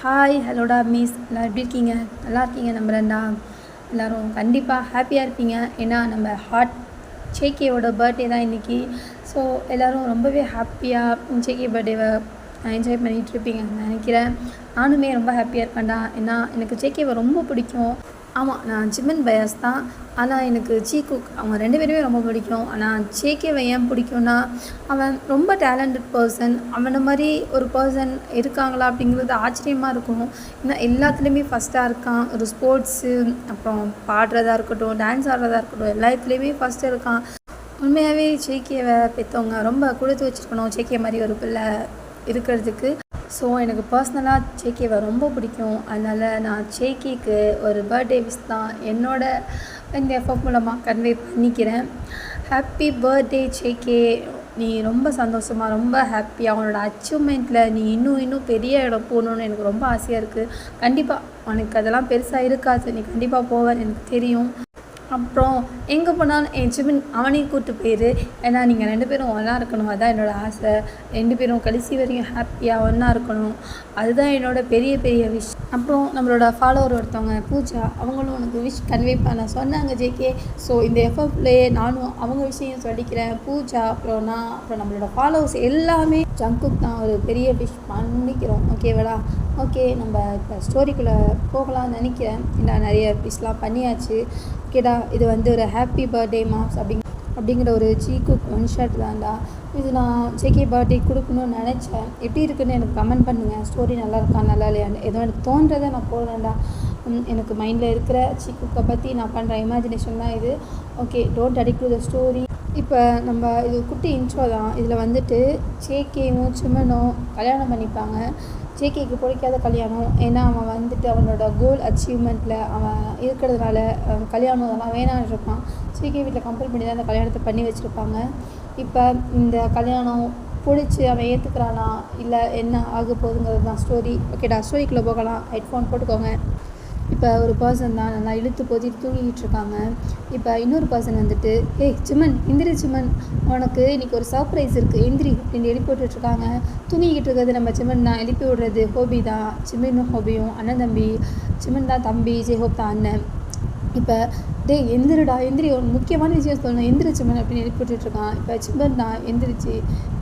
Hi ஹலோடா miss எல்லோரும் எப்படி இருக்கீங்க? நல்லா இருக்கீங்க நம்புறேன்டா. எல்லோரும் கண்டிப்பாக ஹாப்பியாக இருப்பீங்க. ஏன்னா நம்ம ஹாட் ஜேகேவோட பர்த்டே தான் இன்றைக்கி. ஸோ எல்லோரும் ரொம்பவே ஹாப்பியாக ஜேகே பர்த்டேவை என்ஜாய் பண்ணிகிட்ருப்பீங்கன்னு நினைக்கிறேன். நானுமே ரொம்ப ஹாப்பியாக இருப்பேன்டா. ஏன்னா எனக்கு ஜேகேவை ரொம்ப பிடிக்கும். ஆமாம், நான் ஜிமின் பயாஸ் தான். ஆனால் எனக்கு ஜீகுக் அவங்க 2 பேருமே ரொம்ப பிடிக்கும். ஆனால் ஜேகேவை ஏன் பிடிக்கும்னா, அவன் ரொம்ப டேலண்டட் பர்சன். அவனை மாதிரி ஒரு பர்சன் இருக்காங்களா அப்படிங்கிறது ஆச்சரியமாக இருக்கும். ஏன்னா எல்லாத்துலேயுமே ஃபஸ்ட்டாக இருக்கான். ஒரு ஸ்போர்ட்ஸு, அப்புறம் பாடுறதா இருக்கட்டும், டான்ஸ் ஆடுறதா இருக்கட்டும், எல்லாத்துலேயுமே ஃபஸ்ட்டு இருக்கான். உண்மையாகவே ஜேகேவை பெற்றவங்க ரொம்ப கொடுத்து வச்சுருக்கணும் ஜேகே மாதிரி ஒரு பிள்ளை இருக்கிறதுக்கு. ஸோ எனக்கு பர்சனலாக ஜேகேவை ரொம்ப பிடிக்கும். அதனால் நான் ஜேகேக்கு ஒரு பர்த்டே விஷ் தான் என்னோட இந்த எஃப்எஃப் மூலமாக கன்வே பண்ணிக்கிறேன். Happy birthday JK. நீ ரொம்ப சந்தோஷமாக, ரொம்ப ஹாப்பியாக அவனோட அச்சீவ்மெண்ட்டில் நீ இன்னும் பெரிய இடம் போகணுன்னு எனக்கு ரொம்ப ஆசையாக இருக்குது. கண்டிப்பாக உனக்கு அதெல்லாம் பெருசாக இருக்காது. நீ கண்டிப்பாக போவேன்னு எனக்கு தெரியும். அப்புறம் எங்கே போனாலும் என் ஜிமின் அவனையும் கூப்பிட்டு போயிரு. ஏன்னா நீங்கள் 2 பேரும் ஒன்றா இருக்கணும். அதுதான் என்னோடய ஆசை. 2 பேரும் கடைசி வரையும் ஹாப்பியாக ஒன்றா இருக்கணும். அதுதான் என்னோடய பெரிய விஷ். அப்புறம் நம்மளோட ஃபாலோவர் ஒருத்தவங்க பூஜா, அவங்களும் உனக்கு விஷ் கன்வே பண்ண சொன்னாங்க ஜேகே. ஸோ இந்த எஃப்எஃப்லேயே நானும் அவங்க விஷயம் சொல்லிக்கிறேன். பூஜா, அப்புறம் நான், அப்புறம் நம்மளோட ஃபாலோவர்ஸ் எல்லாமே ஜங்குக் தான் ஒரு பெரிய விஷ் பண்ணிக்கிறோம். ஓகேவாடா? ஓகே, நம்ம இப்போ ஸ்டோரிக்குள்ளே போகலாம்னு நினைக்கிறேன். ஏன்னா நிறைய விஷலாம் பண்ணியாச்சு. ஓகேடா, இது ஒரு ஹாப்பி பர்த்டே மாம்ஸ் அப்படிங்கிற ஒரு ஜீகுக் ஒன் ஷாட் தான்டா. இது நான் ஜேகே பர்த்டே கொடுக்கணும்னு நினச்சேன். எப்படி இருக்குன்னு எனக்கு கமெண்ட் பண்ணுங்கள். ஸ்டோரி நல்லா இருக்கா நல்லா இல்லையான்னு ஏதோ எனக்கு தோன்றதை நான் போடுறேன்டா. எனக்கு மைண்டில் இருக்கிற ஜீகுக்கை பற்றி நான் பண்ணுற இமேஜினேஷன் தான் இது. Okay, don't addict to the story. இப்போ நம்ம இது குட்டி இன்ட்ரோ தான். இதில் ஜேகேவும் சிமனும் கல்யாணம் பண்ணிப்பாங்க. ஜேகேக்கு பிடிக்காத கல்யாணம். ஏன்னா அவன் அவனோட கோல் அச்சீவ்மெண்ட்டில் அவன் இருக்கிறதுனால கல்யாணம் அதெல்லாம் வேணான்னு இருப்பான். ஜேகே வீட்டில் கம்பல் பண்ணி தான் அந்த கல்யாணத்தை பண்ணி வச்சுருப்பாங்க. இப்போ இந்த கல்யாணம் பிடிச்சி அவன் ஏற்றுக்கிறானா இல்லை என்ன ஆக போகுதுங்கிறது தான் ஸ்டோரி. ஓகேடா, ஸ்டோரிக்குள்ளே போகலாம். ஹெட்ஃபோன் போட்டுக்கோங்க. இப்போ ஒரு பர்சன் தான் நல்லா இழுத்து போத்திட்டு தூங்கிக்கிட்டு இருக்காங்க. இப்போ இன்னொரு பர்சன் ஏய் சிமன், எந்திரி சிமன், உனக்கு இன்றைக்கி ஒரு சர்ப்ரைஸ் இருக்குது, எந்திரி அப்படின்னு எழுப்பி விட்டுட்ருக்காங்க. தூங்கிக்கிட்டு இருக்கிறது நம்ம சிமன் தான். எழுப்பி விடுறது ஹோபி தான். சிமனும் ஹோபியும் அண்ணன் தம்பி. சிமன் தான் தம்பி, ஜெய்ஹோப் தான் அண்ணன். இப்போ டேய் எந்திரிடா, எந்திரி, ஒரு முக்கியமான விஷயம் சொல்லணும், எந்திரிச்சு மேன் அப்படின்னு எழுப்பி விட்டுட்ருக்கான். இப்போ சிம்பன் தான் எந்திரிச்சு,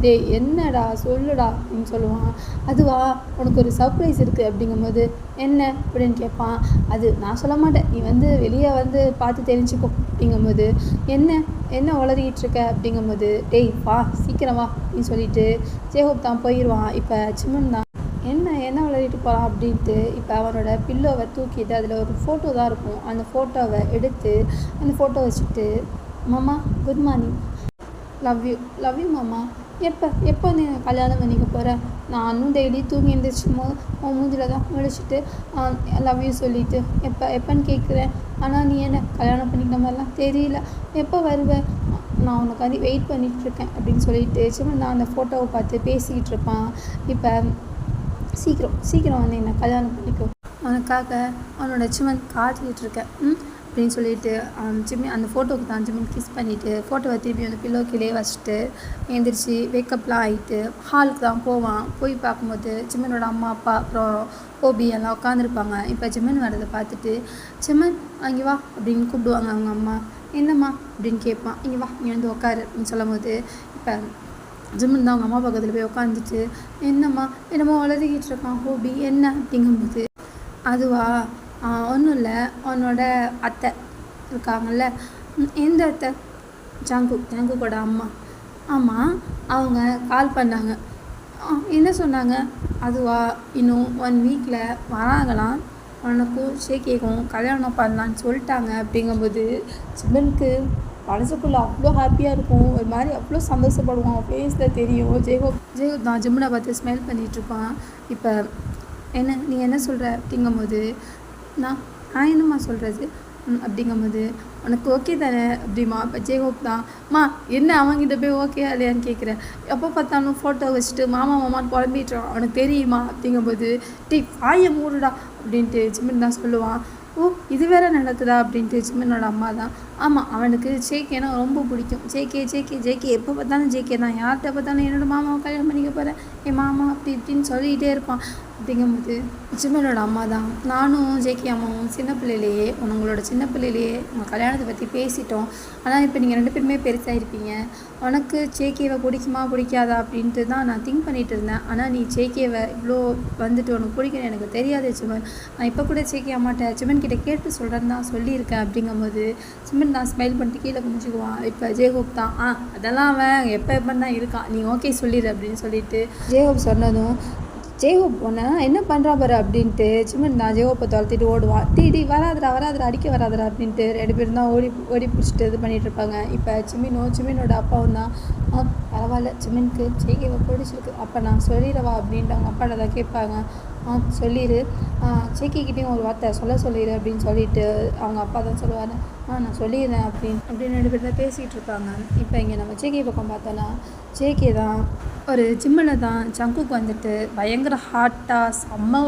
டேய் என்னடா சொல்லுடா அப்படின்னு சொல்லுவான். அதுவா, உனக்கு ஒரு சர்ப்ரைஸ் இருக்குது அப்படிங்கும்போது என்ன அப்படின்னு கேட்பான். அது நான் சொல்ல மாட்டேன், நீ வெளியே பார்த்து தெரிஞ்சுக்கோ அப்படிங்கும்போது என்ன உளறிக்கிட்டு இருக்க அப்படிங்கும்போது, டேய் வா சீக்கிரம் வா அப்படின்னு சொல்லிட்டு ஜெய்ஹோப் தான் போயிடுவான். இப்போ சிம்மன் தான் என்ன விளையாடிட்டு போகிறான் அப்படின்ட்டு இப்போ அவனோட பில்லோவை தூக்கிட்டு அதில் ஒரு ஃபோட்டோ தான் இருக்கும். அந்த ஃபோட்டோவை எடுத்து அந்த ஃபோட்டோ வச்சுட்டு, மாமா குட் மார்னிங், லவ் யூ மாமா, எப்போ நீ கல்யாணம் பண்ணிக்க போகிற? நானும் டெய்லி தூங்கி எழுந்திரிச்சுமோ உன் மூஞ்சில் தான் முடிச்சுட்டு லவ் யூ சொல்லிவிட்டு எப்போன்னு கேட்குறேன். ஆனால் நீ என்ன கல்யாணம் பண்ணிக்கிற மாதிரிலாம் தெரியல, எப்போ வருவேன்? நான் உனக்காண்டி வெயிட் பண்ணிகிட்ருக்கேன் அப்படின்னு சொல்லிட்டு சும்மா நான் அந்த ஃபோட்டோவை பார்த்து பேசிக்கிட்டு இருப்பான். இப்போ சீக்கிரம் என்ன கல்யாணம் பண்ணிக்கோ, அவனுக்காக அவனோட சிமன் காத்துக்கிட்டு இருக்கேன் அப்படின்னு சொல்லிட்டு ஜிம்மி அந்த ஃபோட்டோவுக்கு தான் ஜிம்மன் கிஸ் பண்ணிவிட்டு ஃபோட்டோவை திருப்பி பில்லோ கீழே வச்சுட்டு எழுந்திரிச்சு வேக்கப்லாம் ஆகிட்டு ஹாலுக்கு தான் போவான். போய் பார்க்கும்போது ஜிம்மனோட அம்மா அப்பா அப்புறம் ஹோபி எல்லாம் உட்காந்துருப்பாங்க. இப்போ ஜிம்மன் வரதை பார்த்துட்டு, சிம்மன் அங்கே வா அப்படின்னு கூப்பிடுவாங்க அவங்க அம்மா. என்னம்மா அப்படின்னு கேட்பான். இங்கே வா, இங்கே உட்காரு அப்படின்னு சொல்லும் போது இப்போ ஜிம்மன் தான் அவங்க அம்மா பக்கத்தில் போய் உட்காந்துட்டு, என்னமோ வளர்த்திக்கிட்டு இருக்கான் ஹோபி, என்ன அப்படிங்கும்போது, அதுவா ஒன்றும் இல்லை, உன்னோட அத்தை இருக்காங்கல்ல, எந்த அத்தை? ஜங்குக்கோட அம்மா. ஆமாம், அவங்க கால் பண்ணாங்க. என்ன சொன்னாங்க? அதுவா, இன்னும் 1 வீக்கில் வராங்களாம், உனக்கும் ஜேகேக்கும் கல்யாணம் பண்ணலான்னு சொல்லிட்டாங்க அப்படிங்கும்போது ஜிம்மனுக்கு மனசுக்குள்ளே அவ்வளோ ஹாப்பியாக இருக்கும். ஒரு மாதிரி அவ்வளோ சந்தோஷப்படுவான். ஃபேஸில் தெரியும். ஜெய்ஹோப் நான் ஜிம்மனை பார்த்து ஸ்மைல் பண்ணிகிட்ருப்பான். இப்போ நீ என்ன சொல்கிற அப்படிங்கும்போது, நான் என்னம்மா சொல்கிறது அப்படிங்கும்போது, உனக்கு ஓகே தானே அப்படிமா. இப்போ ஜெய்ஹோப் தான் என்ன அவங்ககிட்ட போய் ஓகே இல்லையான்னு கேட்குறேன். எப்போ பார்த்தாலும் ஃபோட்டோ வச்சுட்டு மாமான்னு புலம்பிட்டுறான், அவனுக்கு தெரியுமா அப்படிங்கும்போது, வாயை மூடுடா அப்படின்ட்டு ஜிம்மன் தான் சொல்லுவான். ஓ இது வேறு நடக்குதா அப்படின்ட்டு ஜிம்மனோட அம்மா தான். ஆமாம், அவனுக்கு ஜேகேனா ரொம்ப பிடிக்கும். ஜேகே எப்போ பார்த்தாலும் ஜேகே தான். யார்கிட்ட பார்த்தாலும் என்னோடய மாமாவை கல்யாணம் பண்ணிக்க போகிறேன், என் மாமா அப்படி இப்படின்னு சொல்லிகிட்டே இருப்பான். அப்படிங்கும்போது ஜிம்மனோட அம்மா தான், நானும் ஜேகே அம்மாவும் சின்ன பிள்ளையிலேயே உங்களோட சின்ன பிள்ளையிலேயே உங்கள் கல்யாணத்தை பற்றி பேசிட்டோம். ஆனால் இப்போ நீங்கள் 2 பேருமே பெருசாகிருப்பீங்க. உனக்கு ஜேகேவை பிடிக்குமா பிடிக்காதா அப்படின்ட்டு தான் நான் திங்க் பண்ணிகிட்டு இருந்தேன். ஆனால் நீ ஜேகேவை இவ்வளோ வந்துட்டு உனக்கு பிடிக்குன்னு எனக்கு தெரியாது சிமன். நான் இப்போ கூட ஜேகே அம்மாட்ட சிமன் கிட்டே கேட்டு சொல்கிறேன்னு தான் சொல்லியிருக்கேன். அப்படிங்கும்போது சிமன் தான் ஸ்மைல் பண்ணிட்டு கீழே குமிச்சுக்குவான். இப்போ ஜேகோப் தான் அதெல்லாம் அவன் எப்போன்னு தான் இருக்கான், நீ ஓகே சொல்லிடு அப்படின்னு சொல்லிட்டு ஜேகோப் சொன்னதும் ஜேகோப் ஒன்றா என்ன பண்ணுறா பாரு அப்படின்ட்டு சிமன் தான் ஜேகோப்பை துரத்திட்டு ஓடுவான். டி வராதுடா அடிக்க வராதுடா அப்படின்ட்டு 2 பேரும் தான் ஓடி பிடிச்சிட்டு இது பண்ணிகிட்டு இருப்பாங்க. இப்போ சிமினோட அப்பாவும் தான் பரவாயில்ல சிமனுக்கு ஜேகேவை பிடிச்சிருக்கு, அப்போ நான் சொல்லிடவா அப்படின்ட்டு அவங்க அப்பாட்ட தான் கேட்பாங்க. சொல்லிடு, ஜேகேக்கிட்டேயும் ஒரு வார்த்தை சொல்லிடு அப்படின்னு சொல்லிட்டு அவங்க அப்பா தான் சொல்லுவார். நான் சொல்லிடுறேன் அப்படின்னு 2 பேர் தான் பேசிகிட்டு இருப்பாங்க. இப்போ இங்கே நம்ம ஜேகே பக்கம் பார்த்தோன்னா ஜேகே தான் ஒரு ஜிம்மில் தான் ஜங்குக்கு வந்துட்டு பயங்கர ஹாட்டாக செம்ம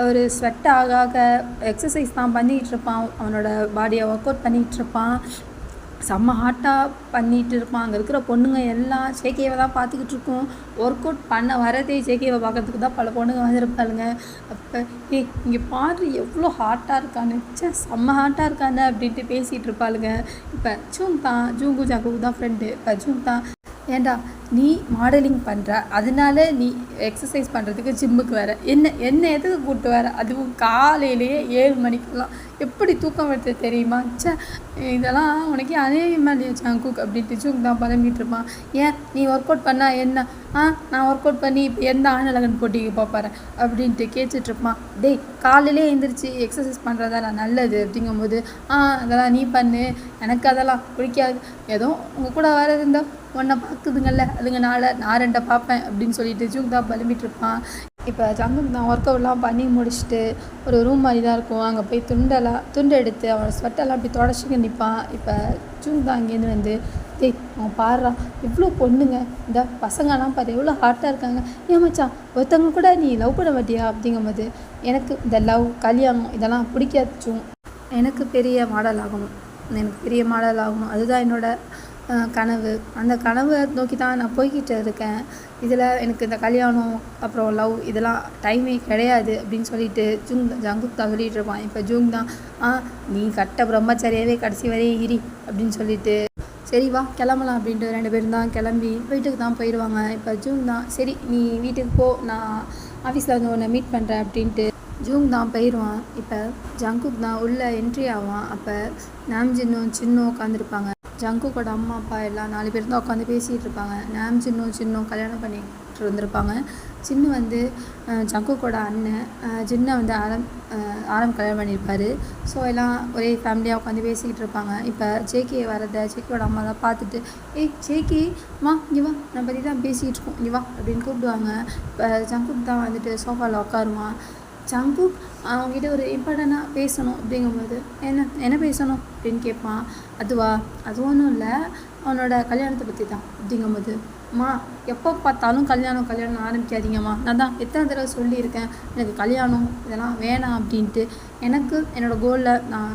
ஒரு ஸ்வெட் ஆக எக்ஸசைஸ் தான் பண்ணிகிட்டு இருப்பான். அவனோட பாடியை ஒர்க் அவுட் பண்ணிகிட்டு இருப்பான். செம்ம ஹாட்டாக பண்ணிகிட்டு இருப்பான். அங்கே இருக்கிற பொண்ணுங்க எல்லாம் ஜேகேவை தான் பார்த்துக்கிட்டு இருக்கோம். ஒர்க் அவுட் பண்ண வரதே ஜேகேவை பார்க்கறதுக்கு தான் பல பொண்ணுங்க வந்திருப்பாளுங்க. அப்போ இங்கே பாரு எவ்வளோ ஹாட்டாக இருக்கான்னு, செம்ம ஹாட்டாக இருக்கான்னு அப்படின்ட்டு பேசிகிட்டு இருப்பாளுங்க. இப்போ ஜூங்கு ஜங்குக்கு தான் ஃப்ரெண்டு. இப்போ ஜூங் தான், ஏண்டா நீ மாடலிங் பண்ணுற, அதனால நீ எக்ஸசைஸ் பண்ணுறதுக்கு ஜிம்முக்கு வர, என்ன எதுக்கு கூப்பிட்டு வர, அதுவும் காலையிலேயே 7 மணிக்கெல்லாம் எப்படி தூக்கம் வருது தெரியுமா? இதெல்லாம் உனக்கே அநேகமாக இல்லையா ஜங்குக் அப்படின்ட்டு ஜூங் தான் பழம்பிட்டு இருப்பான். ஏன் நீ ஒர்க் அவுட் பண்ணால் என்ன, நான் ஒர்க் அவுட் பண்ணி இப்போ எந்த ஆணழகன் போட்டிக்கு பார்ப்பாரு அப்படின்ட்டு கேட்டுட்ருப்பான். காலையிலே எழுந்திரிச்சு எக்ஸசைஸ் பண்ணுறதா நல்லது அப்படிங்கும்போது அதெல்லாம் நீ பண்ணு, எனக்கு அதெல்லாம் பிடிக்காது, ஏதோ உங்கள் கூட வர இருந்தால் உன்னை பார்க்குதுங்கள்ல அதுங்க நான் 2 பார்ப்பேன் அப்படின்னு சொல்லிட்டு ஜூங் தான் பழம்பிட்டு இருப்பான். இப்போ ஜங்குக் தான் ஒர்க் அவுட்லாம் பண்ணி முடிச்சுட்டு ஒரு ரூம் மாதிரி தான் இருக்கும், அங்கே போய் துண்டு எடுத்து அவனோட ஸ்வெட்டெல்லாம் அப்படி தொடச்சிக்க நிற்பான். இப்போ ஜூங் தான் அங்கேருந்து வந்து அவன் பாடுறா இவ்வளோ பொண்ணுங்க, இந்த பசங்கலாம் பாரு எவ்வளோ ஹார்ட்டாக இருக்காங்க, ஏன் மச்சான் ஒருத்தவங்க கூட நீ லவ் பண்ண மாட்டியா அப்படிங்கும்போது எனக்கு இந்த லவ் கல்யாணம் இதெல்லாம் பிடிக்காது, எனக்கு பெரிய மாடல் ஆகணும், அதுதான் என்னோட கனவு, அந்த கனவை நோக்கி தான் நான் போய்கிட்டு இருக்கேன். இதில் எனக்கு இந்த கல்யாணம் அப்புறம் லவ் இதெல்லாம் டைமே கிடையாது அப்படின்னு சொல்லிட்டு ஜங்குக் தான் சொல்லிகிட்டு இருப்பான். இப்போ ஜூங் தான் நீ கட்ட பிரம்மச்சாரியாவே கடைசி வரையும் இரி அப்படின்னு சொல்லிட்டு சரி வா கிளம்பலாம் அப்படின்ட்டு 2 பேரும் தான் கிளம்பி வீட்டுக்கு தான் போயிடுவாங்க. இப்போ ஜூங் தான் சரி நீ வீட்டுக்கு போ, நான் ஆஃபீஸில் வந்து உன்னை மீட் பண்ணுறேன் அப்படின்ட்டு ஜூங் தான் போயிடுவான். இப்போ ஜங்குக் தான் உள்ளே என்ட்ரி ஆவான். அப்போ சின்னும் உட்காந்துருப்பாங்க. ஜங்குக்கோட அம்மா அப்பா எல்லாம் 4 பேர் தான் உட்காந்து பேசிகிட்டு இருப்பாங்க. சின்னும் கல்யாணம் பண்ணிட்டு இருந்திருப்பாங்க. சின்னு வந்து ஜங்குக்கோட அண்ணன், ஜின்னை வந்து ஆரம் கல்யாணம் பண்ணியிருப்பார். ஸோ எல்லாம் ஒரே ஃபேமிலியாக உட்காந்து பேசிக்கிட்டு இருப்பாங்க. இப்போ ஜேகேயோட அம்மா தான் பார்த்துட்டு ஜேகே வா இங்கே வா, நம்ம பற்றி தான் பேசிக்கிட்டு இருக்கோம், இங்கே வா அப்படின்னு கூப்பிடுவாங்க. இப்போ ஜங்குக் தான் வந்துட்டு சோஃபாவில் உட்காருவான். ஜங்குக் அவங்ககிட்ட ஒரு இம்பார்ட்டண்ட்டாக பேசணும் அப்படிங்கும்போது என்ன பேசணும் அப்படின்னு கேட்பான். அது ஒன்றும் இல்லை, அவனோட கல்யாணத்தை பற்றி தான் அப்படிங்கும்போது எப்போ பார்த்தாலும் கல்யாணம் ஆரம்பிக்காதீங்கம்மா, நான் தான் எத்தனை தடவை சொல்லியிருக்கேன் எனக்கு கல்யாணம் இதெல்லாம் வேணாம் அப்படின்ட்டு. எனக்கு என்னோடய கோலில் நான்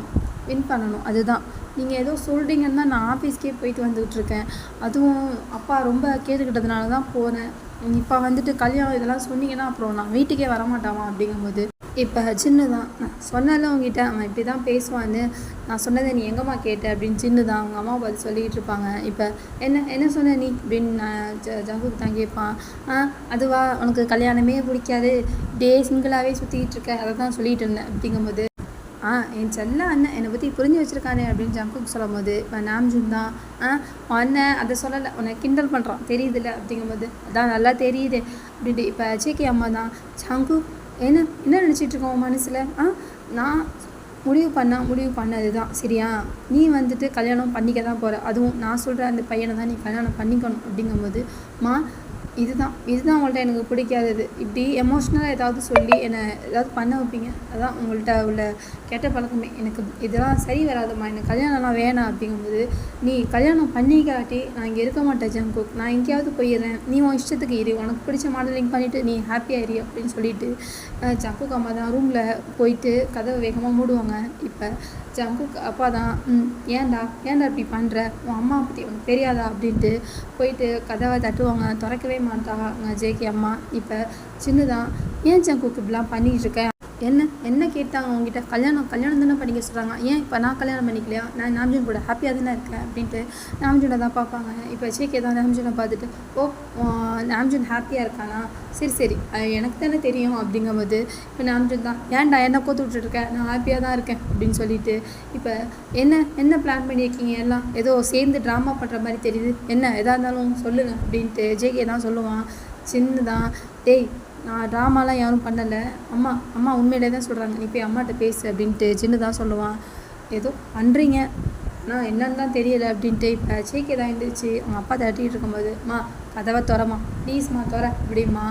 வின் பண்ணணும், அதுதான் நீங்கள் ஏதோ சொல்கிறீங்கன்னு தான் நான் ஆஃபீஸ்க்கே போயிட்டு வந்துக்கிட்டு இருக்கேன். அதுவும் அப்பா ரொம்ப கேட்டுக்கிட்டதுனால தான் போகிறேன். இப்போ வந்துட்டு கல்யாணம் இதெல்லாம் சொன்னீங்கன்னா அப்புறம் நான் வீட்டுக்கே வரமாட்டாமா அப்படிங்கும்போது இப்போ சின்னு தான் சொன்னாலும் அவங்ககிட்ட அவன் இப்படி தான் பேசுவான்னு, நான் சொன்னதை நீ எங்கம்மா கேட்ட அப்படின்னு சின்னு தான் அவங்க அம்மா பார்த்து சொல்லிகிட்டு இருப்பாங்க. இப்போ என்ன சொன்ன நீ அப்படின்னு ஜங்குக்கு தான் கேட்பான். அதுவா உனக்கு கல்யாணமே பிடிக்காது, சிங்கிளாகவே சுற்றிக்கிட்டு இருக்க, அதை தான் சொல்லிகிட்டு இருந்தேன் அப்படிங்கும்போது என் செல்ல அண்ணன் என்னை பற்றி புரிஞ்சு வச்சுருக்கானே அப்படின்னு ஜங்குக்கு சொல்லும் போது இப்போ நாம்ஜுன் தான் அண்ணன் அதை சொல்லலை, உன்னை கிண்டல் பண்ணுறான் தெரியுதுல்ல அப்படிங்கும்போது அதான் நல்லா தெரியுது அப்படின்ட்டு. இப்போ ஜேகே அம்மா தான் ஜங்குக் என்ன நினச்சிட்ருக்கோம் மனசில், நான் முடிவு பண்ணது தான் சரியா, நீ வந்துட்டு கல்யாணம் பண்ணிக்க தான் போகிற, அதுவும் நான் சொல்கிற அந்த பையனை தான் நீ கல்யாணம் பண்ணிக்கணும் அப்படிங்கும்போது இதுதான் உங்கள்கிட்ட எனக்கு பிடிக்காதது, இப்படி எமோஷ்னலாக ஏதாவது சொல்லி என்னை ஏதாவது பண்ண வைப்பீங்க, அதான் உங்கள்கிட்ட உள்ள கெட்ட பழக்கமே, எனக்கு இதெல்லாம் சரி வராதும்மா, எனக்கு கல்யாணம்லாம் வேணாம் அப்படிங்கும்போது நீ கல்யாணம் பண்ணிக்காட்டி நான் இங்கே இருக்க மாட்டேன் ஜங்குக், நான் எங்கேயாவது போயிடுறேன், நீ உன் இஷ்டத்துக்கு இரு, உனக்கு பிடிச்ச மாடலிங் பண்ணிவிட்டு நீ ஹாப்பியாக இரு அப்படின்னு சொல்லிட்டு ஜங்குக் அம்மா தான் ரூமில் போயிட்டு கதவை வேகமாக மூடுவாங்க. இப்போ ஜங்குக் அப்பா தான் ஏன்டா இப்படி பண்ணுற, உன் அம்மா பற்றி உனக்கு தெரியாதா அப்படின்ட்டு போயிட்டு கதவை தட்டுவாங்க. திறக்கவே மாட்டாங்க ஜேகே அம்மா. இப்போ சின்னு தான் ஏன் ஜங்குக்கு இப்படிலாம் பண்ணிகிட்டு இருக்கேன்? என்ன கேட்டாங்க உங்ககிட்ட? கல்யாணம் தானே பண்ணிக்க சொல்கிறாங்க. ஏன் இப்போ நான் கல்யாணம் பண்ணிக்கலையா? நான் நாம்ஜூன் கூட ஹாப்பியாக தானே இருக்கேன் அப்படின்ட்டு நாம்ஜூனை தான் பார்ப்பாங்க. இப்போ ஜேகே தான் நாம்ஜூனை பார்த்துட்டு, ஓ நாம்ஜூன் ஹாப்பியாக இருக்கானா, சரி எனக்கு தானே தெரியும் அப்படிங்கும்போது இப்போ நாம்ஜூன் தான், ஏன்டா என்ன கோத்து விட்டுருக்கேன், நான் ஹாப்பியாக தான் இருக்கேன் அப்படின்னு சொல்லிட்டு, இப்போ என்ன பிளான் பண்ணியிருக்கீங்க? எல்லாம் ஏதோ சேர்ந்து ட்ராமா பண்ணுற மாதிரி தெரியுது, என்ன எதாக இருந்தாலும் சொல்லுங்கள் அப்படின்ட்டு ஜேகே தான் சொல்லுவான். சின்ன தான், டேய் நான் ட்ராமாலாம் யாரும் பண்ணலை, அம்மா உண்மையிலே தான் சொல்கிறாங்க, நீ போய் அம்மாட்ட பேசு அப்படின்ட்டு சின்ன தான் சொல்லுவான். ஏதோ பண்ணுறீங்க நான் என்னன்னு தான் தெரியலை அப்படின்ட்டு இப்போ ஜேகே தான் எழுந்திரிச்சு அவங்க அப்பா தட்டிகிட்டு இருக்கும்போது, கதவை திறமா ப்ளீஸ்மா திற அப்படிமா.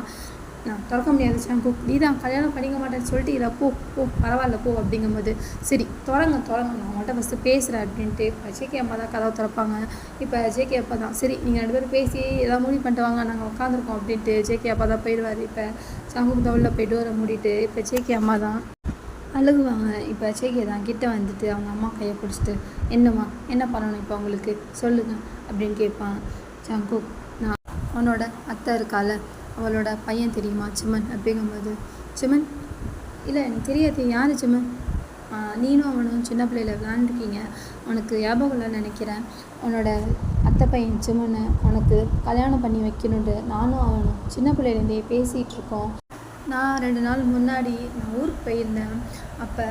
நான் திறக்க முடியாது சங்கு, நீ தான் கல்யாணம் பண்ணிக்க மாட்டேன்னு சொல்லிட்டு போ பரவாயில்ல போ அப்படிங்கும்போது, சரி திறங்க நான் அவங்கள்ட்ட ஃபஸ்ட்டு பேசுகிறேன் அப்படின்ட்டு இப்போ ஜேகே அம்மா தான் கதவை திறப்பாங்க. இப்போ ஜேகே அப்பா தான், சரி நீங்கள் 2 பேரும் பேசி எதாவது முடிவு பண்ணிட்டு வாங்க, நாங்கள் உட்காந்துருக்கோம் அப்படின்ட்டு ஜேகே அப்பா தான் போயிடுவார். இப்போ சங்குக்கு தான் உள்ளே போய்ட்டு வர மூடிட்டு இப்போ ஜேகே அம்மா தான் அழுகுவாங்க. இப்போ ஜேகே தான் கிட்டே வந்துட்டு அவங்க அம்மா கையை பிடிச்சிட்டு, என்னம்மா என்ன பண்ணணும் இப்போ உங்களுக்கு சொல்லுங்கள் அப்படின்னு கேட்பான். சங்கு, நான் அவனோட அத்தை இருக்கால, அவளோட பையன் தெரியுமா சிமன் அப்படிங்கும்போது, சிமன் இல்லை எனக்கு தெரியாது, யார் சிமன்? நீனும் அவனும் சின்ன பிள்ளையில் விளாண்டுருக்கீங்க, உனக்கு ஞாபகம் இல்லைன்னு நினைக்கிறேன். உன்னோட அத்தை பையன் சிமனை உனக்கு கல்யாணம் பண்ணி வைக்கணுன்ட்டு நானும் அவனும் சின்ன பிள்ளையிலேருந்தே பேசிகிட்டு இருக்கோம். நான் 2 நாள் முன்னாடி நான் ஊருக்கு போயிருந்தேன். அப்போ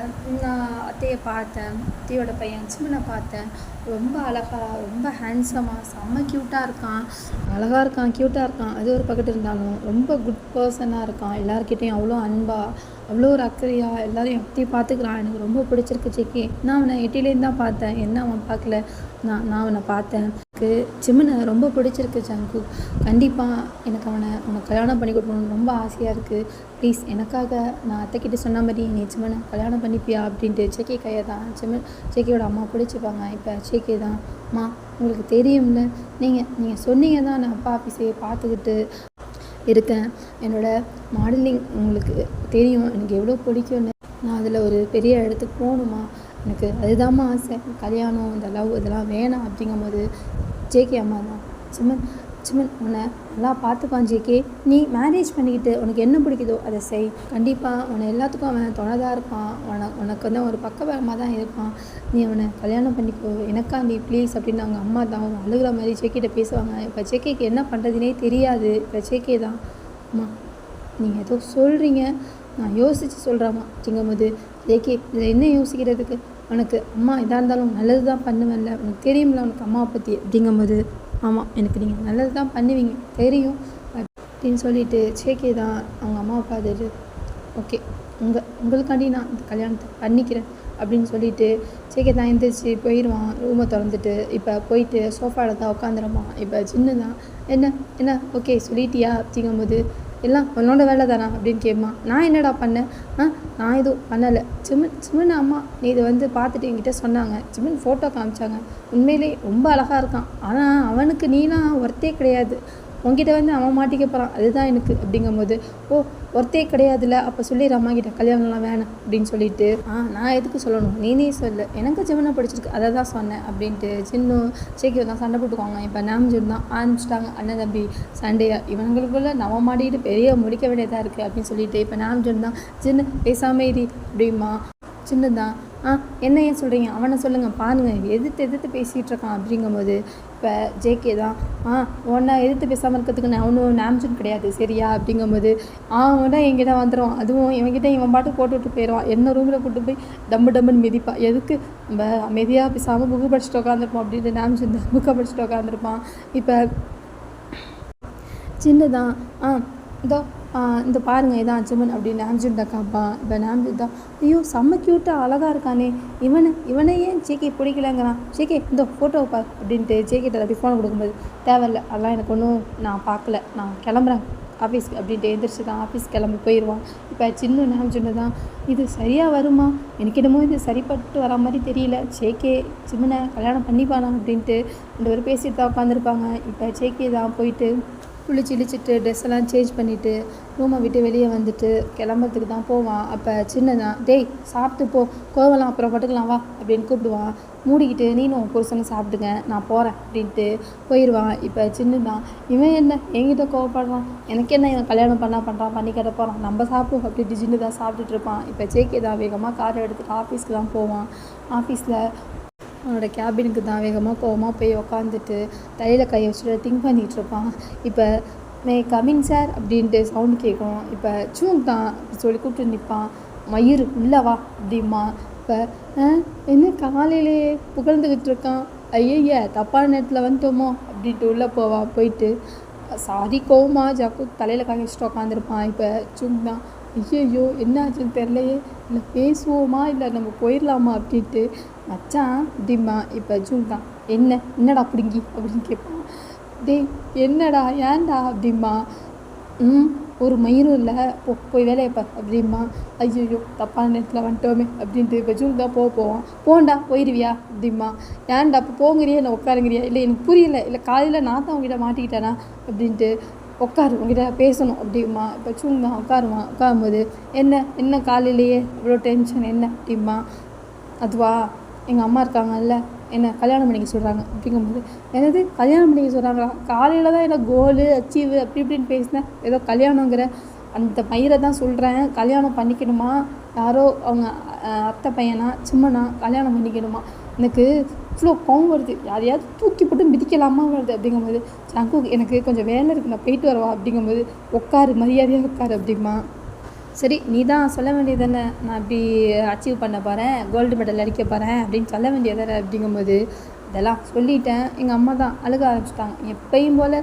நான் அத்தையை பார்த்தேன், அத்தையோட பையன் சிமனை பார்த்தேன். ரொம்ப அழகாக, ரொம்ப ஹேண்ட்ஸமாக, செம்ம க்யூட்டாக இருக்கான், அழகாக இருக்கான், க்யூட்டாக இருக்கான். அது ஒரு பக்கத்து இருந்தாலும் ரொம்ப குட் பர்சனாக இருக்கான். எல்லாருக்கிட்டையும் அவ்வளோ அன்பாக, அவ்வளோ ஒரு அக்கறையாக எல்லாரையும் அப்படி பார்த்துக்கிறான். எனக்கு ரொம்ப பிடிச்சிருக்கு ஜேகே. நான் அவனை எட்டிலேருந்து தான் பார்த்தேன், என்ன அவன் பார்க்கல, நான் அவனை பார்த்தேன். எனக்கு சிமனை ரொம்ப பிடிச்சிருக்கு ஜங்கு. கண்டிப்பாக எனக்கு உனக்கு கல்யாணம் பண்ணி கொடுக்கணும்னு ரொம்ப ஆசையாக இருக்குது. ப்ளீஸ் எனக்காக நான் அத்தைக்கிட்ட சொன்ன மாதிரி நீ சிமனை கல்யாணம் பண்ணிப்பியா அப்படின்ட்டு ஜேகே கையை தான் ஜேகேயோட அம்மா பிடிச்சிப்பாங்க. இப்போ ஜேகே தான், அம்மா உங்களுக்கு தெரியும்ல, நீங்கள் சொன்னீங்க தான் நான் அப்பா ஆஃபீஸையே பார்த்துக்கிட்டு இருக்கேன். என்னோடய மாடலிங் உங்களுக்கு தெரியும், எனக்கு எவ்வளோ பிடிக்கும்னு. நான் அதில் ஒரு பெரிய இடத்துக்கு போகணுமா, எனக்கு அதுதாம்மா ஆசை. கல்யாணம் இந்த லவ் இதெல்லாம் வேணாம் அப்படிங்கும்போது ஜேகே அம்மா தான், சிமன் உன்னை நல்லா பார்த்துப்பான் ஜேகே, நீ மேரேஜ் பண்ணிக்கிட்டு உனக்கு என்ன பிடிக்குதோ அதை செய். கண்டிப்பாக உன்னை எல்லாத்துக்கும் அவன் துணைதாக இருப்பான், உனக்கு வந்து ஒரு பக்கபலமாக தான் இருப்பான். நீ அவனை கல்யாணம் பண்ணிக்கோ எனக்காண்டி ப்ளீஸ் அப்படின்னு அவங்க அம்மா தான் அவங்க அழுகிற மாதிரி ஜேகேட்ட பேசுவாங்க. இப்போ ஜேகேக்கு என்ன பண்ணுறதுனே தெரியாது. இப்போ ஜேகே தான், அம்மா நீங்கள் ஏதோ சொல்கிறீங்க, நான் யோசித்து சொல்கிறேம்மா அப்படிங்கும்போது, ஜேகே இதில் என்ன யோசிக்கிறதுக்கு, உனக்கு அம்மா எதாக இருந்தாலும் நல்லது தான் பண்ணுவேன்ல, உனக்கு தெரியும்ல உனக்கு அம்மாவை பற்றி அப்படிங்கும்போது, ஆமாம் எனக்கு நீங்கள் நல்லது தான் பண்ணுவீங்க தெரியும் அப்படின்னு சொல்லிட்டு ஜேகே தான் அவங்க அம்மாவை பார்த்துட்டு, ஓகே உங்களுக்காண்டி நான் இந்த கல்யாணத்தை பண்ணிக்கிறேன் அப்படின்னு சொல்லிட்டு ஜேகே தான் எழுந்திரிச்சு போயிடுவான். ரூமை திறந்துட்டு இப்போ போயிட்டு சோஃபாவில் தான் உட்காந்துருப்பான். இப்போ சின்ன தான், என்ன ஓகே சொல்லிட்டியா அப்படிங்கும்போது, எல்லாம் உன்னோட வேலை தானா அப்படின்னு கேட்பான். நான் என்னடா பண்ணேன், நான் எதுவும் பண்ணலை. சிமன் அம்மா நீ இதை வந்து பார்த்துட்டு என்கிட்ட சொன்னாங்க, சிமன் ஃபோட்டோ காமிச்சாங்க, உண்மையிலே ரொம்ப அழகாக இருக்கான், ஆனால் அவனுக்கு நீலாம் ஒர்த்தே கிடையாது, உங்ககிட்ட வந்து அவன் மாட்டிக்க போகிறான், அதுதான் எனக்கு அப்படிங்கும்போது, ஒர்த்தே கிடையாதுல்ல, அப்போ சொல்லிடு அம்மா கிட்ட கல்யாணம்லாம் வேணாம் அப்படின்னு சொல்லிட்டு, நான் எதுக்கு சொல்லணும், நீ சொல்லு, எனக்கு சிவனை பிடிச்சிருக்கு அதை தான் சொன்னேன் அப்படின்ட்டு ஜேகே தான் சண்டை போட்டுக்குவாங்க. இப்போ நாம்ஜூன் தான் ஆரம்பிச்சிட்டாங்க அண்ணன் தம்பி சண்டையா, இவங்களுக்குள்ள நம்ம மாட்டிக்கிட்டு பெரிய முடிக்க வேண்டியதாக இருக்குது அப்படின்னு சொல்லிட்டு இப்போ நாம்ஜூன் தான், சின்ன பேசாமல் இரு அப்படிமா. சின்னதான், என்ன ஏன் சொல்கிறீங்க, அவனை சொல்லுங்கள், பாருங்கள் எதிர்த்து பேசிகிட்டு இருக்கான் அப்படிங்கும்போது இப்போ ஜேகே தான், உன்னை எதிர்த்து பேசாமல் இருக்கிறதுக்கு நான் ஒன்றும் நாம்ஜூன் கிடையாது சரியா அப்படிங்கும்போது, அவன் தான் என்கிட்ட வந்துடுவான், அதுவும் இவன்கிட்ட இவன் பாட்டு போட்டு விட்டு போயிடுவான், என்ன ரூமில் கூட்டு போய் டம்முன்னு மிதிப்பான், எதுக்கு நம்ம அமைதியாக பேசாமல் புக்கு படிச்சுட்டு உட்காந்துருப்போம் அப்படின்ட்டு நாம்ஜூன் தான் புக்கை படிச்சுட்டு உட்காந்துருப்பான். இப்போ சின்னதான், இந்த பாருங்கள் இதான் சிமன் அப்படின்னு நாம்ஜூன்ட்ட காப்பான். இப்போ நாம்ஜூன் தான், ஐயோ செம்ம க்யூட்டாக அழகாக இருக்கானே, இவனை ஏன் ஜேகே பிடிக்கலங்கிறான், ஜேகே இந்த ஃபோட்டோவை பார் அப்படின்ட்டு ஜேகேட்ட அப்படி ஃபோனை கொடுக்கும்போது, தேவையில்லை அதெல்லாம் எனக்கு ஒன்றும் நான் பார்க்கல, நான் கிளம்புறேன் ஆஃபீஸ்க்கு அப்படின்ட்டு எழுந்திரிச்சு தான் ஆஃபீஸ் கிளம்பி போயிடுவான். இப்போ சின்ன நாம்ஜூன் தான், இது சரியாக வருமா, எனக்கு என்னமோ இது சரிப்பட்டு வர மாதிரி தெரியல, ஜேகே சிமனை கல்யாணம் பண்ணிப்பானா அப்படின்ட்டு 2 பேரும் பேசிட்டு தான் உட்காந்துருப்பாங்க. இப்போ ஜேகே தான் போயிட்டு குளிச்சு இழிச்சிட்டு ட்ரெஸ் எல்லாம் சேஞ்ச் பண்ணிவிட்டு ரூமை விட்டு வெளியே வந்துட்டு கிளம்புறதுக்கு தான் போவான். அப்போ சின்னதான், டேய் சாப்பிட்டு போ, கோவலாம் அப்புறம் பட்டுக்கலாம் வா அப்படின்னு கூப்பிடுவான். மூடிக்கிட்டு நீனும் உன் புருஷனும் சாப்பிட்டுங்க நான் போகிறேன் அப்படின்ட்டு போயிடுவான். இப்போ சின்னதான், இவன் என்ன என்கிட்ட கோவப்படுறான், எனக்கு என்ன இவன் கல்யாணம் பண்ணுறான் பண்ணி கிட்ட போகிறான், நம்ம சாப்பிடுவோம் அப்படின்ட்டு சின்ன தான் சாப்பிட்டுட்டு இருப்பான். இப்போ ஜேகே தான் வேகமாக காரை எடுத்துகிட்டு ஆஃபீஸ்க்கு தான் போவான். ஆஃபீஸில் அவனோட கேபினுக்கு தான் வேகமாக கோவமாக போய் உக்காந்துட்டு தலையில் கையை வச்சுட்டு திங்க் பண்ணிகிட்டு இருப்பான். இப்போ மே கமிங் சார் அப்படின்ட்டு சவுண்டு கேட்கும். இப்போ சூங் தான் சொல்லி கூப்பிட்டு நிற்பான். மயூர் உள்ளவா அப்படிமா. இப்போ என்ன காலையிலேயே புகழ்ந்துக்கிட்டு இருக்கான், ஐயய்ய தப்பான நேரத்தில் வந்துட்டோமோ அப்படின்ட்டு உள்ளே போவான். போயிட்டு சாரி கோவமா ஜாக்கு தலையில் காய வச்சுட்டு உக்காந்துருப்பான். இப்போ சூங் தான், ஐயோ என்ன ஆச்சுன்னு தெரிலையே, இல்லை பேசுவோமா இல்லை நம்ம போயிடலாமா அப்படின்ட்டு மச்சான் அப்படிமா. இப்போ ஜூங் தான், என்னடா பிடுங்கி அப்படின்னு கேட்பான். டேய் என்னடா ஏன்டா அப்படிமா. ஒரு மயிரும் இல்லை, போய் வேலையை பார் அப்படிமா. ஐயோ தப்பான நேரத்தில் வந்துட்டோமே அப்படின்ட்டு இப்போ ஜூங் தான் போவான். போண்டா போயிடுவியா அப்படிமா. ஏன்டா இப்போ போங்கிறியா இல்லை உட்காருங்கிறியா, இல்லை எனக்கு புரியல, இல்லை காலையில் நான் தான் உங்ககிட்ட மாட்டிக்கிட்டேனா அப்படின்ட்டு. உட்காரு உங்ககிட்ட பேசணும் அப்படிமா. இப்போ சூங் தான் உட்காருவான். உட்காரும்போது என்ன காலையிலேயே இவ்வளோ டென்ஷன் என்ன அப்படிமா. அதுவா எங்கள் அம்மா இருக்காங்கல்ல, என்ன கல்யாணம் பண்ணிக்க சொல்கிறாங்க அப்படிங்கும்போது, என்னது கல்யாணம் பண்ணிக்க சொல்கிறாங்களா, காலையில் தான் ஏதோ கோலு அச்சீவு அப்படி இப்படின்னு பேசினேன், ஏதோ கல்யாணங்கிற அந்த மயிரை தான் சொல்கிறேன், கல்யாணம் பண்ணிக்கணுமா, யாரோ அவங்க அத்தை பையனா சிம்மனா கல்யாணம் பண்ணிக்கணுமா, எனக்கு இவ்வளோ கோவம் வருது, யாரையாவது தூக்கி போட்டு மிதிக்கலாமா வருது அப்படிங்கும்போது, ஜங்குக் எனக்கு கொஞ்சம் வேலை இருக்குது நான் போயிட்டு வரவா அப்படிங்கும்போது, உட்காரு மரியாதையாக உட்காரு அப்படிமா. சரி நீ தான் சொல்ல வேண்டியது தானே, நான் இப்படி அச்சீவ் பண்ண போகிறேன், கோல்டு மெடல் அடிக்க போகிறேன் அப்படின்னு சொல்ல வேண்டியது தானே அப்படிங்கும்போது, இதெல்லாம் சொல்லிட்டேன். எங்கள் அம்மா தான் அழுக ஆரம்பிச்சிட்டாங்க. எப்பயும் போல்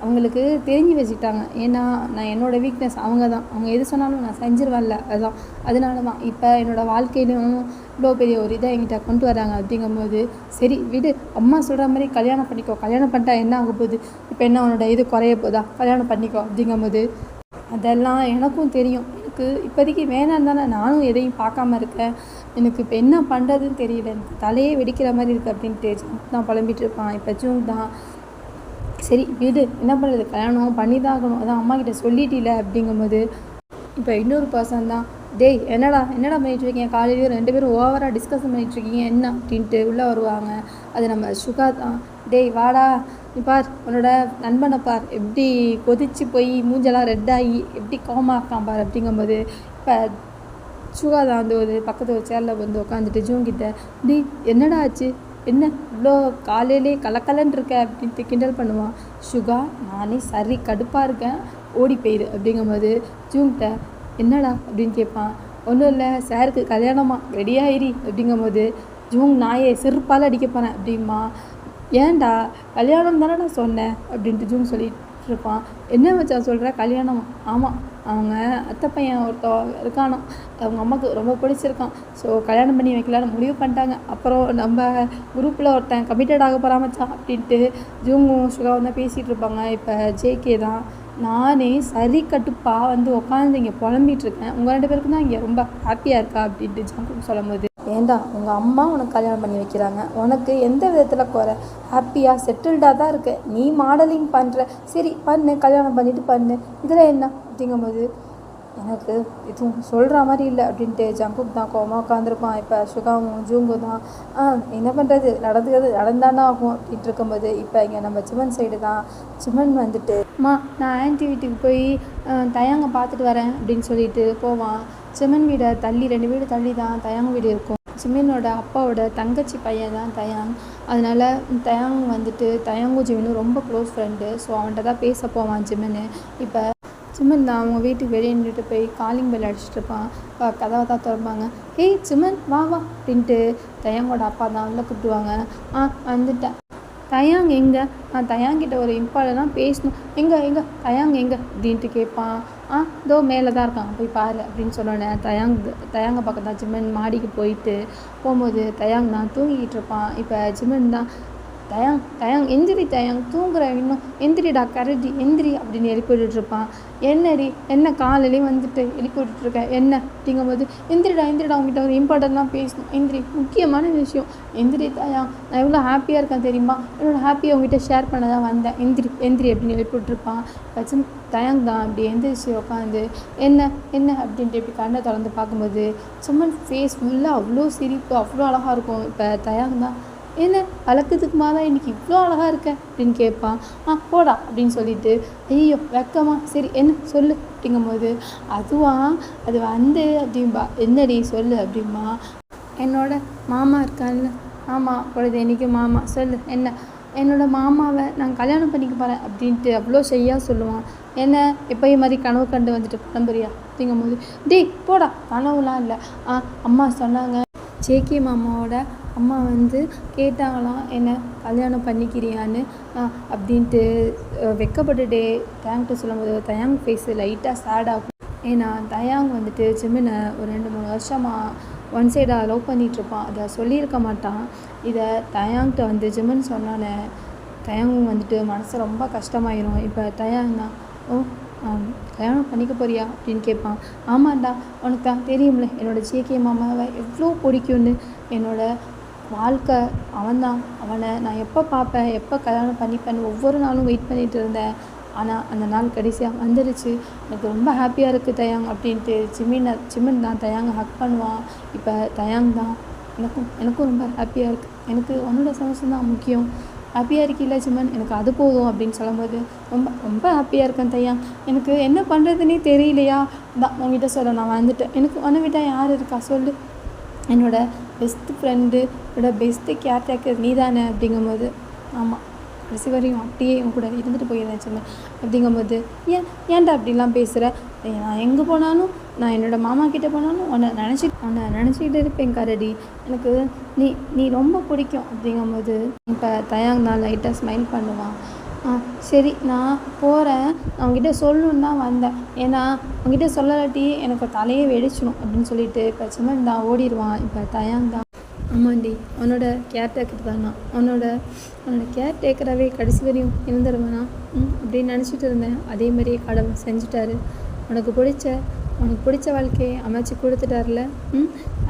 அவங்களுக்கு தெரிஞ்சு வச்சுக்கிட்டாங்க. ஏன்னா நான் என்னோடய வீக்னஸ் அவங்க தான், அவங்க எது சொன்னாலும் நான் செஞ்சிருவேன்ல, அதுதான் அதனால தான் இப்போ என்னோடய வாழ்க்கையிலும் இவ்வளோ பெரிய ஒரு இதை என்கிட்ட கொண்டு வராங்க அப்படிங்கும்போது, சரி விடு, அம்மா சொல்கிற மாதிரி கல்யாணம் பண்ணிக்கோ, கல்யாணம் பண்ணிட்டா என்ன ஆக போகுது, இப்போ என்ன உன்னோட இது குறைய போதா, கல்யாணம் பண்ணிக்கோ அப்படிங்கும்போது, அதெல்லாம் எனக்கும் தெரியும், எனக்கு இப்போதைக்கு வேணான்னு தானே நானும் எதையும் பார்க்காம இருக்கேன், எனக்கு இப்போ என்ன பண்ணுறதுன்னு தெரியல, எனக்கு தலையே வெடிக்கிற மாதிரி இருக்குது அப்படின்ட்டு தான் புலம்பிகிட்டு இருப்பான். இப்போ ஜூங் தான், சரி வீடு என்ன பண்ணுறது, கல்யாணம் பண்ணி தான் ஆகணும், அதான் அம்மா கிட்ட சொல்லிட்டில அப்படிங்கும்போது, இப்போ இன்னொரு பர்சன் தான், டேய் என்னடா பண்ணிகிட்ருக்கீங்க, காலையிலேயே 2 பேரும் ஓவராக டிஸ்கஷன் பண்ணிகிட்ருக்கீங்க என்ன அப்படின்ட்டு உள்ளே வருவாங்க. அது நம்ம சுகா தான், டேய் வாடா நீ பார் உன்னோட நண்பனை பார் எப்படி கொதிச்சு போய் மூஞ்செல்லாம் ரெட்டாகி எப்படி கோமா இருக்கான் பார் அப்படிங்கும்போது, இப்போ சுகா தான் வந்து ஒரு பக்கத்து ஒரு சேரில் வந்து உட்காந்துட்டு ஜூங்கிட்ட, டி என்னடா ஆச்சு, என்ன இவ்வளோ காலையிலே கலக்கலன்னு இருக்க அப்படின்ட்டு கிண்டல் பண்ணுவான். சுகா நானே சரி கடுப்பாக இருக்கேன், ஓடி போயிடு அப்படிங்கும்போது ஜூங்கிட்ட என்னடா அப்படின்னு கேட்பான். ஒன்றும் இல்லை சாருக்கு கல்யாணமா ரெடியாயிரி அப்படிங்கும்போது, ஜூங் நாயே செருப்பால் அடிக்க போகிறேன் அப்படிமா. ஏன்டா கல்யாணம் தானே நான் சொன்னேன் அப்படின்ட்டு ஜூங் சொல்லிட்டு இருப்பான். என்ன வச்சா சொல்கிற கல்யாணமா, ஆமாம் அவங்க அத்தை பையன் ஒருத்தன் இருக்கானோ, அவங்க அம்மாவுக்கு ரொம்ப பிடிச்சிருக்கான், ஸோ கல்யாணம் பண்ணி வைக்கலான்னு முடிவு பண்ணிட்டாங்க, அப்புறம் நம்ம குரூப்பில் ஒருத்தன் கமிட்டட் ஆக போகிறாமச்சான் அப்படின்ட்டு ஜூங்கும் சுகாவும் தான் பேசிகிட்டு இருப்பாங்க. இப்போ ஜேகே தான், நானே சரி கட்டுப்பாக வந்து உட்காந்து இங்கே புலம்பிகிட்ருக்கேன், உங்கள் 2 பேருக்கு தான் இங்கே ரொம்ப ஹாப்பியாக இருக்கா அப்படின்ட்டு ஜாங்கும் சொல்லும்போது, ஏண்டா உங்கள் அம்மா உனக்கு கல்யாணம் பண்ணி வைக்கிறாங்க, உனக்கு எந்த விதத்தில் குறை, ஹாப்பியாக செட்டில்டாக தான் இருக்க, நீ மாடலிங் பண்ணுற, சரி பண்ணு கல்யாணம் பண்ணிவிட்டு பண்ணு, இதில் என்ன அப்படிங்கும்போது, எனக்கு எதுவும் சொல்கிற மாதிரி இல்லை அப்படின்ட்டு ஜங்குக் தான் கோவமாக உட்காந்துருப்பான். இப்போ சுகாவும் ஜூங்கும் தான் என்ன பண்ணுறது, நடந்தானா ஆகும் அப்படின்ட்டு இருக்கும்போது, இப்போ இங்கே நம்ம சிமன் சைடு தான், சிமன் வந்துட்டு நான் ஆன்ட்டி வீட்டுக்கு போய் தயாங்க பார்த்துட்டு வரேன் அப்படின்னு சொல்லிட்டு போவான். சிமன் வீடை தள்ளி 2 வீடு தள்ளி தான் தயாங்க வீடு இருக்கும். சிமனோட அப்பாவோட தங்கச்சி பையன் தான் தயாங், அதனால் தயாங் வந்துட்டு தயாங்கும் ஜிமனும் ரொம்ப க்ளோஸ் ஃப்ரெண்டு, ஸோ அவன்கிட்ட தான் பேச போவான் ஜிமனு. இப்போ சிமன் தான் அவங்க வீட்டுக்கு வெளியே நின்றுட்டு போய் காலிங் பெல் அடிச்சுட்டு இருப்பான். இப்போ கதவை தான் திறப்பாங்க. ஹேய் சிமன் வா வா அப்படின்ட்டு தயாங்கோட அப்பா தான் உள்ள கூப்பிடுவாங்க. வந்துட்டேன். தயாங் எங்கே, தயாங்கிட்ட ஒரு இம்பார்ட்டெல்லாம் பேசணும், எங்கே தயாங் எங்கே அப்படின்ட்டு கேட்பான். இதோ மேலே தான் இருக்கான் போய் பாரு அப்படின்னு சொன்னோன்னே தயாங்க பக்கம் தான் ஜிமன் மாடிக்கு போகும்போது தயாங் தான் தூங்கிக்கிட்டு இருப்பான். இப்போ ஜிமன் தான், தயாங் தயாங் எந்திரி தயாங் தூங்குற இன்னும் எந்திரிடா கரடி எந்திரி அப்படின்னு எழுப்பி விட்டுட்ருப்பான். என்னடி என்ன காலையிலேயே வந்துட்டு எழுப்பி விட்டுட்ருக்க என்ன அப்படிங்கும்போது எந்திரிடா அவங்ககிட்ட ஒரு இம்பார்ட்டண்ட்டாக பேசணும் எந்திரி முக்கியமான விஷயம் எந்திரி தயாங் நான் எவ்வளோ ஹாப்பியாக இருக்கேன் தெரியுமா என்னோடய ஹாப்பியை உங்ககிட்ட ஷேர் பண்ண தான் வந்தேன் எந்திரி அப்படின்னு எழுப்பி விட்டுருப்பான். பச்சன் தயாங் தான் அப்படி எந்திரிச்சு உட்காந்து என்ன அப்படின்ட்டு இப்படி கண்ணை திறந்து பார்க்கும்போது சும்மன் ஃபேஸ் ஃபுல்லாக அவ்வளோ சிரிப்பு அவ்வளோ அழகாக இருக்கும். இப்போ தயாங் தான் என்ன வழக்கத்துக்கு மாதா இன்றைக்கி இவ்வளோ அழகாக இருக்க அப்படின்னு கேட்பான். போடா அப்படின்னு சொல்லிட்டு ஐயோ வெக்கமா சரி என்ன சொல்லு அப்படிங்கும்போது அது வந்து அப்படின்பா என்னடி சொல்லு அப்படின்பா. என்னோட மாமா இருக்கான்ல ஆமாம் பொழுது என்றைக்கு மாமா சொல்லு என்ன என்னோடய மாமாவை நான் கல்யாணம் பண்ணிக்க போகிறேன் அப்படின்ட்டு அவ்வளோ செய்யா சொல்லுவான். என்ன எப்போயும் மாதிரி கனவு கண்டு வந்துட்டு பரம்பரியா அப்படிங்கும்போது டேய் போடா கனவுலாம் இல்லை அம்மா சொன்னாங்க ஜேகே மாமாவோட அம்மா வந்து கேட்டாங்களாம் என்ன கல்யாணம் பண்ணிக்கிறியான்னு அப்படின்ட்டு வெக்கப்பட்டுட்டே தயாங்கிட்ட சொல்லும்போது தயாங் ஃபேஸு லைட்டாக சேடாகும். ஏன்னா தயாங் வந்துட்டு ஜிமினை ஒரு 2-3 வருஷமாக ஒன் சைடாக லவ் பண்ணிகிட்ருப்பான். அதை சொல்லியிருக்க மாட்டான். இதை தயாங்கிட்ட வந்து ஜிமின் சொன்னானே தயாங் வந்துட்டு மனசு ரொம்ப கஷ்டமாயிரும். இப்போ தயாங் தான் கல்யாணம் பண்ணிக்க போறியா அப்படின்னு கேட்பான். ஆமாண்டா உனக்கு தான் தெரியும்ல என்னோடய ஜேகே மாமாவை எவ்வளோ பிடிக்கும்னு என்னோடய வாழ்க்கை அவன்தான் அவனை நான் எப்போ பார்ப்பேன் எப்போ கல்யாணம் பண்ணிப்பேன்னு ஒவ்வொரு நாளும் வெயிட் பண்ணிகிட்டு இருந்தேன். ஆனால் அந்த நாள் கடைசியாக வந்துடுச்சு எனக்கு ரொம்ப ஹாப்பியாக இருக்குது தயாங் அப்படின்ட்டு ஜிமின் தான் தயாங்கை ஹக் பண்ணுவான். இப்போ தயாங் தான் எனக்கும் ரொம்ப ஹாப்பியாக இருக்குது எனக்கு உன்னோட சந்தோஷம் தான் முக்கியம் ஹாப்பியாக இருக்கில்ல ஜிமன் எனக்கு அது போதும் அப்படின்னு சொல்லும்போது ரொம்ப ரொம்ப ஹாப்பியாக இருக்கேன் தயாங் எனக்கு என்ன பண்ணுறதுனே தெரியலையா தான் உங்ககிட்ட சொல்ல நான் வந்துட்டேன் எனக்கு உன்னை விட்டால் யார் இருக்கா சொல்லு என்னோடய பெஸ்ட்டு ஃப்ரெண்டு என்னோடய பெஸ்ட்டு கேர்டேக்கர் நீ தானே அப்படிங்கும்போது ஆமாம் கடைசி வரையும் அப்படியே என் கூட இருந்துட்டு போயிடுறேன் சொன்னேன் அப்படிங்கும்போது ஏன்டா அப்படிலாம் பேசுகிற நான் எங்கே போனாலும் நான் என்னோடய மாமா கிட்டே போனாலும் உன்னை நினச்சிக்கிட்டு இருப்பேன் கரடி எனக்கு நீ ரொம்ப பிடிக்கும் அப்படிங்கும்போது இப்போ தயாங் தான் லைட்டாக ஸ்மைல் பண்ணுவான். சரி நான் போகிறேன் அவங்ககிட்ட சொல்லணுன்னு தான் வந்தேன் ஏன்னா அவங்ககிட்ட சொல்லலாட்டி எனக்கு தலையே வெடிச்சிடும் அப்படின்னு சொல்லிட்டு இப்போ சிமன் தான் ஓடிடுவான். இப்போ தயாங் தான் ஆமாண்டி உன்னோட கேர்டேக்கர் தான் நான் உன்னோட கேர்டேக்கராகவே கடைசி வரையும் இருந்துருவேண்ணா அப்படின்னு நினச்சிட்டு இருந்தேன். அதே மாதிரியே கடவுள் செஞ்சுட்டாரு. உனக்கு பிடிச்ச வாழ்க்கையை அமைச்சு கொடுத்துட்டார்ல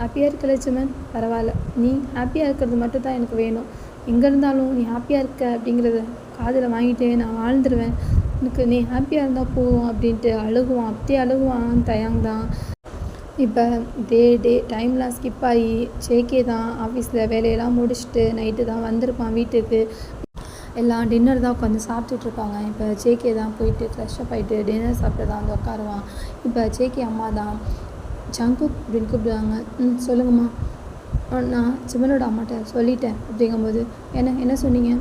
ஹாப்பியாக இருக்கல ஜிமன் பரவாயில்ல நீ ஹாப்பியாக இருக்கிறது மட்டும் தான் எனக்கு வேணும் எங்கே இருந்தாலும் நீ ஹாப்பியாக இருக்க அப்படிங்கிறத காதில் வாங்கிட்டே நான் வாழ்ந்துருவேன் எனக்கு நீ ஹாப்பியாக இருந்தால் போதும் அப்படின்ட்டு அப்படியே அழுகுவான் தயாங் தான். இப்போ டே டைம்லாம் ஸ்கிப் ஆகி ஜேகே தான் ஆஃபீஸில் வேலையெல்லாம் முடிச்சுட்டு நைட்டு தான் வந்திருப்பான் வீட்டுக்கு. எல்லாம் டின்னர் தான் உட்காந்து சாப்பிட்டுட்ருப்பாங்க. இப்போ ஜேகே தான் போயிட்டு ஃப்ரெஷ்ஷப் ஆகிட்டு டின்னர் சாப்பிட்டு தான் வந்து உட்காருவான். இப்போ ஜேகே அம்மா தான் ஜங்குக் அப்படின்னு கூப்பிடுவாங்க. சொல்லுங்கம்மா நான் சிவனோட அம்மாட்ட சொல்லிட்டேன் அப்படிங்கும்போது என்ன சொன்னீங்க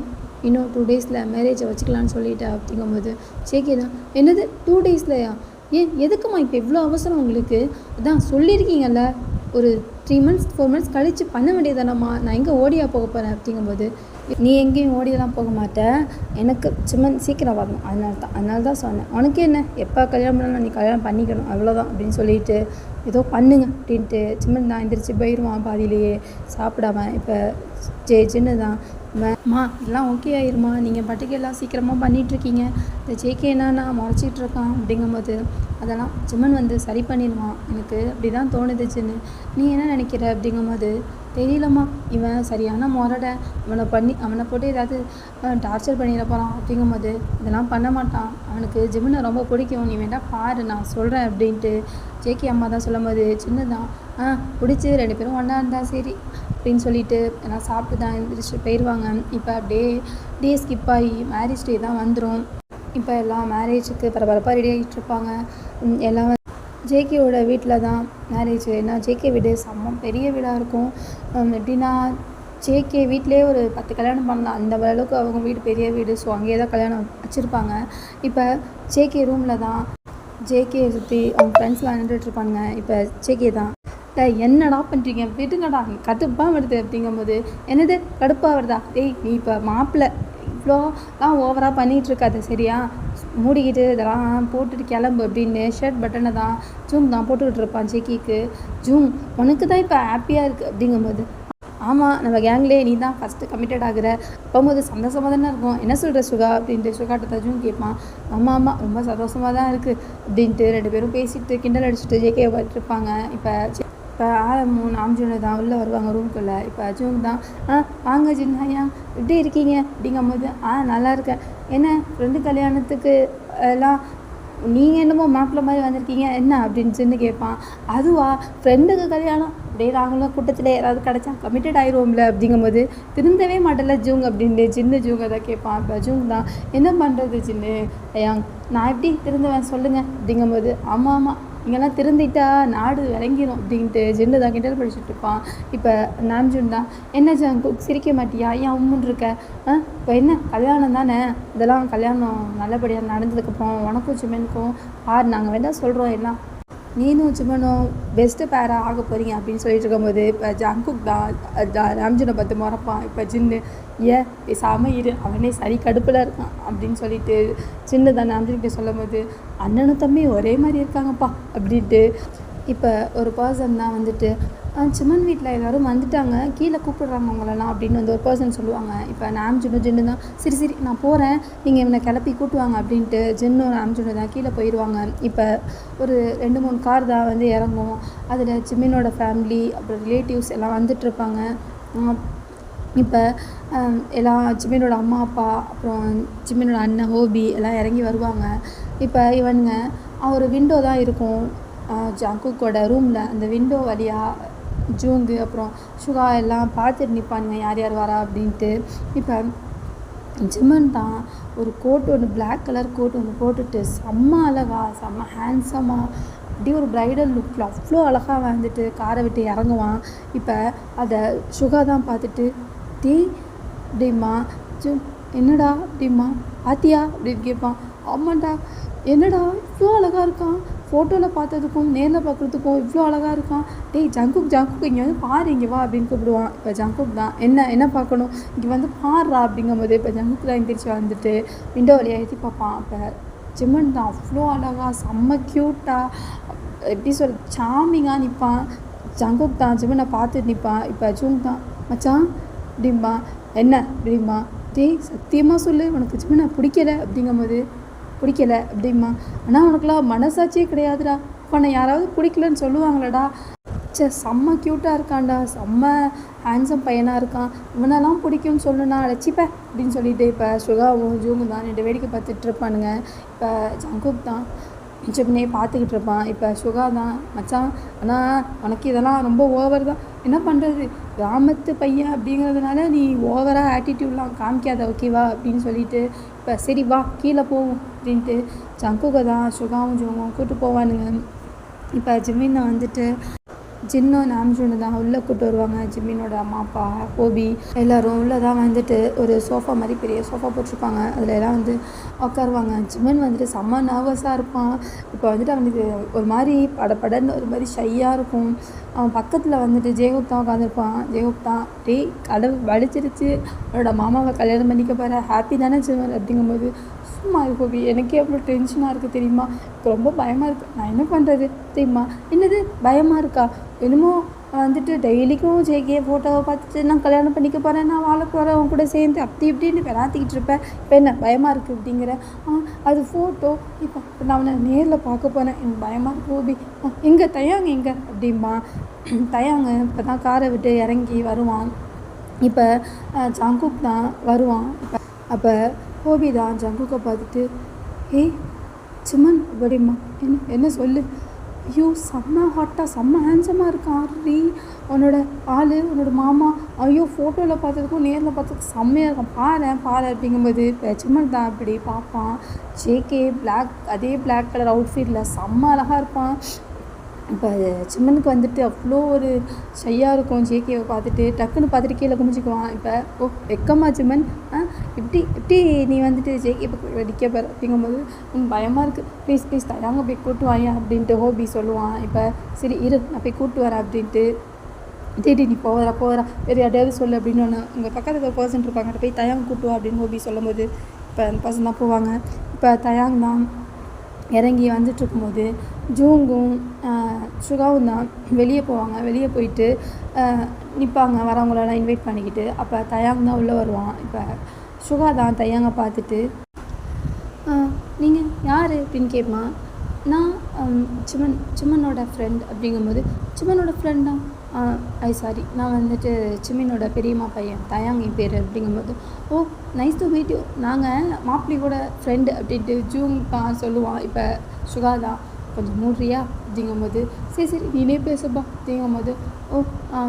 இன்னும் 2 டேஸில் மேரேஜை வச்சுக்கலான்னு சொல்லிட்டேன் அப்படிங்கும்போது ஜேகே தான் என்னது 2 டேஸ்லையா எதுக்குமா இப்போ இவ்வளோ அவசரம் உங்களுக்கு அதான் சொல்லியிருக்கீங்கல்ல ஒரு 3 months 4 months கழித்து பண்ண வேண்டியதானம்மா நான் எங்கே ஓடியா போக போகிறேன் அப்படிங்கும்போது நீ எங்கேயும் ஓடியெல்லாம் போக மாட்டேன் எனக்கு சிம்மன் சீக்கிரம் வரணும் அதனால தான் சொன்னேன் உனக்கு என்ன எப்போ கல்யாணம் பண்ணாலும் நீ கல்யாணம் பண்ணிக்கணும் அவ்வளோதான் அப்படின்னு சொல்லிட்டு ஏதோ பண்ணுங்க அப்படின்ட்டு சிம்மன் தான் எந்திரிச்சு போயிடுவான் பாதியிலேயே சாப்பிடாம. இப்போ ஜின்னு தான் அம்மா எல்லாம் ஓகே ஆயிருமா நீங்கள் பாட்டுக்கு எல்லாம் சீக்கிரமாக பண்ணிகிட்ருக்கீங்க இந்த ஜேகே என்னன்னா முறைச்சிட்ருக்கான் அப்படிங்கும்போது அதெல்லாம் ஜிம்மன் வந்து சரி பண்ணிடுவான் எனக்கு அப்படி தான் தோணுது ஜின்னு நீ என்ன நினைக்கிற அப்படிங்கும்போது தெரியலம்மா இவன் சரியான முரடை அவனை போட்டு ஏதாவது டார்ச்சர் பண்ணிட போகிறான் அப்படிங்கும்போது இதெல்லாம் பண்ண மாட்டான் அவனுக்கு ஜிம்மனை ரொம்ப பிடிக்கும் நீ வேண்டாம் பாரு நான் சொல்கிறேன் அப்படின்ட்டு ஜேகே அம்மா தான் சொல்லும்போது சின்னதான் பிடிச்சி 2 பேரும் ஒன்றா இருந்தால் சரி அப்படின்னு சொல்லிட்டு எல்லாம் சாப்பிட்டு தான் எழுந்திரிச்சு போயிடுவாங்க. இப்போ அப்படியே டே ஸ்கிப் ஆகி மேரேஜ் டே தான் வந்துடும். இப்போ எல்லாம் மேரேஜுக்கு பரபரப்பாக ரெடி ஆகிட்டுருப்பாங்க. எல்லாம் ஜேகேவோட வீட்டில் தான் மேரேஜ். ஏன்னா ஜேகே வீடு செம்ம பெரிய வீடாக இருக்கும். எப்படின்னா ஜேகே வீட்டிலே ஒரு 10 கல்யாணம் பண்ணலாம் அந்த அளவுக்கு அவங்க வீடு பெரிய வீடு. ஸோ அங்கேயே தான் கல்யாணம் வச்சுருப்பாங்க. இப்போ ஜேகே ரூமில் தான் ஜேகே சுற்றி அவங்க ஃப்ரெண்ட்ஸ்லாம் நின்றுட்டுருப்பாங்க. இப்போ ஜேகே தான் என்னடா பண்ணுறீங்க விடுங்கடா கடுப்பாக வருது அப்படிங்கும்போது என்னது கடுப்பாக வருதா டேய் நீ இப்போ மாப்பிள்ளை இவ்வளோலாம் ஓவராக பண்ணிகிட்ருக்காது சரியா மூடிக்கிட்டு இதெல்லாம் போட்டுட்டு கிளம்பு அப்படின்னு ஷர்ட் பட்டனை தான் ஜூம் தான் போட்டுக்கிட்டு இருப்பான் ஜேகேக்கு. ஜூம் உனக்கு தான் இப்போ ஹாப்பியாக இருக்குது அப்படிங்கும்போது ஆமாம் நம்ம கேங்லேயே நீ தான் ஃபஸ்ட்டு கமிட்டட் ஆகுற போகும்போது சந்தோஷமாக தானே இருக்கும், என்ன சொல்கிற சுகா அப்படின்ட்டு சுகாட்ட தஜுன் கேட்பான். ஆமாம் ஆமாம் ரொம்ப சந்தோஷமாக தான் இருக்குது அப்படின்ட்டு 2 பேரும் பேசிட்டு கிண்டல் அடிச்சுட்டு ஜேகே பார்த்துருப்பாங்க. இப்போ ஆலமும் நாம்ஜுன்னு தான் உள்ளே வருவாங்க ரூம்குள்ளே. இப்போ அஜுன் தான் வாங்க ஜின்ஹாயா எப்படி இருக்கீங்க அப்படிங்கும்போது நல்லா இருக்கேன். என்ன ஃப்ரெண்டு கல்யாணத்துக்கு எல்லாம் நீங்கள் என்னமோ மாப்பிள்ளை மாதிரி வந்திருக்கீங்க என்ன அப்படின்னு சின்ன கேட்பான். அதுவா ஃப்ரெண்டுக்கு கல்யாணம் அப்படியே நாங்களும் கூட்டத்தில் யாராவது கிடச்சா கமிட்டட் ஆயிடுவோம்ல அப்படிங்கும்போது திருந்தவே மாட்டேல ஜூங் அப்படின்ட்டு சின்ன ஜூங் அதை கேட்பான். இப்போ ஜூங் தான் என்ன பண்ணுறது சின்ன ஐயாங் நான் எப்படி திருந்துவேன் சொல்லுங்கள் அப்படிங்கும்போது ஆமாம் இங்கெல்லாம் திருந்திட்டா நாடு விளங்கிடும் அப்படின்ட்டு ஜின்னு தான் கிண்டல் படிச்சுட்டு இருப்பான். இப்போ நாம்ஜுன் தான் என்ன ஜங்குக் சிரிக்க மாட்டியா ஏன் உம்முன்னு இருக்க, இப்போ என்ன கல்யாணம் தானே, இதெல்லாம் கல்யாணம் நல்லபடியாக நடந்ததுக்கப்புறம் உனக்கும் சிமெனுக்கும் நாங்கள் வேண்டாம் சொல்கிறோம் எல்லாம் நீனும் சிமனும் பெஸ்ட்டு பேராக ஆக போகிறீங்க அப்படின்னு சொல்லிட்டு இருக்கும்போது இப்போ ஜங்குக் தான் ராம்ஜுனை பார்த்து மறப்பான். இப்போ ஜின்னு பேசாமல் இரு அவனே சரி கடுப்பில் இருக்கான் அப்படின்னு சொல்லிட்டு சின்ன தான் ராம்ஜுன்கிட்ட சொல்லும் போது அண்ணனும் தம்பி ஒரே மாதிரி இருக்காங்கப்பா அப்படின்ட்டு இப்போ ஒரு பர்சன் தான் வந்துட்டு சிமன் வீட்டில் எல்லோரும் வந்துட்டாங்க கீழே கூப்பிடுறாங்க அவங்களெல்லாம் அப்படின்னு வந்து ஒரு பர்சன் சொல்லுவாங்க. இப்போ நாம்ஜுன்னு ஜின்னு தான் சரி நான் போகிறேன் நீங்கள் இவனை கிளப்பி கூட்டுவாங்க அப்படின்ட்டு ஜின்னும் நாம்ஜுன்னு தான் கீழே போயிடுவாங்க. இப்போ ஒரு 2-3 கார் தான் வந்து இறங்கும். அதில் சிமினோட ஃபேமிலி அப்புறம் ரிலேட்டிவ்ஸ் எல்லாம் வந்துட்டுருப்பாங்க. இப்போ எல்லாம் சிமினோட அம்மா அப்பா அப்புறம் சிமினோட அண்ணன் ஹோபி எல்லாம் இறங்கி வருவாங்க. இப்போ இவனுங்க ஒரு விண்டோ தான் இருக்கும் ஜங்குக்கோட ரூமில். அந்த விண்டோ வழியாக ஜூங்கு அப்புறம் சுகா எல்லாம் பார்த்துட்டு நிற்பானுங்க யார் யார் வரா அப்படின்ட்டு. இப்போ ஜிமன் தான் ஒரு கோட் ஒன்று பிளாக் கலர் கோட் ஒன்று போட்டுட்டு செம்ம அழகா செம்ம ஹேண்ட்ஸமாக அப்படியே ஒரு ப்ரைடல் லுக்கில் அவ்வளோ அழகாக வந்துட்டு காரை விட்டு இறங்குவான். இப்போ அதை சுகா தான் பார்த்துட்டு அப்படிமா என்னடா அப்படிமா பாத்தியா அப்படின்னு கேட்பான். ஆமாண்டா என்னடா இவ்வளோ அழகாக இருக்கான், ஃபோட்டோவில் பார்த்ததுக்கும் நேரில் பார்க்குறதுக்கும் இவ்வளோ அழகாக இருக்கான். ஜங்குக் இங்கே வந்து பாரு இங்கே வா அப்படின்னு கூப்பிடுவான். இப்போ ஜங்குக் தான் என்ன பார்க்கணும் இங்கே வந்து பாடுறா அப்படிங்கும்போது இப்போ ஜங்குக் தான் எந்திரிச்சு வந்துட்டு விண்டோ வழியாக ஏற்றி பார்ப்பான். இப்போ ஜிமன் தான் அவ்வளோ அழகாக செம்ம க்யூட்டாக எப்படி சாமிங்காக நிற்பான். ஜங்குக் தான் ஜிமனை பார்த்துட்டு நிற்பான். இப்போ ஜூங் தான் மச்சான் அப்படிம்பா என்ன அப்படிம்பா சத்தியமாக சொல்லு உனக்கு ஜிமனை பிடிக்கலை அப்படிங்கும்போது பிடிக்கலை அப்படிமா ஆனால் உனக்குலாம் மனசாட்சியே கிடையாதுடா, உன்னை யாராவது பிடிக்கலன்னு சொல்லுவாங்களடா, செம்ம க்யூட்டாக இருக்கான்டா, செம்ம ஹேண்ட்ஸம் பையனாக இருக்கான், இவனெல்லாம் பிடிக்கும்னு சொல்லுண்ணா அழைச்சிப்ப அப்படின்னு சொல்லிட்டு இப்போ சுகாவும் ஜூங்கும் தான் 2 வேடிக்கை பார்த்துட்டு இருப்பானுங்க. இப்போ ஜங்குக் தான் ஜிம்னே பார்த்துக்கிட்டு இருப்பான். இப்போ சுகா தான் மச்சான் ஆனால் உனக்கு இதெல்லாம் ரொம்ப ஓவர் தான், என்ன பண்ணுறது கிராமத்து பையன் அப்படிங்கிறதுனால நீ ஓவராக ஆட்டிடியூட்லாம் காமிக்காத ஓகேவா அப்படின்னு சொல்லிட்டு இப்போ சரி வா கீழே போவோம் அப்படின்ட்டு ஜங்குக்கை தான் சுகாவும் ஜோங்கும் கூப்பிட்டு போவானுங்க. இப்போ ஜிம்மினை வந்துட்டு ஜின்னும் நாம்ஜுன்னு தான் உள்ளே கூப்பிட்டு வருவாங்க. ஜிம்மினோட அம்மா அப்பா ஹோபி எல்லோரும் உள்ளே தான் வந்துட்டு ஒரு சோஃபா மாதிரி பெரிய சோஃபா போட்டிருப்பாங்க, அதில் எல்லாம் வந்து உட்காருவாங்க. ஜிம்மன் வந்துட்டு செம்ம நர்வஸாக இருப்பான். இப்போ வந்துட்டு அவனுக்கு ஒரு மாதிரி படன்னு ஒரு மாதிரி ஷையாக இருக்கும். அவன் பக்கத்தில் வந்துட்டு ஜெயகுப்தா உட்காந்துருப்பான். ஜெயகுப்தா கடவு வலிச்சிருச்சு, அவனோட மாமாவை கல்யாணம் பண்ணிக்க போகிற ஹாப்பி தானே ஜிம்மன் அப்படிங்கும்போது சும்மா ஹோபி எனக்கே அவ்வளோ டென்ஷனாக இருக்குது தெரியுமா, இப்போ ரொம்ப பயமாக இருக்குது, நான் என்ன பண்ணுறது தெரியுமா. என்னது பயமாக இருக்கா, என்னமோ வந்துட்டு டெய்லிக்கும் ஜேகே ஃபோட்டோவை பார்த்துட்டு நான் கல்யாணம் பண்ணிக்க போகிறேன், நான் வாழ போகிறேன், அவன் கூட சேர்ந்து அப்படி இப்படின்னு பெறாத்திக்கிட்டு இருப்பேன், இப்போ என்ன பயமாக இருக்குது அப்படிங்கிற. அது ஃபோட்டோ இப்போ நான் அவனை நேரில் பார்க்க போகிறேன், எனக்கு பயமாக இருக்கு ஹோபி, எங்கே தயாங்க எங்கே அப்படிம்பா. தயாங்க இப்போ தான் காரை விட்டு இறங்கி வருவான். இப்போ ஜங்குக் தான் வருவான். அப்போ ஹோபி தான் ஜங்குக்கை பார்த்துட்டு சிமன் அப்படிம்மா என்ன சொல்லு, ஐயோ செம்ம ஹாட்டாக செம்ம ஹேண்ட்ஸமாக இருக்கான் உன்னோட ஆள் உன்னோட மாமா, ஐயோ ஃபோட்டோவில் பார்த்ததுக்கும் நேரில் பார்த்ததுக்கும் செம்மையாக இருக்கான் பாரு அப்படிங்கும்போது இப்போ சிமன் தான் அப்படி பார்ப்பான். ஜேகே அதே பிளாக் கலர் அவுட்ஃபிட்டில் செம்ம அழகாக இருப்பான். இப்போ சிம்மனுக்கு வந்துட்டு அவ்வளோ ஒரு ஷையாக இருக்கும். ஜேகேவை பார்த்துட்டு டக்குன்னு பார்த்துட்டு கீழே குமிச்சிக்குவான். இப்போ வெக்கமா சிம்மன், இப்படி நீ வந்துட்டு ஜேகே வெடிக்க போகிற அப்படிங்கும்போது பயமாக இருக்குது, ப்ளீஸ் தயாங்க போய் கூட்டு வாயா அப்படின்ட்டு ஹோபி சொல்லுவான். இப்போ சரி இரு நான் போய் கூட்டு வரேன் அப்படின்ட்டு நீ போகிறா வேறு யாரையாவது சொல்லு அப்படின்னு ஒன்று உங்கள் பக்கத்தில் ஒரு பர்சன் இருப்பாங்க, போய் தயாங்க கூட்டுவா அப்படின்னு ஹோபி சொல்லும்போது இப்போ அந்த பர்சன் தான் போவாங்க. இப்போ தயாங் தான் இறங்கி வந்துட்டுருக்கும்போது ஜூங்கும் சுகாவும் தான் வெளியே போவாங்க. வெளியே போயிட்டு நிற்பாங்க வரவங்களெல்லாம் இன்வைட் பண்ணிக்கிட்டு. அப்போ தயாங் தான் உள்ளே வருவான். இப்போ சுகா தான் தயாங்கை பார்த்துட்டு நீங்கள் யார் அப்படின்னு கேட்பான். நான் சிமனோட ஃப்ரெண்ட் அப்படிங்கும்போது சிமனோட ஃப்ரெண்டா சாரி நான் வந்துட்டு சிமினோட பெரியம்மா பையன் தயாங் என் பேர் அப்படிங்கும்போது ஓ நைஸ் டு மீட் யூ நாங்கள் மாப்பிள்ளையோட ஃப்ரெண்டு அப்படின்ட்டு ஜூங் தான் சொல்லுவான். இப்போ சுகா தான் கொஞ்சம் மூடுறியா அப்படிங்கும்போது சரி நீனே பேசுப்பா அப்படிங்கும்போது ஓ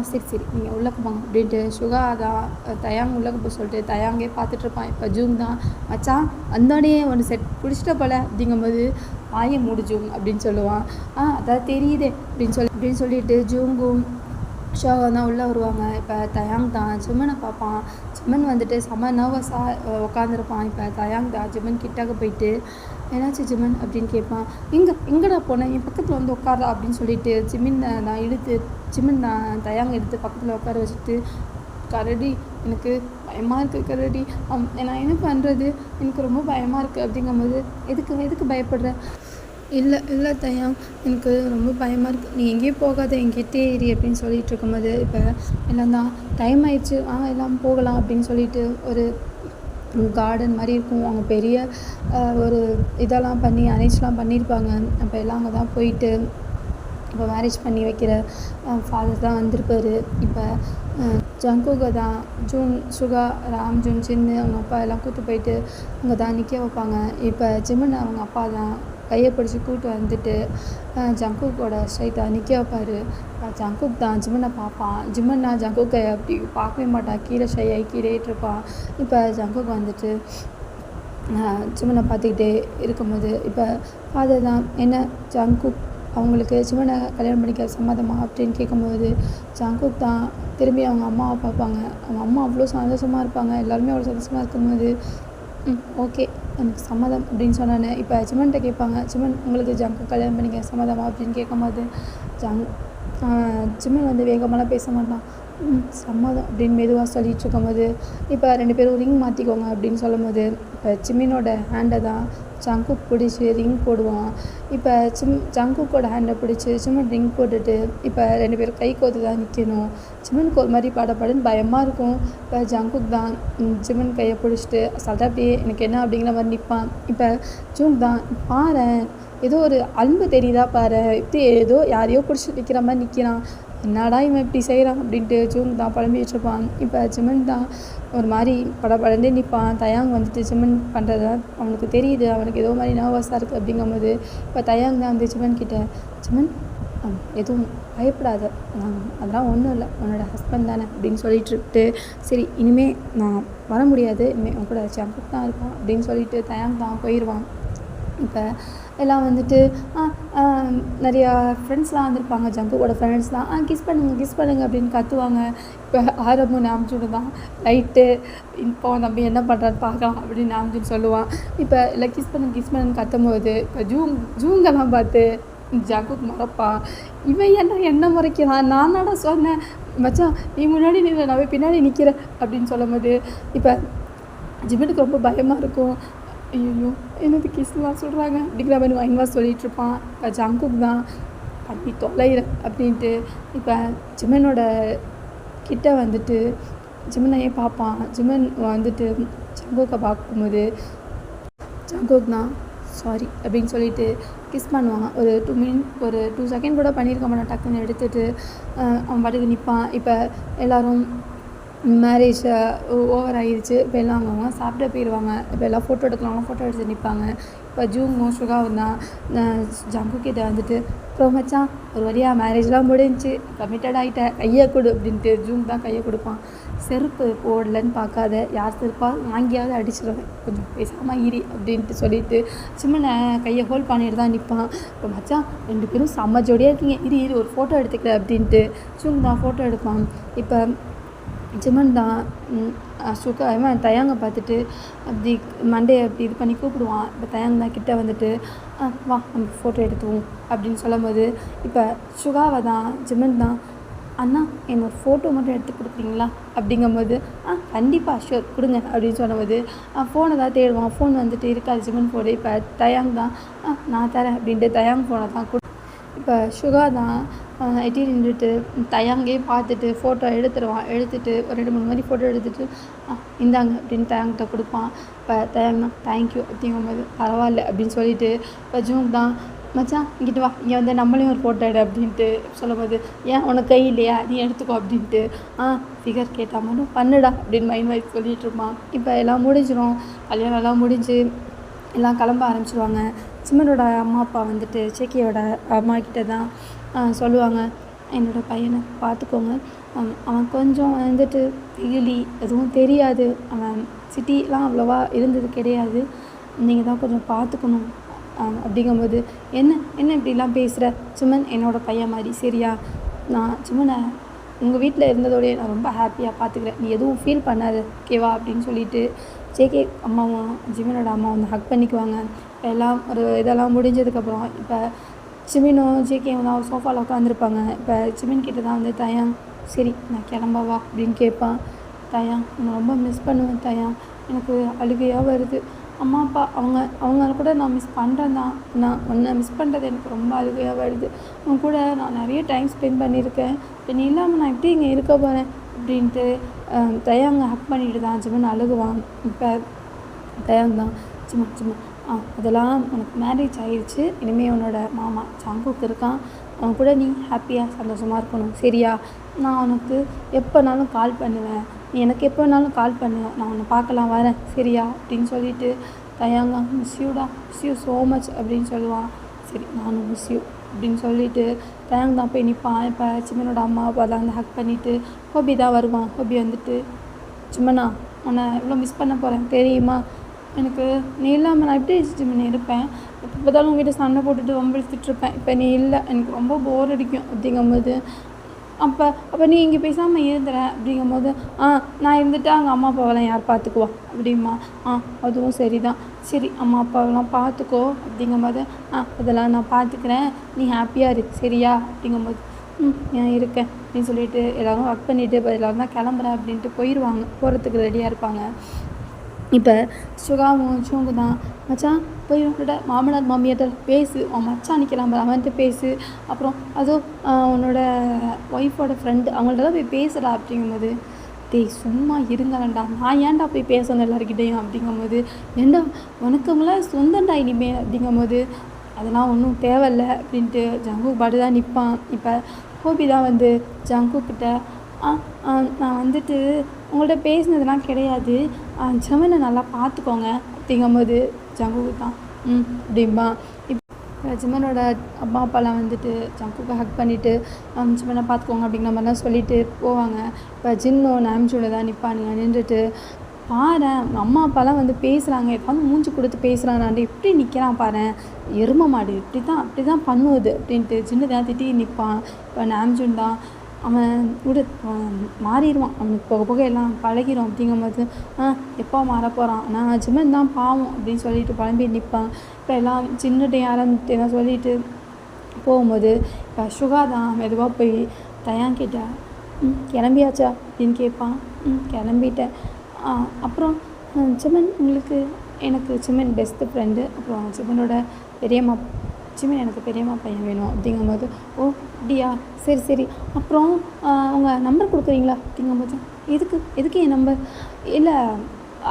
சரி நீங்கள் உள்ளே போவாங்க அப்படின்ட்டு சுகா தான் தயாங் உள்ளே போய் சொல்லிட்டு தயாங்கே பார்த்துட்ருப்பான். இப்போ ஜூங் தான் மச்சான் வந்தோடனே ஒன்று செட் பிடிச்சிட்ட போல அப்படிங்கும்போது வாயை மூடு ஜூங் அப்படின்னு சொல்லுவான். அதான் தெரியுதே அப்படின்னு சொல்லிட்டு ஜூங்கும் ஷோவா தான் உள்ளே வருவாங்க. இப்போ தயாங் தான் ஜிம்மனை பார்ப்பான். ஜிம்மன் வந்துட்டு செம்ம நர்வஸாக உட்காந்துருப்பான். இப்போ தயாங் தான் ஜிம்மன் கிட்டக்க போயிட்டு என்னாச்சு ஜிம்மன் அப்படின்னு கேட்பான். எங்கடா போனேன் என் பக்கத்தில் வந்து உட்காரா அப்படின்னு சொல்லிட்டு ஜிம்மன் தான் தயாங் எடுத்து பக்கத்தில் உட்கார வச்சுட்டு கரடி எனக்கு பயமாக இருக்குது கரடி நான் என்ன பண்ணுறது எனக்கு ரொம்ப பயமாக இருக்குது அப்படிங்கும்போது எதுக்கு பயப்படுற இல்லை தயாங் எனக்கு ரொம்ப பயமாக இருக்குது நீ எங்கேயும் போகாத எங்கிட்டே ஏறி அப்படின்னு சொல்லிட்டு இருக்கும்போது இப்போ எல்லாம் தான் டைம் ஆயிடுச்சு எல்லாம் போகலாம் அப்படின்னு சொல்லிட்டு ஒரு கார்டன் மாதிரி இருக்கும். அவங்க பெரிய ஒரு இதெல்லாம் பண்ணி அரேஞ்ச்லாம் பண்ணியிருப்பாங்க. அப்போ எல்லாம் அங்கே தான் போயிட்டு இப்போ மேரேஜ் பண்ணி வைக்கிற ஃபாதர் தான் வந்திருப்பார். இப்போ ஜங்குகை தான் சுகா ராம் ஜூன் சின்னு அவங்க அப்பா எல்லாம் கூப்பிட்டு போயிட்டு அங்கே தான் நிற்க வைப்பாங்க. இப்போ ஜிம்மன் அவங்க அப்பா தான் கையை பிடிச்சி கூப்பிட்டு வந்துட்டு ஜங்குக்கோட ஸ்ட்ரைட்டாக நிற்க வைப்பார். ஜங்குக் தான் ஜிம்மனை பார்ப்பான். ஜிம்மன் நான் ஜங்குக்கை அப்படி பார்க்கவே மாட்டான். கீழே ஷையாகி கீழேட்டுருப்பான். இப்போ ஜங்குக் வந்துட்டு ஜிம்மனை பார்த்துக்கிட்டே இருக்கும்போது இப்போ ஃபாதர் தான் என்ன ஜங்குக் அவங்களுக்கு ஜிம்மனை கல்யாணம் பண்ணிக்க சம்மதமா அப்படின்னு கேட்கும்போது ஜங்குக் தான் திரும்பி அவங்க அம்மாவை பார்ப்பாங்க. அவங்க அம்மா அவ்வளோ சந்தோஷமாக இருப்பாங்க. எல்லாருமே அவ்வளோ சந்தோஷமாக இருக்கும்போது ஓகே எனக்கு சம்மதம் அப்படின்னு சொன்னானே. இப்போ ஜிம்மன்கிட்ட கேட்பாங்க ஜிம்மன் உங்களுக்கு ஜங்குக் கல்யாணம் பண்ணிக்க சம்மதமா அப்படின்னு கேட்கும்போது ஜிம்மன் வந்து வேகமாலாம் பேச மாட்டான். சம்மதம் அப்படின்னு மெதுவாக சொல்லிகிட்டு இருக்கும்போது இப்போ 2 பேரும் ரிங் மாற்றிக்கோங்க அப்படின்னு சொல்லும்போது இப்போ ஜிம்மினோட ஹேண்டை தான் ஜங்குக் பிடிச்சி ரிங் போடுவான். இப்போ ஜங்குக்கோட ஹேண்டை பிடிச்சி ஜிம்மன் ரிங் போட்டுட்டு இப்போ 2 பேரும் கை கோத்து தான் நிற்கணும். ஜிம்மனுக்கு ஒரு மாதிரி படன்னு பயமாக இருக்கும். இப்போ ஜங்குக் தான் ஜிம்மன் கையை பிடிச்சிட்டு அசால்ட்டாக அப்படியே எனக்கு என்ன அப்படிங்கிற மாதிரி நிற்பான். இப்போ ஜூங் தான் பாரு ஏதோ ஒரு அன்பு தெரியுதா பாரு இப்படி ஏதோ யாரையோ பிடிச்சி நிற்கிற மாதிரி நிற்கிறான். என்னடா இவன் இப்படி செய்கிறான் அப்படின்ட்டு ஜூங் தான் புலம்பி வச்சுருப்பான். இப்போ ஜிம்மன் தான் ஒரு மாதிரி படப்படந்தே நிற்பான். தயாங் வந்துட்டு ஜிம்மன் பண்ணுறது அவனுக்கு தெரியுது. அவனுக்கு ஏதோ மாதிரி நர்வஸாக இருக்குது அப்படிங்கும்போது இப்போ தயாங் தான் வந்து ஜிம்மன் கிட்ட ஜிம்மன் எதுவும் பயப்படாத அதெல்லாம் ஒன்றும் இல்லை உன்னோட ஹஸ்பண்ட் தானே அப்படின்னு சொல்லிட்டு சரி இனிமேல் நான் வர முடியாது இனிமேல் உன் கூட ஜங்குக் தான் இருப்பான் அப்படின்னு சொல்லிட்டு தயாங் தான் போயிடுவான். இப்போ எல்லாம் வந்துட்டு நிறையா ஃப்ரெண்ட்ஸ்லாம் வந்திருப்பாங்க. ஜங்குக்கோட ஃப்ரெண்ட்ஸ்லாம் கிஸ் பண்ணுங்க அப்படின்னு கத்துவாங்க. இப்போ ஆரம்பம் நாம்ஜூன் தான் லைட்டு இப்போ தம்பி என்ன பண்ணுறான்னு பார்க்கலாம் அப்படின்னு நாம்ஜூன் சொல்லுவான். இப்போ இல்லை கிஸ் பண்ணுன்னு கத்தும்போது இப்போ ஜூங்கெல்லாம் பார்த்து ஜங்குக் மறப்பான். இவன் என்ன முறைக்கிறான் நானாடா சொன்னேன் மச்சான் நீ முன்னாடி நின்று நான் பின்னாடி நிற்கிறேன் அப்படின்னு சொல்லும்போது இப்போ ஜிம்மனுக்கு ரொம்ப பயமாக இருக்கும். ஐயோ என்னது கிஸ்லாம் சொல்கிறாங்க அப்படிங்கிற மாதிரி வாங்கிவா சொல்லிகிட்ருப்பான். இப்போ ஜங்குக் தான் பண்ணி தொலைகிறேன் அப்படின்ட்டு இப்போ ஜிம்மனோட கிட்ட வந்துட்டு ஜிம்மனையே பார்ப்பான். ஜிம்மன் வந்துட்டு ஜங்குக்கை பார்க்கும்போது ஜங்குக் தான் சாரி அப்படின்னு சொல்லிட்டு கிஸ் பண்ணுவான். ஒரு 2 செகண்ட் கூட பண்ணியிருக்க மாட்டான். டக்குன்னு எடுத்துகிட்டு அவன் பாட்டுக்கு நிற்பான். இப்போ எல்லோரும் மேரேஜ் ஓவர் ஆகிடுச்சு. இப்போ எல்லாம் அவங்க சாப்பிட போயிடுவாங்க. இப்போ எல்லாம் ஃபோட்டோ எடுத்து நிற்பாங்க. இப்போ ஜூங்கும் சுகாவும் தான் ஜங்குக்கிட்ட வந்துட்டு அப்புறம் மச்சான் ஒரு வழியாக மேரேஜ்லாம் முடிஞ்சு கமிட்டட் ஆகிட்டேன் கையை கொடு அப்படின்ட்டு ஜூங் தான் கையை கொடுப்பான். செருப்பு போடலன்னு பார்க்காத யார் செருப்பாக வாங்கியாவது அடிச்சிடுவேன் கொஞ்சம் பேசாமல் இரி அப்படின்ட்டு சொல்லிட்டு ஜிம்மனை கையை ஹோல்ட் பண்ணிட்டு தான் நிற்பான். இப்போ மச்சான் 2 பேரும் செம்ம ஜோடியாக இருக்கீங்க இரு ஒரு ஃபோட்டோ எடுத்துக்கிறேன் அப்படின்ட்டு ஜூங் தான் ஃபோட்டோ எடுப்பான். இப்போ ஜிம்மன் தான் தயாங்கை பார்த்துட்டு அப்படி மண்டையை அப்படி இது பண்ணி கூப்பிடுவான். இப்போ தயாங் தான் கிட்டே வந்துட்டு வா நம்ம ஃபோட்டோ எடுத்துவோம் அப்படின்னு சொல்லும்போது இப்போ சுகாவை தான் ஜிம்மன் தான் அண்ணா என்னோட ஃபோட்டோ மட்டும் எடுத்து கொடுக்குறீங்களா அப்படிங்கும்போது கண்டிப்பாக ஷூர் கொடுங்க அப்படின்னு சொன்னபோது ஃபோனை தான் தேடுவான். ஃபோன் வந்துட்டு இருக்காது ஜிமன் ஃபோனு. இப்போ தயாங் தான் நான் தரேன் அப்படின்ட்டு தயாங் ஃபோனை தான் இப்போ சுகா தான் எட்டி நின்றுட்டு தயாங்கே பார்த்துட்டு ஃபோட்டோ எடுத்துட்டு ஒரு 2-3 மாதிரி ஃபோட்டோ எடுத்துகிட்டு இந்தாங்க அப்படின்னு தயாங்கிட்ட கொடுப்பான். இப்போ தயாங் தான் தேங்க்யூ அப்படிங்கும்போது பரவாயில்ல அப்படின்னு சொல்லிட்டு இப்போ ஜூங் தான் மச்சான் இங்கிட்டு வா, இங்கே வந்து நம்மளையும் ஒரு ஃபோட்டோ எடு அப்படின்ட்டு சொல்லும்போது ஏன் உனக்கு கை இல்லையா நீ எடுத்துக்கோ அப்படின்ட்டு ஃபிகர் கேட்டால் மட்டும் பண்ணுடா அப்படின்னு மைண்ட் வைஸ் சொல்லிகிட்டு இருப்பான். இப்போ எல்லாம் முடிஞ்சிடும். கல்யாணம் எல்லாம் முடிஞ்சு எல்லாம் கிளம்ப ஆரம்பிச்சிடுவாங்க. சிம்மனோட அம்மா அப்பா வந்துட்டு சேக்கியோட அம்மா கிட்ட தான் சொல்லுவாங்க, என்னோடய பையனை பார்த்துக்கோங்க, அவன் கொஞ்சம் வந்துட்டு வெயிலி எதுவும் தெரியாது, அவன் சிட்டிலாம் அவ்வளோவா இருந்தது கிடையாது, நீங்கள் தான் கொஞ்சம் பார்த்துக்கணும் அப்படிங்கும்போது என்ன இப்படிலாம் பேசுகிற சிம்மன் என்னோடய பையன் மாதிரி சரியா, நான் சிம்மனை உங்கள் வீட்டில் இருந்ததோடய நான் ரொம்ப ஹாப்பியாக பார்த்துக்கிறேன், நீ எதுவும் ஃபீல் பண்ணாது ஓகேவா அப்படின்னு சொல்லிட்டு ஜேகே அம்மாவும் ஜிமினோட அம்மாவும் வந்து ஹக் பண்ணிக்குவாங்க. இப்போ எல்லாம் ஒரு இதெல்லாம் முடிஞ்சதுக்கப்புறம் இப்போ ஜிமினும் ஜேகேவும் தான் சோஃபாவில் உட்காந்துருப்பாங்க. இப்போ ஜிமின் கிட்ட தான் வந்து தயாங் சரி நான் கிளம்பவா அப்படின்னு கேட்பான். தயாங் நான் ரொம்ப மிஸ் பண்ணுவேன் தயாங், எனக்கு அழுகையாக வருது, அம்மா அப்பா அவங்க கூட நான் மிஸ் பண்ணுறேன் தான், நான் உன்னை மிஸ் பண்ணுறது எனக்கு ரொம்ப அழுகையாக வருது, உன் கூட நான் நிறைய டைம் ஸ்பெண்ட் பண்ணியிருக்கேன், இப்போ நீ இல்லாமல் நான் எப்படி இங்கே இருக்க போகிறேன் அப்படின்ட்டு தயாங்க ஹக் பண்ணிட்டு தான் ஜிமன் அழுகுவான். இப்போ தயாங் தான் சும்மா அதெல்லாம் உனக்கு மேரேஜ் ஆகிடுச்சு, இனிமேல் உன்னோட மாமா ஜாங்குக்கு இருக்கான், அவன் கூட நீ ஹாப்பியாக சந்தோஷமாக இருக்கணும் சரியா, நான் உனக்கு எப்போனாலும் கால் பண்ணுவேன், நீ எனக்கு எப்போ வேணாலும் கால் பண்ணுவேன், நான் உன்னை பார்க்கலாம் வரேன் சரியா அப்படின்னு சொல்லிட்டு தயாங்க மிஸ் யூ ஸோ மச் அப்படின்னு சொல்லுவான். சரி நானும் மிஸ் யூ அப்படின்னு சொல்லிட்டு தயாங் தான் போய் நிற்பான். இப்போ சிம்மனோட அம்மா அப்பா தான் வந்து ஹக் பண்ணிவிட்டு ஹோபி தான் வருவான். ஹோபி வந்துட்டு சிம்மனா உன்னை இவ்வளோ மிஸ் பண்ண போகிறேன் தெரியுமா, எனக்கு நீ இல்லாமல் நான் எப்படி சிம்மன் இருப்பேன், எப்போ பார்த்தாலும் உங்ககிட்ட சண்டை போட்டுட்டு வம்பிழுத்துட்ருப்பேன், இப்போ நீ இல்லை எனக்கு ரொம்ப போர் அடிக்கும் அப்படிங்கும்போது அப்போ நீ இங்கே பேசாமல் இருந்துற அப்படிங்கும்போது நான் இருந்துட்டு அங்கே அம்மா அப்பாவெல்லாம் யார் பார்த்துக்குவா அப்படிமா, அதுவும் சரி தான், சரி அம்மா அப்பாவெல்லாம் பார்த்துக்கோ அப்படிங்கும்போது அதெல்லாம் நான் பார்த்துக்கிறேன், நீ ஹாப்பியாக இரு சரியா அப்படிங்கும்போது ஏன் இருக்கேன் அப்படின்னு சொல்லிட்டு எல்லோரும் ஒர்க் பண்ணிவிட்டு இப்போ எல்லோரும் தான் கிளம்புறேன் அப்படின்ட்டு போகிறதுக்கு ரெடியாக இருப்பாங்க. இப்போ சுகாவும் சூங்கு தான் மச்சான் போய் உன்னோட மாமனார் மாமியார்ட்ட பேசு, உன் மச்சான் நிற்கிறான் அவன்கிட்ட பேசு, அப்புறம் அதுவும் உன்னோட ஒய்ஃபோட ஃப்ரெண்டு அவங்கள்ட்ட போய் பேசுகிறா அப்படிங்கும்போது டேய் சும்மா இருங்களேன்டா, நான் ஏன்டா போய் பேசணும் எல்லாருக்கிட்டையும் அப்படிங்கும்போது ஏன்டா உனக்குங்களாம் சொந்தண்டா இனிமே அப்படிங்கும்போது அதெல்லாம் ஒன்றும் தேவையில்லை அப்படின்ட்டு ஜங்கு பாட்டு தான் நிற்பான். இப்போ ஹோபி தான் வந்து ஜங்குக்கிட்ட நான் வந்துட்டு உங்கள்கிட்ட பேசினதுலாம் கிடையாது, ஜமனை நல்லா பார்த்துக்கோங்க அப்படிங்கும்போது ஜங்குக்கு தான் அப்படிம்பா. இப்போ ஜிமனோட அம்மா அப்பாலாம் வந்துட்டு ஜங்குக்கு ஹக் பண்ணிவிட்டு ஜிமனை பார்த்துக்கோங்க அப்படிங்கிற மாதிரிலாம் சொல்லிட்டு போவாங்க. இப்போ ஜின்னோ நாம்ஜோட தான் நிற்பானுங்க நின்றுட்டு பாரு அம்மா அப்பாலாம் வந்து பேசுகிறாங்க, எப்போது மூஞ்சி கொடுத்து பேசுகிறானான்ட்டு எப்படி நிற்கிறான் பாரு, எரும மாடு அப்படி தான் பண்ணுவது அப்படின்ட்டு ஜின்னு தான் திட்டி நிற்பான். இப்போ நாம்ஜுன் தான் அவன் மாறிடுவான், அவனுக்கு போக போக எல்லாம் பழகிடும் அப்படிங்கும்போது எப்போ மாற போகிறான், நான் ஜிம்மன் தான் பாவம் அப்படின்னு சொல்லிட்டு புலம்பி நிற்பான். இப்போ எல்லாம் சின்னட்டையும் ஆரம்பிட்டு சொல்லிட்டு போகும்போது இப்போ சுகா தான் மெதுவாக போய் தயாங்கிட்ட கிளம்பியாச்சா அப்படின்னு கேட்பான். கிளம்பிட்டேன், அப்புறம் சிம்மன் உங்களுக்கு எனக்கு சிம்மன் பெஸ்ட்டு ஃப்ரெண்டு, அப்புறம் சிம்மனோட பெரியம்மா சிம்மன் எனக்கு பெரியம்மா பையன் வேணும் அப்படிங்கும்போது ஓ அப்படியா சரி அப்புறம் உங்கள் நம்பர் கொடுக்குறீங்களா அப்படிங்கும்போது எதுக்கு என் நம்பர் இல்லை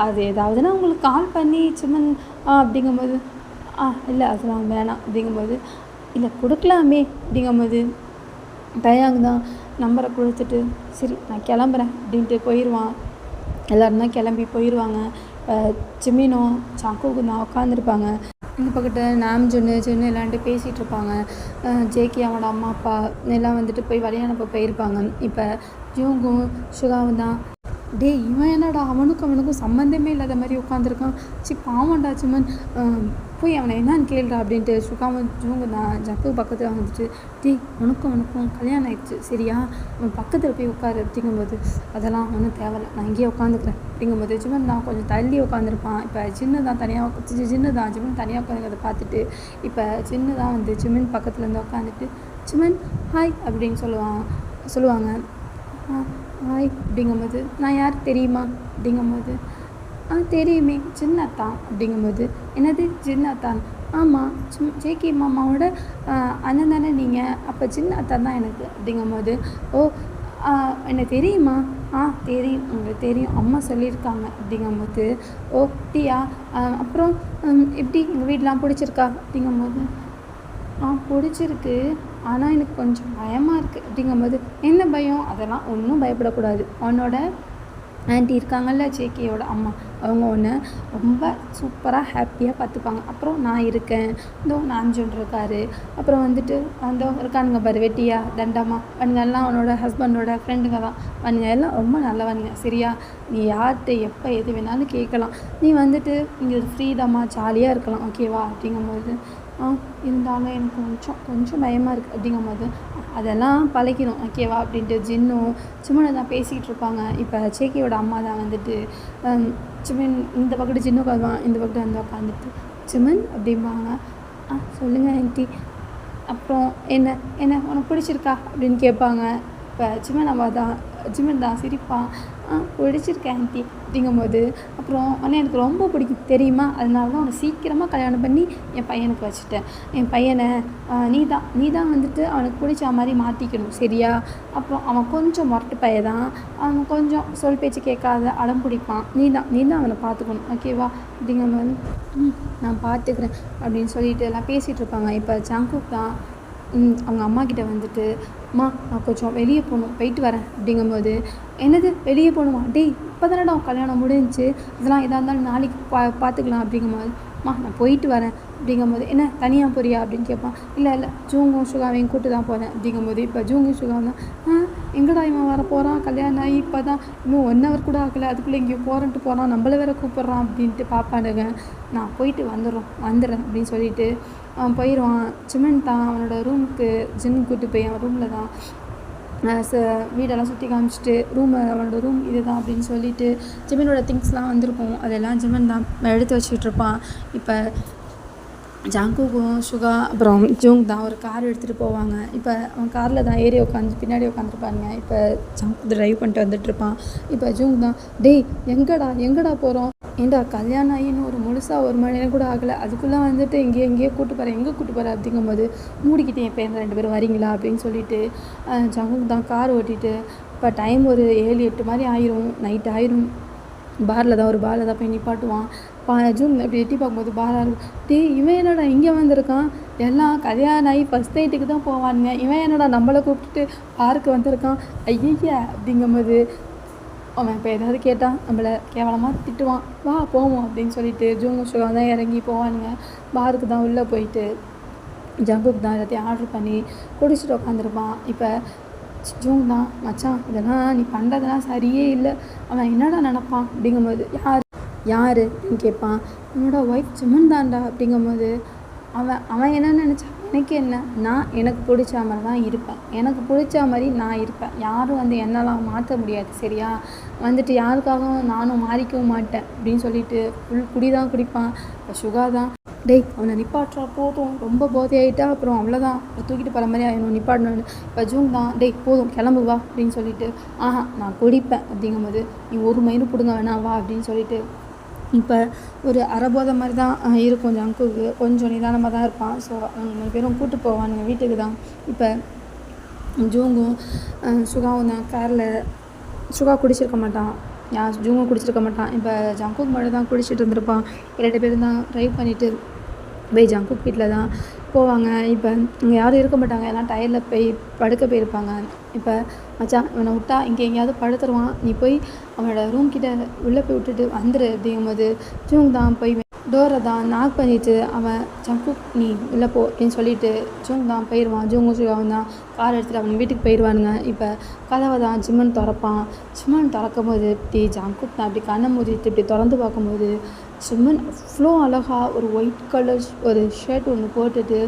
அது ஏதாவதுன்னா உங்களுக்கு கால் பண்ணி சிம்மன் அப்படிங்கும்போது இல்லை அதெல்லாம் வேணாம் அப்படிங்கும்போது இல்லை கொடுக்கலாமே அப்படிங்கும்போது தயாங் தான் நம்பரை கொடுத்துட்டு சரி நான் கிளம்புறேன் அப்படின்ட்டு போயிடுவான். எல்லோரும் தான் கிளம்பி போயிடுவாங்க. ஜிமினும் சாங்குக்கு தான் உட்காந்துருப்பாங்க. இந்த பக்கத்து நாம்ஜுன்னு எல்லான்ட்டு பேசிகிட்டு இருப்பாங்க. ஜேகே அவனோட அம்மா அப்பா எல்லாம் வந்துட்டு போய் விளையாடப்போ போயிருப்பாங்க. இப்போ ஜூங்கும் சுகாவும் தான் இவன் என்னடா அவனுக்கும் சம்மந்தமே இல்லாத மாதிரி உட்காந்துருக்கான், பாவண்டா சிம்மன் போய் அவனை என்னான்னு கேளுடா அப்படின்ட்டு சுகாவும் ஜூங்கு தான் ஜக்கு பக்கத்தில் வந்துட்டு உனக்கும் கல்யாணம் ஆயிடுச்சு சரியா, அவன் பக்கத்தில் போய் உட்காரு அப்படிங்கும்போது அதெல்லாம் ஒன்றும் தேவையில்லை நான் இங்கேயே உட்காந்துக்கிறேன் அப்படிங்கும்போது சிம்மன் தான் கொஞ்சம் தள்ளி உட்காந்துருப்பான். இப்போ சின்ன தான் சிம்மன் தனியாக உட்காந்துக்கிறத பார்த்துட்டு இப்போ சின்ன தான் வந்து சிம்மன் பக்கத்தில் இருந்து உட்காந்துட்டு சிம்மன் ஹாய் அப்படின்னு சொல்லுவான். சொல்லுவாங்க. ஹாய் அப்படிங்கும்போது, நான் யார் தெரியுமா அப்படிங்கும்போது, தெரியுமே சின்னத்தான் அப்படிங்கும்போது, என்னது சின்னத்தான்? ஆமாம், ஜேகே மாமாவோட அண்ணன் தானே நீங்கள், அப்போ சின்ன அத்தான் தான் எனக்கு அப்படிங்கும்போது, ஓ என்ன தெரியுமா? தெரியும், உங்களுக்கு தெரியும், அம்மா சொல்லியிருக்காங்க அப்படிங்கும்போது, ஓ அப்படியா? அப்புறம் எப்படி எங்கள் வீடெலாம் பிடிச்சிருக்கா அப்படிங்கும்போது, பிடிச்சிருக்கு, ஆனால் எனக்கு கொஞ்சம் பயமாக இருக்குது அப்படிங்கும்போது, என்ன பயம்? அதெல்லாம் ஒன்றும் பயப்படக்கூடாது. உன்னோட ஆன்ட்டி இருக்காங்கல்ல, ஜேகேயோட அம்மா, அவங்க ஒன்று ரொம்ப சூப்பராக ஹாப்பியாக பார்த்துப்பாங்க. அப்புறம் நான் இருக்கேன், இதோ நாஞ்சொன் இருக்காரு, அப்புறம் வந்துட்டு அந்த இருக்கானுங்க பாரு வெட்டியா தண்டமா, அவனுங்க எல்லாம் அவனோட ஹஸ்பண்டோட ஃப்ரெண்டுங்க தான், அவனுங்க எல்லாம் ரொம்ப நல்லவனுங்க. சரியா? நீ யார்கிட்ட எப்போ எது வேணாலும் கேட்கலாம், நீ வந்துட்டு இங்கே ஃப்ரீடமாக ஜாலியாக இருக்கலாம், ஓகேவா அப்படிங்கும்போது, இருந்தாலும் எனக்கு கொஞ்சம் பயமாக இருக்குது அப்படிங்கும்போது, அதெல்லாம் பழகிடும் ஓகேவா அப்படின்ட்டு ஜின்னும் சிமனை தான் பேசிக்கிட்டு இருப்பாங்க. இப்போ ஜேகேயோட அம்மா தான் வந்துட்டு சிமன் இந்த பக்கத்து ஜின்னு உட்காந்துவான், இந்த பக்கத்து வந்து உட்காந்துட்டு சிமன் அப்படிம்பாங்க. சொல்லுங்கள் ஆன்ட்டி, அப்புறம் என்ன என்ன உனக்கு பிடிச்சிருக்கா அப்படின்னு கேட்பாங்க. இப்போ ஜிமன் தான் சிரிப்பான். பிடிச்சிருக்கேன் ஆன்ட்டி அப்படிங்கும்போது, அப்புறம் ஆனால் எனக்கு ரொம்ப பிடிக்கும் தெரியுமா, அதனால தான் அவனை சீக்கிரமாக கல்யாணம் பண்ணி என் பையனுக்கு வச்சுட்டேன். என் பையனை நீ தான் வந்துட்டு அவனுக்கு பிடிச்ச மாதிரி மாற்றிக்கணும், சரியா? அப்புறம் அவன் கொஞ்சம் முரட்டு பையன் தான், அவன் கொஞ்சம் சொல் பேச்சு கேட்காத அடம் பிடிப்பான். நீ தான் அவனை பார்த்துக்கணும், ஓகேவா அப்படிங்கும்போது, நான் பார்த்துக்கிறேன் அப்படின்னு சொல்லிட்டு எல்லாம் பேசிகிட்டு இருப்பாங்க. இப்போ ஜங்குக் தான் அவங்க அம்மாக்கிட்ட வந்துட்டு, அம்மா நான் கொஞ்சம் வெளியே போகணும், போயிட்டு வரேன் அப்படிங்கும்போது, என்னது வெளியே போகணுமா? டேய் இப்போ தானடா கல்யாணம் முடிஞ்சிச்சு, இதெல்லாம் எதாக இருந்தாலும் நாளைக்கு பார்த்துக்கலாம் அப்படிங்கும்போது, நான் போயிட்டு வரேன் அப்படிங்கும்போது, என்ன தனியாக போறியா அப்படின்னு கேட்பான். இல்லை ஜூங்கும் சுகாவையும் கூட்டு தான் போகிறேன் அப்படிங்கும்போது, இப்போ ஜூங்கும் சுகா தான் எங்கடா இவன் வர போகிறான், கல்யாணம் ஆகி இப்போ தான் இன்னும் 1 hour கூட ஆகலை, அதுக்குள்ளே எங்கேயும் போகிறான், நம்மளை வேற கூப்பிட்றான் அப்படின்ட்டு பார்ப்பானுங்க. நான் போயிட்டு வந்துடுறேன் அப்படின்னு சொல்லிட்டு போயிடுவான். சிமன் தான் அவனோட ரூமுக்கு ஜின்னு கூப்பிட்டு போய் அவன் ரூமில் தான் வீடெல்லாம் சுற்றி காமிச்சிட்டு அவனோட ரூம் இது தான் அப்படின்னு சொல்லிட்டு ஜிமனோட திங்ஸ்லாம் வந்திருக்கும், அதெல்லாம் ஜிமன் தான் எடுத்து வச்சுக்கிட்டு இருப்பான். இப்போ ஜங்குக்கும் சுகா அப்புறம் ஜூங் தான் ஒரு கார் எடுத்துகிட்டு போவாங்க. இப்போ அவன் காரில் தான் ஏறி பின்னாடி உட்காந்துருப்பாங்க. இப்போ ஜங்க் ட்ரைவ் பண்ணிட்டு வந்துட்டுருப்பான். இப்போ ஜூங் தான், டேய் எங்கடா போகிறோம்? ஏண்டா கல்யாணம் ஆகின்னு ஒரு முழுசாக 1 மணி நேரம் கூட ஆகலை, அதுக்குள்ளே வந்துட்டு எங்கேயோ கூப்பிட்டு போகிறேன், எங்கே கூப்பிட்டு போகிறேன் அப்படிங்கும்போது, மூடிக்கிட்டே என் பையன் 2 பேரும் வரீங்களா அப்படின்னு சொல்லிட்டு ஜங்குக் தான் கார் ஓட்டிட்டு, இப்போ டைம் ஒரு 7-8 மாதிரி ஆயிரும், நைட் ஆயிரும். பாரில் தான் போய் நிப்பாட்டுவான். ஜூன் இப்படி எட்டி பார்க்கும்போது பாராக இருக்கும். டேய் இவன் என்னடா இங்கே வந்திருக்கான், எல்லாம் கல்யாணம் ஆகி ஃபஸ்ட் நைட்டுக்கு தான் போவானுங்க, இவன் என்னடா நம்மளை கூப்பிட்டுட்டு பார்க்கு வந்திருக்கான், ஐயா அப்படிங்கும்போது, அவன் இப்போ ஏதாவது கேட்டால் நம்மளை கேவலமாக திட்டுவான், வா போவோம் அப்படின்னு சொல்லிட்டு ஜூங்கு சுகா தான் இறங்கி போவானுங்க. பாருக்கு தான் உள்ளே போயிட்டு ஜங்குக் தான் எல்லாத்தையும் ஆர்டர் பண்ணி குடிச்சிட்டு உட்காந்துருப்பான். இப்போ ஜூங் தான், மச்சான் இதெல்லாம் நீ பண்ணுறதுலாம் சரியே இல்லை, அவன் என்னடா நினப்பான் அப்படிங்கும்போது, யார் அப்படின்னு கேட்பான். என்னோட ஒய்ஃப் ஜிமன் தான்டா அப்படிங்கும்போது, அவன் என்ன நினச்சான், எனக்கு என்ன, நான் எனக்கு பிடிச்ச மாதிரி தான் இருப்பேன், எனக்கு பிடிச்ச மாதிரி நான் இருப்பேன், யாரும் வந்து என்னெல்லாம் மாற்ற முடியாது, சரியா? வந்துட்டு யாருக்காகவும் நானும் மாறிக்கவும் மாட்டேன் அப்படின்னு சொல்லிட்டு ஃபுல் குடி தான் குடிப்பான். இப்போ சுகா தான், டேய் அவனை நிப்பாட்டுறா போதும், ரொம்ப போதையாயிட்டா அப்புறம் அவ்வளோதான், தூக்கிட்டு போகிற மாதிரி ஆயிடும், நிப்பாட்டணும்னு. இப்போ ஜூங் தான், டேய் போதும் கிளம்பு வா அப்படின்னு சொல்லிட்டு, நான் குடிப்பேன் அப்படிங்கும்போது, நீ 1 மைலும் பிடுங்க வேணாம் வா அப்படின்னு சொல்லிட்டு, இப்போ ஒரு அரைபோதை மாதிரி தான் இருக்கும் ஜங்குக்கு, கொஞ்சம் நிதானமாக தான் இருப்பான். ஸோ அவங்க 3 பேரும் கூப்பிட்டு போவானுங்க வீட்டுக்கு தான். இப்போ ஜூங்கும் சுகாவும் தான் காரில், சுகா குடிச்சிருக்க மாட்டான், ஜூங்கும் குடிச்சிருக்க மாட்டான். இப்போ ஜங்குக் மட்டும் தான் குடிச்சிட்டு இருந்திருப்பான். 2 பேரும் தான் ட்ரைவ் பண்ணிவிட்டு போய் ஜங்குக் வீட்டில் தான் போவாங்க. இப்போ இங்கே யாரும் இருக்க மாட்டாங்க, எல்லாம் டயரில் போய் படுக்க போயிருப்பாங்க. இப்போ மச்சான் இவனை விட்டா இங்கே எங்கேயாவது படுத்துருவான், நீ போய் அவனோட ரூம் கிட்டே உள்ளே போய் விட்டுட்டு வந்துடு அப்படிங்கும்போது, ஜூங் தான் போய் டோரை தான் நாக் பண்ணிவிட்டு, அவன் ஜங்குக் நீ உள்ளே போ அப்படின்னு சொல்லிட்டு ஜூங் தான் போயிடுவான். ஜூங்கும் சுகாவும் தான் கார் எடுத்துகிட்டு அவன் வீட்டுக்கு போயிடுவானுங்க. இப்போ கதவை தான் ஜிம்மன் திறப்பான். ஜிம்மன் திறக்கும் போது இப்படி ஜங்குக் தான் அப்படி கண்ணை மூடிட்டு இப்படி திறந்து பார்க்கும்போது, ஜிம்மன் அவ்வளோ அழகாக ஒரு ஒயிட் கலர் ஒரு ஷர்ட் ஒன்று போட்டுட்டு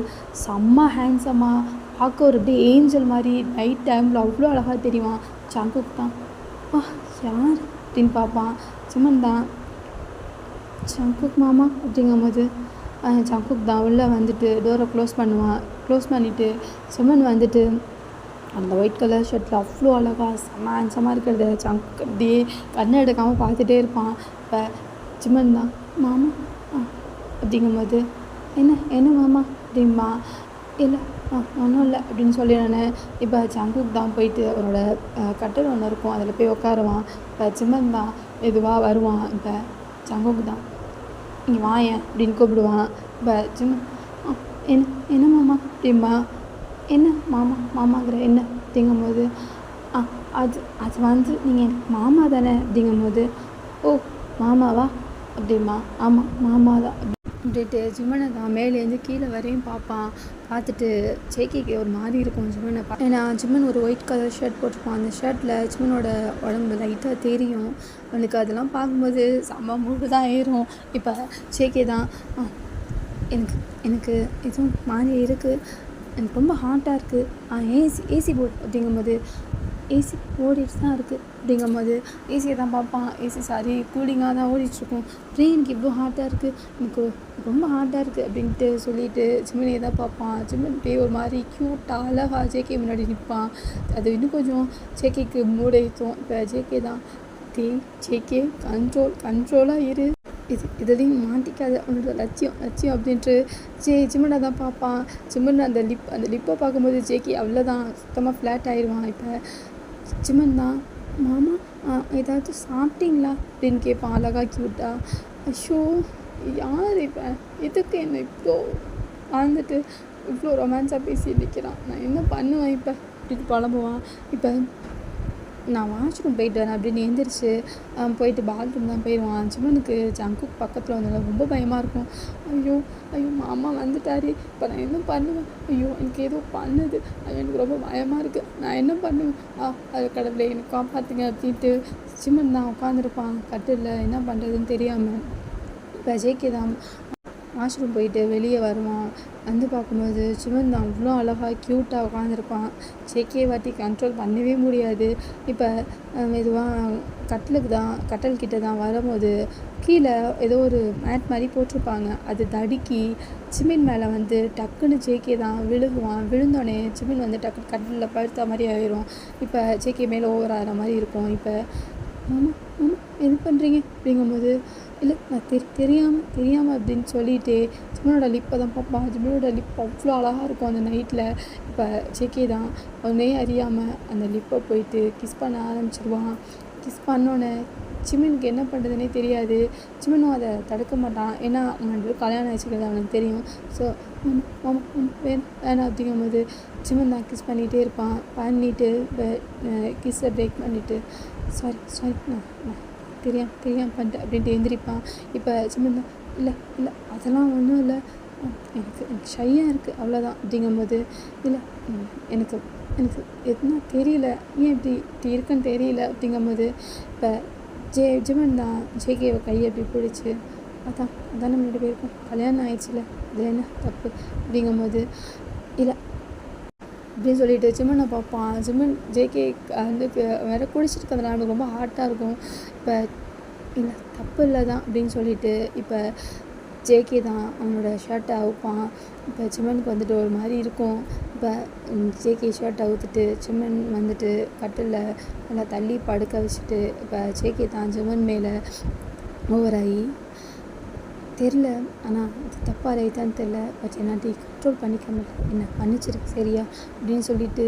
செம்ம ஹேண்ட்ஸமாக பார்க்க ஒரு அப்படியே ஏஞ்சல் மாதிரி நைட் டைமில் அவ்வளோ அழகாக தெரியுவான். ஜங்குக் தான், யார் அப்படின்னு பார்ப்பான். ஜிம்மன் தான், ஜங்குக் மாமா அப்படிங்கும்போது ஜங்குக் தான் உள்ளே வந்துட்டு டோரை க்ளோஸ் பண்ணிவிட்டு ஜிம்மன் வந்துட்டு அந்த ஒயிட் கலர் ஷர்ட்டில் அவ்வளோ அழகாக செம்ம ஹேண்ட்ஸமாக இருக்கிறது சங்க் அப்படியே கண்ணை எடுக்காமல் பார்த்துட்டே இருப்பான். இப்போ ஜிம்மன் தான் மாமா அப்படிங்கும்போது என்ன மாமா அப்படின்பா. இல்லை ஒன்றும் இல்லை அப்படின்னு சொல்லி நான் இப்போ ஜங்குக்கு தான் போயிட்டு அவரோட கட்டில் ஒன்று இருக்கும் அதில் போய் உட்காருவான். இப்போ ஜிம்மன் தான் எதுவாக வருவான். இப்போ ஜங்குக்கு தான் இங்கே வாயேன் அப்படின்னு கூப்பிடுவான். இப்போ ஜிம்மன் என்ன மாமா அப்படின்பா. என்ன மாமாங்கிற என்ன அப்படிங்கும்போது அது அது வந்து நீங்கள் எனக்கு மாமா தானே அப்படிங்கும்போது ஓ மாமாவா அப்படிமா. ஆமாம் மாமா தான் அப்படின்ட்டு ஜிம்மனை தான் மேலேருந்து கீழே வரையும் பார்ப்பான். பார்த்துட்டு ஜேகேக்கு ஒரு மாதிரி இருக்கும் ஜிம்மனை ஏன்னா ஜிம்மன் ஒரு ஒயிட் கலர் ஷர்ட் போட்டிருப்பான். அந்த ஷர்ட்டில் ஜிம்மனோட உடம்பு லைட்டாக தெரியும். அவனுக்கு அதெல்லாம் பார்க்கும்போது செம்ம மூடு தான் ஏறும். இப்போ ஜேகே தான் எனக்கு எதுவும் மாதிரி இருக்குது, எனக்கு ரொம்ப ஹாட்டாக இருக்குது, ஏசி போட் அப்படிங்கும்போது ஏசி ஓடிட்டு தான் இருக்குது அப்படிங்கும்போது ஏசியை தான் பார்ப்பான். ஏசி சாரி கூலிங்காக தான் ஓடிட்டுருக்கும். எனக்கு இவ்வளோ ஹாட்டாக இருக்குது, எனக்கு ரொம்ப ஹாட்டாக இருக்குது அப்படின்ட்டு சொல்லிவிட்டு ஜிம்மனையை தான் பார்ப்பான். ஜிம்மன் போய் ஒரு மாதிரி க்யூட்டாக அழகாக ஜேகே முன்னாடி நிற்பான். அது இன்னும் கொஞ்சம் ஜேகேக்கு மூடைத்தும். இப்போ ஜேகே தான் ஜேகே கண்ட்ரோலாக இரு, இதுலேயும் மாட்டிக்காது, அவனோட லட்சியம் அப்படின்ட்டு ஜிம்மனை தான் பார்ப்பான். ஜிம்மன் அந்த லிப்பை பார்க்கும்போது ஜேகே அவ்வளோதான் சுத்தமாக ஃப்ளாட் ஆயிடுவான். இப்போ ஜிம்மன் தான் மாமா ஏதாவது சாப்பிட்டீங்களா அப்படின்னு கேட்பான் அழகா க்யூட்டாக. ஐயோ யார் இப்போ எதுக்கு என்ன இவ்வளோ வாழ்ந்துட்டு இவ்வளோ ரொமான்ஸாக பேசி நிற்கிறான், நான் என்ன பண்ணுவேன் இப்போ அப்படின்னு புலம்புவான். இப்போ நான் வாஷ்ரூம் போயிட்டு வரேன் அப்படின்னு எழுந்திரிச்சு போயிட்டு பாத்ரூம் தான் போயிடுவான். ஜிம்மனுக்கு ஜங்குக் பக்கத்தில் வந்ததில் ரொம்ப பயமாக இருக்கும். ஐயோ மாமா வந்துட்டாரு, இப்போ நான் என்ன பண்ணுவேன், ஐயோ எனக்கு ஏதோ பண்ணுது, எனக்கு ரொம்ப பயமாக இருக்குது, நான் என்ன பண்ணுவேன், அது கடவுளே எனக்கு காப்பாற்றுங்க அப்படின்ட்டு ஜிம்மன் தான் உட்காந்துருப்பான் கட்டில், என்ன பண்ணுறதுன்னு தெரியாமல். இப்போ ஜேகே தான் வாஷ்ரூம் போயிட்டு வெளியே வருவான். வந்து பார்க்கும்போது ஜிம்மன் தான் அவ்வளோ அழகாக க்யூட்டாக உட்காந்துருப்பான். ஜேகே வாட்டி கண்ட்ரோல் பண்ணவே முடியாது. இப்போ மெதுவாக கட்டல்கிட்ட தான் வரும்போது கீழே ஏதோ ஒரு மேட் மாதிரி போட்டிருப்பாங்க, அது தடுக்கி ஜிம்மின் மேலே வந்து டக்குன்னு ஜேகே தான் விழுகுவான். விழுந்தோடனே ஜிம்மின் வந்து டக்குன்னு கட்டிலில் படுத்த மாதிரி ஆயிரும். இப்போ ஜேகே மேலே ஓவர் ஆகிற மாதிரி இருக்கும். இப்போ மாமா என்ன பண்ணுறீங்க அப்படிங்கும்போது இல்லை நான் தெரியாமல் அப்படின்னு சொல்லிட்டு ஜிம்மனோட லிப்பை தான் பார்ப்பான். ஜிம்மனோட லிப் அவ்வளோ அழகாக இருக்கும் அந்த நைட்டில். இப்போ ஜேகே தான் அவனே அறியாமல் அந்த லிப்பை போயிட்டு கிஸ் பண்ண ஆரம்பிச்சிடுவான். கிஸ் பண்ணோன்னே ஜிம்மனுக்கு என்ன பண்ணுறதுனே தெரியாது. ஜிம்மனும் அதை தடுக்க மாட்டான், ஏன்னா அவன் கல்யாணம் ஆகிடுச்சுக்கிறது அவனுக்கு தெரியும். ஸோ மாமா வேணாம் அப்படிங்கும்போது ஜிம்மன் தான் கிஸ் பண்ணிகிட்டே இருப்பான். பண்ணிவிட்டு கிஸ்ஸை பிரேக் பண்ணிவிட்டு சாரி நான் தெரியாமல் பண்ணிட்டேன் அப்படின்ட்டு எழுந்திரிப்பான். இப்போ ஜிம்மன் தான் இல்லை அதெல்லாம் ஒன்றும் இல்லை, எனக்கு ஷையாக இருக்குது அவ்வளோதான் அப்படிங்கும்போது இல்லை எனக்கு எதுனா தெரியல, ஏன் இப்படி இருக்குன்னு தெரியல அப்படிங்கும்போது இப்போ ஜிம்மன் தான் ஜேகேவை கையை அப்படி பிடிச்சி அதான் நம்ம 2 பேருக்கும் கல்யாணம் ஆயிடுச்சுல, அது என்ன தப்பு அப்படிங்கும்போது இல்லை அப்படின்னு சொல்லிட்டு ஜிம்மனை பார்ப்பான். ஜிம்மன் ஜேகே வந்து வேறு குடிச்சிட்டு இருக்கிறதுனால அவனுக்கு ரொம்ப ஹார்ட்டாக இருக்கும். இப்போ இல்லை தப்பு இல்லை தான் அப்படின்னு சொல்லிட்டு இப்போ ஜேகே தான் அவனோட ஷர்ட்டை அவுப்பான். இப்போ ஜிம்மனுக்கு வந்துட்டு ஒரு மாதிரி இருக்கும். இப்போ ஜேகே ஷர்ட்டை அவுத்துட்டு ஜிம்மன் வந்துட்டு கட்டில் நல்லா தள்ளி படுக்க வச்சுட்டு இப்போ ஜேகே தான் ஜிம்மன் மேலே ஓவராகி தெரில, ஆனால் இது தப்பாக ரைட்டான்னு தெரில, பட் என்னாட்டி கண்ட்ரோல் பண்ணிக்க முடியல, என்ன மன்னிச்சிருக்கு சரியா அப்படின்னு சொல்லிட்டு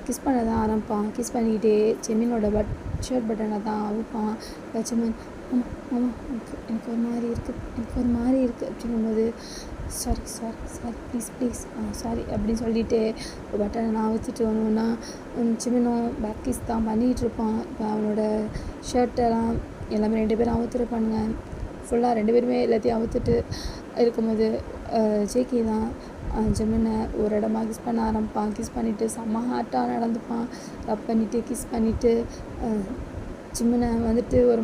கிஸ் பண்ண தான் ஆரம்பிப்பான். கிஸ் பண்ணிக்கிட்டே ஜிம்மனோட ஷர்ட் பட்டனை தான் அவுப்பான். இப்போ ஜிம்மன் ஆமாம் எனக்கு ஒரு மாதிரி இருக்குது அப்படிங்கும்போது சாரி ப்ளீஸ் சாரி அப்படின்னு சொல்லிட்டு பட்டனை நான் அவுத்துட்டு ஒன்றுன்னா ஜிம்மனும் பேக் கிஸ் தான் பண்ணிகிட்டு இருப்பான். இப்போ அவனோட ஷர்ட்டெல்லாம் எல்லாமே 2 பேரும் அவுத்துருப்பானுங்க. ஃபுல்லாக 2 பேருமே எல்லாத்தையும் அவுத்துட்டு இருக்கும்போது ஜேகே தான் ஜிம்மனை ஒரு இடமா கிஸ் பண்ண ஆரம்பிப்பான். கிஸ் பண்ணிவிட்டு செம்ம ஹார்ட்டாக நடந்துப்பான். ரப் பண்ணிவிட்டு கிஸ் பண்ணிவிட்டு ஜிம்மனை வந்துட்டு ஒரு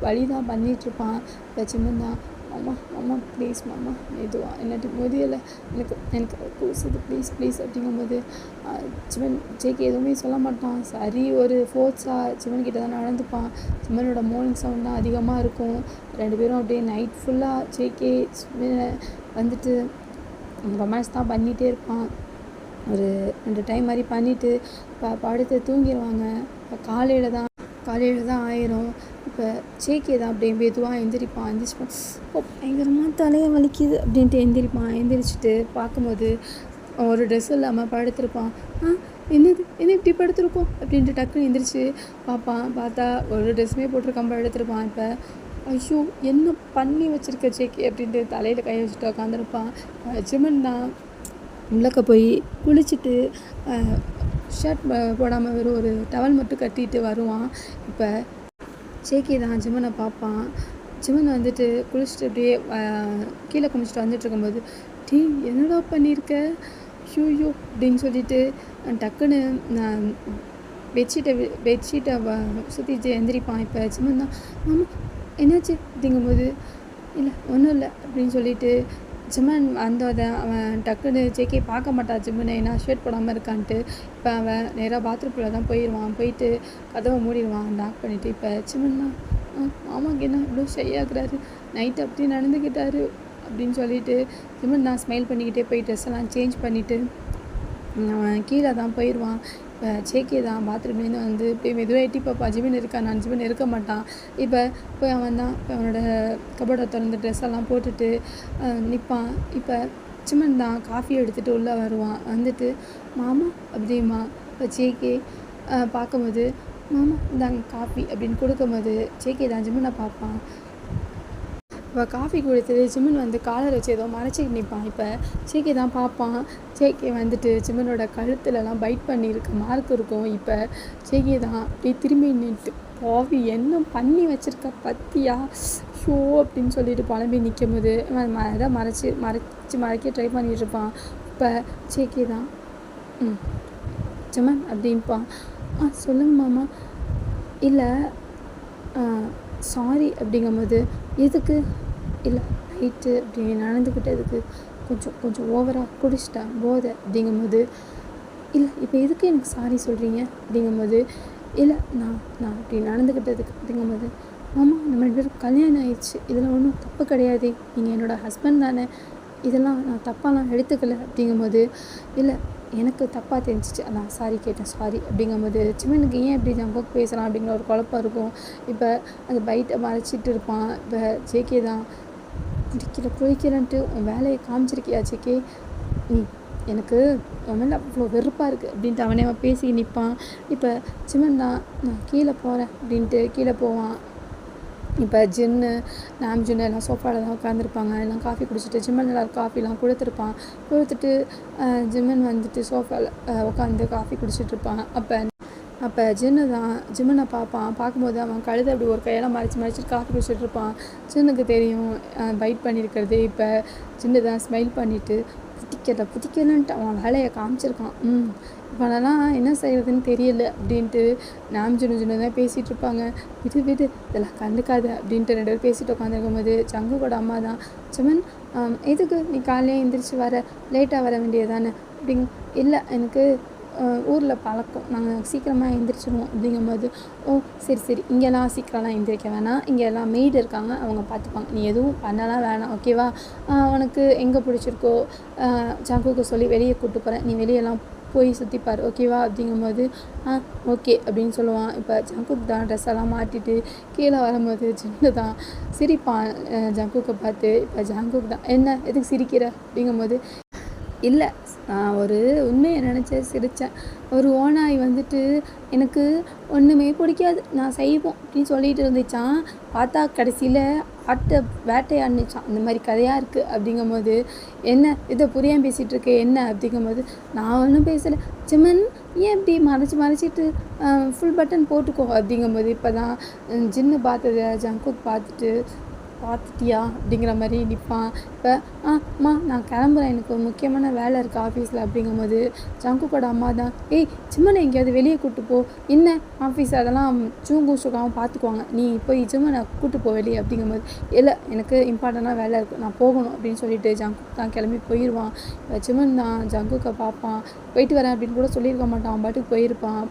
வழி தான் பண்ணிகிட்ருப்பான். இப்போ ஜிம்மன் தான் மாமா ப்ளீஸ் மாமா மெதுவா என்னட்டு முடியலை, எனக்கு கூசுது ப்ளீஸ் அப்படிங்கும்போது ஜிம்மன் ஜேகே எதுவுமே சொல்ல மாட்டான். சரி ஒரு ஃபோர்ஸாக ஜிம்மன்கிட்ட தான் நடந்துப்பான். ஜிம்மனோட மோர்னிங் சவுண்ட் தான் அதிகமாக இருக்கும். 2 பேரும் அப்படியே நைட் ஃபுல்லாக ஜேகே வந்துட்டு ரொமான்ஸ் தான் பண்ணிகிட்டே இருப்பான். ஒரு 2 டைம் மாதிரி பண்ணிவிட்டு இப்போ படுத்து தூங்கிடுவாங்க. இப்போ காலையில் தான் ஆயிரும். இப்போ ஜேகே தான் அப்படியே மெதுவாக எந்திரிப்பான். எந்திரிச்சுப்பான், இப்போ பயங்கரமாக தலையை வலிக்குது அப்படின்ட்டு எந்திரிப்பான். எந்திரிச்சிட்டு பார்க்கும்போது ஒரு ட்ரெஸ் இல்லாமல் படுத்திருப்பான். என்னது என்ன இப்படி படுத்திருக்கோம் அப்படின்ட்டு டக்குன்னு எந்திரிச்சு பார்ப்பான். பார்த்தா ஒரு ட்ரெஸ்ஸுமே போட்டிருக்கான், படுத்திருப்பான். இப்போ ஐயோ என்ன பண்ணி வச்சுருக்க ஜேகே அப்படின்ட்டு தலையில் கை வச்சுட்டு உட்காந்துருப்பான். ஜிமன் தான் உள்ளக்க போய் குளிச்சுட்டு ஷர்ட் போடாமல் வெறும் ஒரு டவல் மட்டும் கட்டிட்டு வருவான். இப்போ ஜேகே தான் ஜிமனை பார்ப்பான். ஜிமன் வந்துட்டு குளிச்சுட்டு அப்படியே கீழே குமிச்சிட்டு வந்துட்டு இருக்கும்போது, டீ என்னடா பண்ணியிருக்க ஷூயோ அப்படின்னு சொல்லிட்டு டக்குன்னு நான் பெட்ஷீட்டை சுற்றிட்டு எந்திரிப்பான். இப்போ ஜிமன் தான், மாமா என்னாச்சு அப்படிங்கும்போது, இல்லை ஒன்றும் இல்லை அப்படின்னு சொல்லிட்டு ஜிமன் அவன் டக்குன்னு ஜேகே பார்க்க மாட்டான் ஜிமனை, ஏன்னா ஷர்ட் போடாமல் இருக்கான்ட்டு. இப்போ அவன் நேராக பாத்ரூம்குள்ளே தான் போயிடுவான். போயிட்டு கதவை மூடிடுவான் லாக் பண்ணிவிட்டு. இப்போ ஜிமன் தான், மாமாக்கு என்ன இவ்வளோ ஷையாகிறாரு, நைட்டு அப்படி நடந்துக்கிட்டாரு அப்படின்னு சொல்லிட்டு ஜிமன் தான் ஸ்மைல் பண்ணிக்கிட்டே போய் ட்ரெஸ் எல்லாம் சேஞ்ச் பண்ணிவிட்டு அவன் கீழே தான் போயிடுவான். இப்போ ஜேகே தான் பாத்ரூம்லேருந்து வந்து போய் மெதுவாக எட்டி பாப்பா ஜிமன் இருக்கா, நான் ஜிமன் இருக்க மாட்டான். இப்போ போய் அவன் தான் இப்போ அவனோட கபோர்டை திறந்து ட்ரெஸ் எல்லாம் போட்டுட்டு நிற்பான். இப்போ ஜிமன் தான் காஃபி எடுத்துகிட்டு உள்ளே வருவான். வந்துட்டு மாமா அப்படிமா. இப்போ ஜேகே பார்க்கும்போது, மாமா இந்தாங்க காஃபி அப்படின்னு கொடுக்கும்போது ஜேகே தான் ஜிமனை பார்ப்பான். இப்போ காஃபி கொடுத்துட்டு ஜிமன் வந்து காலர் வச்சு ஏதோ மறைச்சிட்டு நிற்பான். இப்போ ஜேகே தான் பார்ப்பான். ஜேகே வந்துட்டு ஜிமனோட கழுத்துலலாம் பைட் பண்ணியிருக்க மார்க் இருக்கும். இப்போ ஜேகே தான் அப்படியே திரும்பி நின்று, காஃபி என்ன பண்ணி வச்சுருக்க பத்தியா ஷோ அப்படின்னு சொல்லிட்டு புலம்பி நிற்கும் போது அதை மறைக்க ட்ரை பண்ணிகிட்டு இருப்பான். இப்போ ஜேகே தான் ஜிமன் அப்படின்ப்பான். சொல்லுங்க மாமா. இல்லை சாரி அப்படிங்கும்போது, எதுக்கு? இல்லை நைட்டு அப்படி நடந்துக்கிட்டதுக்கு கொஞ்சம் ஓவராக குடிச்சிட்டேன் போதை அப்படிங்கும்போது, இல்லை இப்போ எதுக்கு எனக்கு சாரி சொல்கிறீங்க அப்படிங்கும்போது, இல்லை நான் அப்படி நடந்துக்கிட்டதுக்கு அப்படிங்கும்போது, மாமா நம்ம 2 பேரும் கல்யாணம் ஆயிடுச்சு, இதில் ஒன்றும் தப்பு கிடையாது, நீங்கள் என்னோடய ஹஸ்பண்ட் தானே, இதெல்லாம் நான் தப்பாலாம் எடுத்துக்கலை அப்படிங்கும்போது, இல்லை எனக்கு தப்பாக தெரிஞ்சிச்சு, அதான் சாரி கேட்டேன் சாரி அப்படிங்கும்போது, ஜிமனுக்கு ஏன் இப்படி ஜங்குக் பேசலாம் அப்படிங்கிற ஒரு குழப்பம் இருக்கும். இப்போ அந்த பைட்டை மறைச்சிட்டு இருப்பான். இப்போ ஜேகே தான், குளிக்கிறன்ட்டு உன் வேலையை காமிச்சிருக்கியா ஜேகே, நீ எனக்கு உன் மேலே அவ்வளோ வெறுப்பாக இருக்குது அப்படின்ட்டு அவனே பேசி நிற்பான். இப்போ ஜிமன் தான், நான் கீழே போகிறேன் அப்படின்ட்டு கீழே போவான். இப்போ ஜின்னு நாம்ஜுன்னு எல்லாம் சோஃபாவில் தான் உட்காந்துருப்பாங்க. எல்லாம் காஃபி குடிச்சிட்டு ஜிம்மன் எல்லோரும் காஃபிலாம் கொடுத்துட்டு ஜிம்மன் வந்துட்டு சோஃபாவில் உட்காந்து காஃபி குடிச்சிட்ருப்பான். அப்போ ஜின்னு தான் ஜிம்மனை பார்க்கும்போது அவன் கழுதை அப்படி ஒரு கையெல்லாம் மறைச்சிட்டு காஃபி குடிச்சிட்ருப்பான். ஜின்னுக்கு தெரியும் பைட் பண்ணியிருக்கிறது. இப்போ ஜின்னு தான் ஸ்மைல் பண்ணிவிட்டு, புதிக்கலன்ட்டு அவன் வேலையை காமிச்சிருக்கான். இவனெல்லாம் என்ன செய்கிறதுன்னு தெரியல அப்படின்ட்டு ஜின்னு தான் பேசிகிட்டு இருப்பாங்க. விடு இதெல்லாம் கண்டுக்காத அப்படின்ட்டு 2 பேர் பேசிகிட்டு உட்காந்துருக்கும் போது ஜங்குக்கோட அம்மா தான், ஜிமன் எதுக்கு நீ காலையே எந்திரிச்சு லேட்டாக வர வேண்டியதானே அப்படிங்க. இல்லை எனக்கு ஊரில் பழக்கம், நாங்கள் சீக்கிரமாக எந்திரிச்சிடுவோம் அப்படிங்கும்போது, ஓ சரி இங்கெல்லாம் சீக்கிரம்லாம் எந்திரிக்க வேணாம், இங்கே எல்லாம் மெய்டு இருக்காங்க, அவங்க பார்த்துப்பாங்க, நீ எதுவும் பண்ணலாம் வேணாம் ஓகேவா, உனக்கு எங்கே பிடிச்சிருக்கோ ஜங்குக்கு சொல்லி வெளியே கூப்பிட்டு போகிறேன், நீ வெளியெல்லாம் போய் சுற்றிப்பார் ஓகேவா அப்படிங்கும்போது, ஓகே அப்படின்னு சொல்லுவான். இப்போ ஜங்குக் தான் ட்ரெஸ் எல்லாம் மாட்டிட்டு கீழே வரும்போது ஜின்னு தான் சிரிப்பான் ஜங்குக்கை பார்த்து. இப்போ ஜங்குக் தான், என்ன எதுக்கு சிரிக்கிற அப்படிங்கும்போது, இல்லை நான் ஒரு உண்மையை நினச்சேன் சிரித்தேன், ஒரு ஓநாய் வந்துட்டு எனக்கு ஒன்றுமே பிடிக்காது நான் செய்வோம் அப்படின்னு சொல்லிட்டு இருந்துச்சான், பார்த்தா கடைசியில் வேட்டையாடிச்சான், இந்த மாதிரி கதையாக இருக்குது அப்படிங்கும்போது, என்ன இதை புரியாமல் பேசிகிட்டு இருக்கே என்ன அப்படிங்கும்போது, நான் ஒன்றும் பேசலை ஜிமன் ஏன் இப்படி மறைச்சிட்டு ஃபுல் பட்டன் போட்டுக்கோ அப்படிங்கும்போது, இப்போ தான் ஜின்னு பார்த்தது ஜங்குக் பார்த்துட்டியா அப்படிங்கிற மாதிரி நிற்பான். இப்போ அம்மா நான் கிளம்புறேன், எனக்கு ஒரு முக்கியமான வேலை இருக்குது ஆஃபீஸில் அப்படிங்கும்போது, ஜங்குக்கோட அம்மா தான், ஏய் ஜிம்மனை எங்கேயாவது வெளியே கூப்பிட்டு போ, என்ன ஆஃபீஸ் அதெல்லாம் சுகாமல் பார்த்துக்குவாங்க, நீ போய் ஜிம்மனை கூப்பிட்டு போ வெளியே அப்படிங்கும்போது, இல்லை எனக்கு இம்பார்ட்டண்ட்டாக வேலை இருக்குது நான் போகணும் அப்படின்னு சொல்லிட்டு ஜங்குக் தான் கிளம்பி போயிடுவான். இப்போ ஜிம்மன் தான் ஜங்குக்கை பார்ப்பான், போயிட்டு வரேன் அப்படின்னு கூட சொல்லியிருக்க மாட்டான், அவன் பாட்டுக்கு போயிருப்பான்.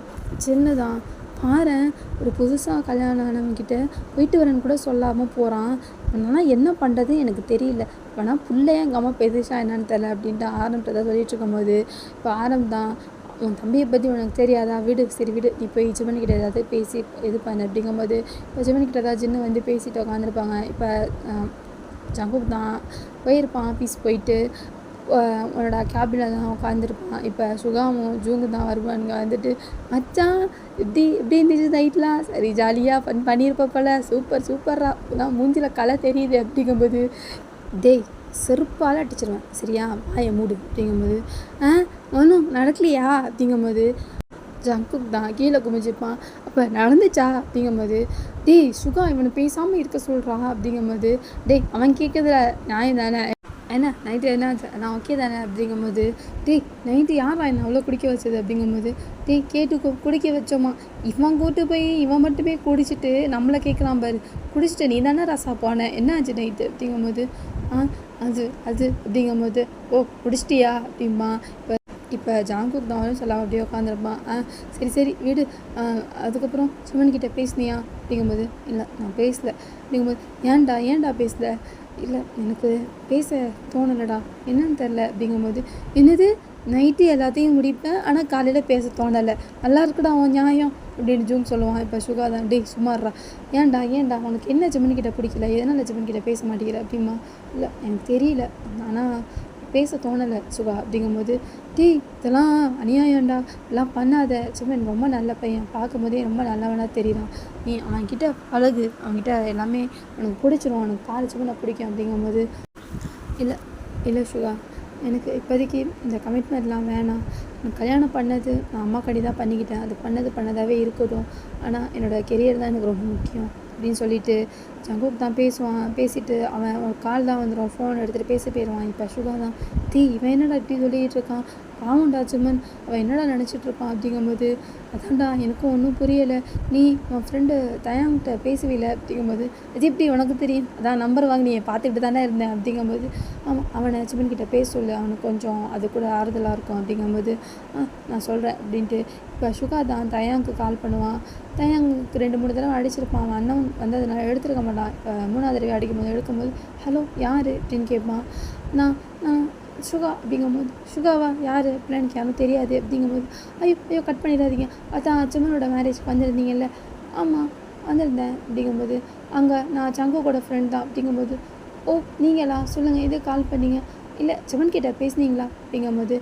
ஜின்னு தான், பாரேன் ஒரு புதுசாக கல்யாணம் ஆனவங்கிட்ட போயிட்டு வரேன்னு கூட சொல்லாமல் போகிறான், அதனால் என்ன பண்ணுறது எனக்கு தெரியல, வேணா புள்ளைய எங்கள் அம்மா பேசிச்சா என்னன்னு தெரில அப்படின்ட்டு ஆரம்பிட்டு தான் சொல்லிட்டு இருக்கும்போது இப்போ தான் உன் தம்பியை பற்றி உனக்கு தெரியாதா, விடு சரி விடு, நீ போய் ஜிமன்கிட்ட ஏதாவது பேசி இது பண்ணு அப்படிங்கும்போது இப்போ ஜிமன்கிட்ட ஏதாவது ஜின்னு வந்து பேசிட்டு உட்காந்துருப்பாங்க. இப்போ ஜங்குக் தான் போயிருப்பான் ஆஃபீஸ் போயிட்டு உன்னோட கேபினில் தான் உட்காந்துருப்பான். இப்போ சுகாமும் ஜூங்கு தான் வருவானுங்க. வந்துட்டு மச்சான் இப்படி இருந்துச்சு நைட்லாம், சரி ஜாலியாக பண்ணியிருப்ப போல, சூப்பர்ரா, நான் மூஞ்சில் கலை தெரியுது அப்படிங்கும்போது டேய் செருப்பால் அடிச்சிருவேன் சரியா, வாயை மூடு அப்படிங்கும்போது ஒன்றும் நடக்கலையா அப்படிங்கும்போது ஜங்குக் தான் கீழே குமிஞ்சிப்பான். அப்போ நடந்துச்சா அப்படிங்கும்போது டேய் சுகா இவனை பேசாமல் இருக்க சொல்கிறான் அப்படிங்கும்போது டேய் அவன் கேட்குறதுல நியாயம் தானே, என்ன நைட்டு என்ன நான் ஓகே தானே அப்படிங்கும்போது டேய் நைட்டு யாரா என்ன அவ்வளோ குடிக்க வச்சது அப்படிங்கும்போது டேய் கேட்டு குடிக்க வச்சோமா, இவன் கூட்டு போய் இவன் மட்டுமே குடிச்சிட்டு நம்மளை கேட்குறான் பாரு, குடிச்சிட்டு நீ தானே ரசா போனேன் என்ன ஆச்சு நைட்டு அப்படிங்கும்போது அது அப்படிங்கும்போது ஓ குடிச்சிட்டியா அப்படிம்பா. இப்போ ஜாங்குக் தான் சொல்லாம அப்படியே உட்காந்துருப்பான். சரி வீடு. அதுக்கப்புறம் சிவன்கிட்ட பேசுனியா அப்படிங்கும்போது இல்லை நான் பேசலை அப்படிங்கும்போது ஏன்டா பேசல, இல்லை எனக்கு பேச தோணலைடா என்னன்னு தெரில அப்படிங்கும்போது என்னது நைட்டு எல்லாத்தையும் முடிப்பேன் ஆனால் காலையில் பேச தோணலை, நல்லா இருக்குடா அவன் நியாயம் அப்படின்னு ஜூன் சொல்லுவான். இப்போ சுகா தான் டேய் சுமார்றா, ஏன்டா உனக்கு என்ன ஜிமன்கிட்ட பிடிக்கல, எதனால் ஜிமன்கிட்ட பேச மாட்டேங்கிற அப்படிமா, இல்லை எனக்கு தெரியல ஆனால் பேச தோணலை சுகா அப்படிங்கும்போது டேய் இதெல்லாம் அநியாயம்டா, இதெல்லாம் பண்ணாத, சிவன் ரொம்ப நல்ல பையன், பார்க்கும்போதே ரொம்ப நல்லவனாக தெரியுறான், நீ அவன்கிட்ட பழகு, அவன்கிட்ட எல்லாமே உனக்கு பிடிச்சிரும், அவனுக்கு பாரு சிவனை பிடிக்கும் அப்படிங்கும்போது இல்லை சுகா எனக்கு இப்போதைக்கு இந்த கமிட்மெண்ட்லாம் வேணாம், நான் கல்யாணம் பண்ணது நான் அம்மா கடி தான் பண்ணிக்கிட்டேன், அது பண்ணதாகவே இருக்கட்டும், ஆனால் என்னோடய கெரியர் தான் எனக்கு ரொம்ப முக்கியம் அப்படின்னு சொல்லிட்டு ஜங்குக் தான் பேசுவான். பேசிட்டு அவன் ஒரு கால் தான் வந்துடும், ஃபோன் எடுத்துகிட்டு பேச போயிடுவான். இப்போ சுகா தான் இவன் என்னடா இப்படி சொல்லிகிட்டு இருக்கான், பாவண்டா ஜிமன், அவன் என்னடா நினச்சிட்ருப்பான் அப்படிங்கும்போது அதான்டா எனக்கும் ஒன்றும் புரியலை, நீ உன் ஃப்ரெண்டு தயாங்கிட்ட பேசுவில்லை அப்படிங்கும்போது அது எப்படி உனக்கு தெரியும், அதான் நம்பர் வாங்கினியே பார்த்துக்கிட்டு தானே இருந்தேன் அப்படிங்கும்போது அவனை ஜிமன்கிட்ட பேச சொல்லு, அவனுக்கு கொஞ்சம் அது கூட ஆறுதலாக இருக்கும் அப்படிங்கும்போது நான் சொல்கிறேன் அப்படின்ட்டு இப்போ சுகா தான் தயாங்க்கு கால் பண்ணுவான். தயாங்குக்கு 2-3 தடவை அடிச்சிருப்பான், அவன் அண்ணன் வந்ததுனால எடுத்துருக்க மாட்டான். இப்போ 3ஆவது தடவை எடுக்கும்போது ஹலோ யார் அப்படின்னு கேட்பான். நான் சுகா அப்படிங்கும்போது சுகாவா யார் அப்படிலாம் எனக்கு யாரும் தெரியாது அப்படிங்கும்போது ஐயோ கட் பண்ணிடாதீங்க, அதான் சிம்மனோட மேரேஜ்க்கு வந்திருந்தீங்கல்ல, ஆமாம் வந்திருந்தேன் அப்படிங்கும்போது அங்கே நான் சங்கோட ஃப்ரெண்ட் தான் அப்படிங்கும்போது ஓ நீங்களா சொல்லுங்கள் எது கால் பண்ணீங்க, இல்லை சிவன்கிட்ட பேசுனீங்களா அப்படிங்கும்போது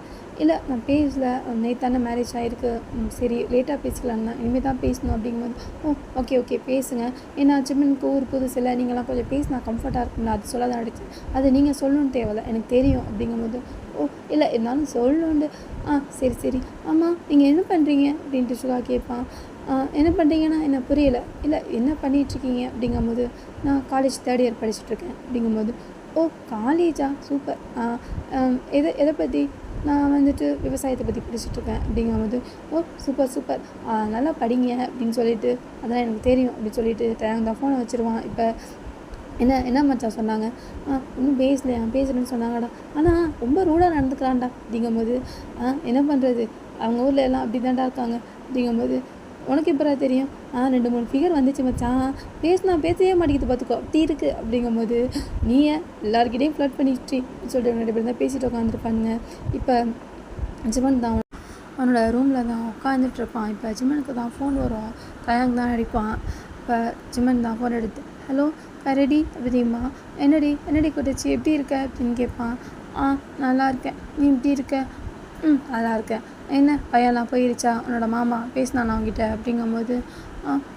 இல்லை நான் பேசல, நேத்தான மேரேஜ் ஆகிருக்கு, சரி லேட்டாக பேசிக்கலாம்னா இனிமேல் தான் பேசணும் அப்படிங்கும்போது ஓகே பேசுங்க, ஏன்னா சிம்மனுக்கு ஊர் புதுசு இல்லை, நீங்களாம் கொஞ்சம் பேசினா கம்ஃபர்ட்டாக இருக்கும்ல, அது சொல்ல தான் அடிச்சு, அது நீங்கள் சொல்லணும்னு தேவையில்ல எனக்கு தெரியும் அப்படிங்கும்போது இல்லை இருந்தாலும் சொல்லணுண்டு சரி ஆமாம் நீங்கள் என்ன பண்ணுறீங்க அப்படின்ட்டு சுகா கேட்பான். என்ன பண்ணுறீங்கன்னா என்ன புரியலை, இல்லை என்ன பண்ணிகிட்ருக்கீங்க அப்படிங்கும்போது நான் காலேஜ் 3rd இயர் படிச்சுட்ருக்கேன் அப்படிங்கும்போது காலேஜா சூப்பர், எதை பற்றி, நான் வந்துட்டு விவசாயத்தை பற்றி படிச்சுட்ருக்கேன் அப்படிங்கும்போது சூப்பர் நல்லா படிங்க அப்படின்னு சொல்லிட்டு அதெல்லாம் எனக்கு தெரியும் அப்படின்னு சொல்லிட்டு தான் ஃபோனை வச்சுருவான். இப்போ என்ன மச்சான் சொன்னாங்க, இன்னும் பேசுகிறேன்னு சொன்னாங்கடா, ஆனால் ரொம்ப ரூடாக நடந்துக்கிறான்டா அப்படிங்கும்போது என்ன பண்ணுறது, அவங்க ஊரில் எல்லாம் அப்படி தான்டா இருக்காங்க அப்படிங்கும்போது உனக்கு எப்படா தெரியும், 2-3 ஃபிகர் வந்துச்சு மச்சான், பேசவே மாட்டேங்குது பார்த்துக்கோ அப்படி இருக்குது அப்படிங்கும்போது நீ எல்லாருக்கிட்டையும் ஃப்ளட் பண்ணிட்டு சொல்லிட்டு 2 பேர் தான் பேசிட்டு உட்காந்துருப்பானுங்க. இப்போ ஜிமன் தான் அவனோட ரூமில் தான் உட்காந்துட்ருப்பான். இப்போ ஜிமனுக்கு தான் ஃபோன் வரும், தயாங் தான் அடிப்பான். இப்போ ஜிமன் தான் ஃபோன் எடுத்து ஹலோ ரெடி அப்படிமா, என்னடி கொட்டுச்சு எப்படி இருக்க அப்படின்னு கேட்பான். நல்லா இருக்கேன், நீ எப்படி இருக்க, நல்லா இருக்கேன், என்ன பையன்லாம் போயிருச்சா, உன்னோட மாமா பேசினானா அவங்ககிட்ட அப்படிங்கும்போது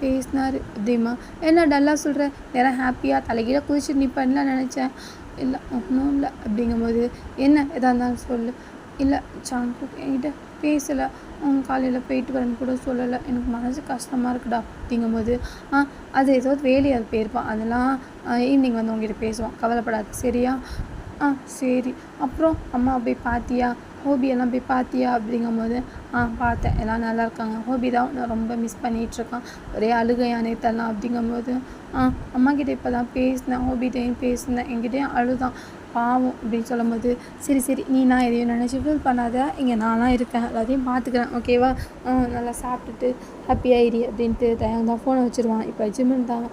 பேசினார் அப்படிமா, என்ன டல்லாக சொல்கிற, நேரம் ஹாப்பியாக தலைகீழ குதிச்சுட்டு நிற்பேன்லாம் நினச்சேன், இல்லை ஒன்றும் இல்லை அப்படிங்கும்போது என்ன எதாக இருந்தாலும் சொல்லு, இல்லை சாங்கு என்கிட்ட பேசலை, அவங்க காலையில் போயிட்டு வரேன்னு கூட சொல்லலை, எனக்கு மனசு கஷ்டமாக இருக்குடா அப்படிங்கும்போது அது ஏதோ வேலையாக போயிருப்பான், அதெல்லாம் ஈவினிங் வந்து அவங்ககிட்ட பேசுவான், கவலைப்படாது சரியா, சரி அப்புறம் அம்மா போய் பார்த்தியா, ஹோபியெல்லாம் போய் பார்த்தியா அப்படிங்கும்போது பார்த்தேன், எல்லாம் நல்லா இருக்காங்க, ஹோபி தான் நான் ரொம்ப மிஸ் பண்ணிகிட்ருக்கான், ஒரே அழுகையா நேத்தெல்லாம் அப்படிங்கும்போது அம்மாக்கிட்ட இப்போ தான் பேசினேன், ஹோபிகிட்டையும் பேசினேன், என்கிட்டையும் அழுதான், பாவம் அப்படின்னு சொல்லும்போது, சரி சரி நான் எதையும் நினச்சி ஃபீல் பண்ணாத, இங்கே நான்லாம் இருக்கேன், எல்லாத்தையும் பார்த்துக்கிறேன் ஓகேவா, நல்லா சாப்பிட்டுட்டு ஹாப்பியாயிரி அப்படின்ட்டு தயங்கம் தான் ஃபோனை வச்சுருவான். இப்போ ஜிமன் தான்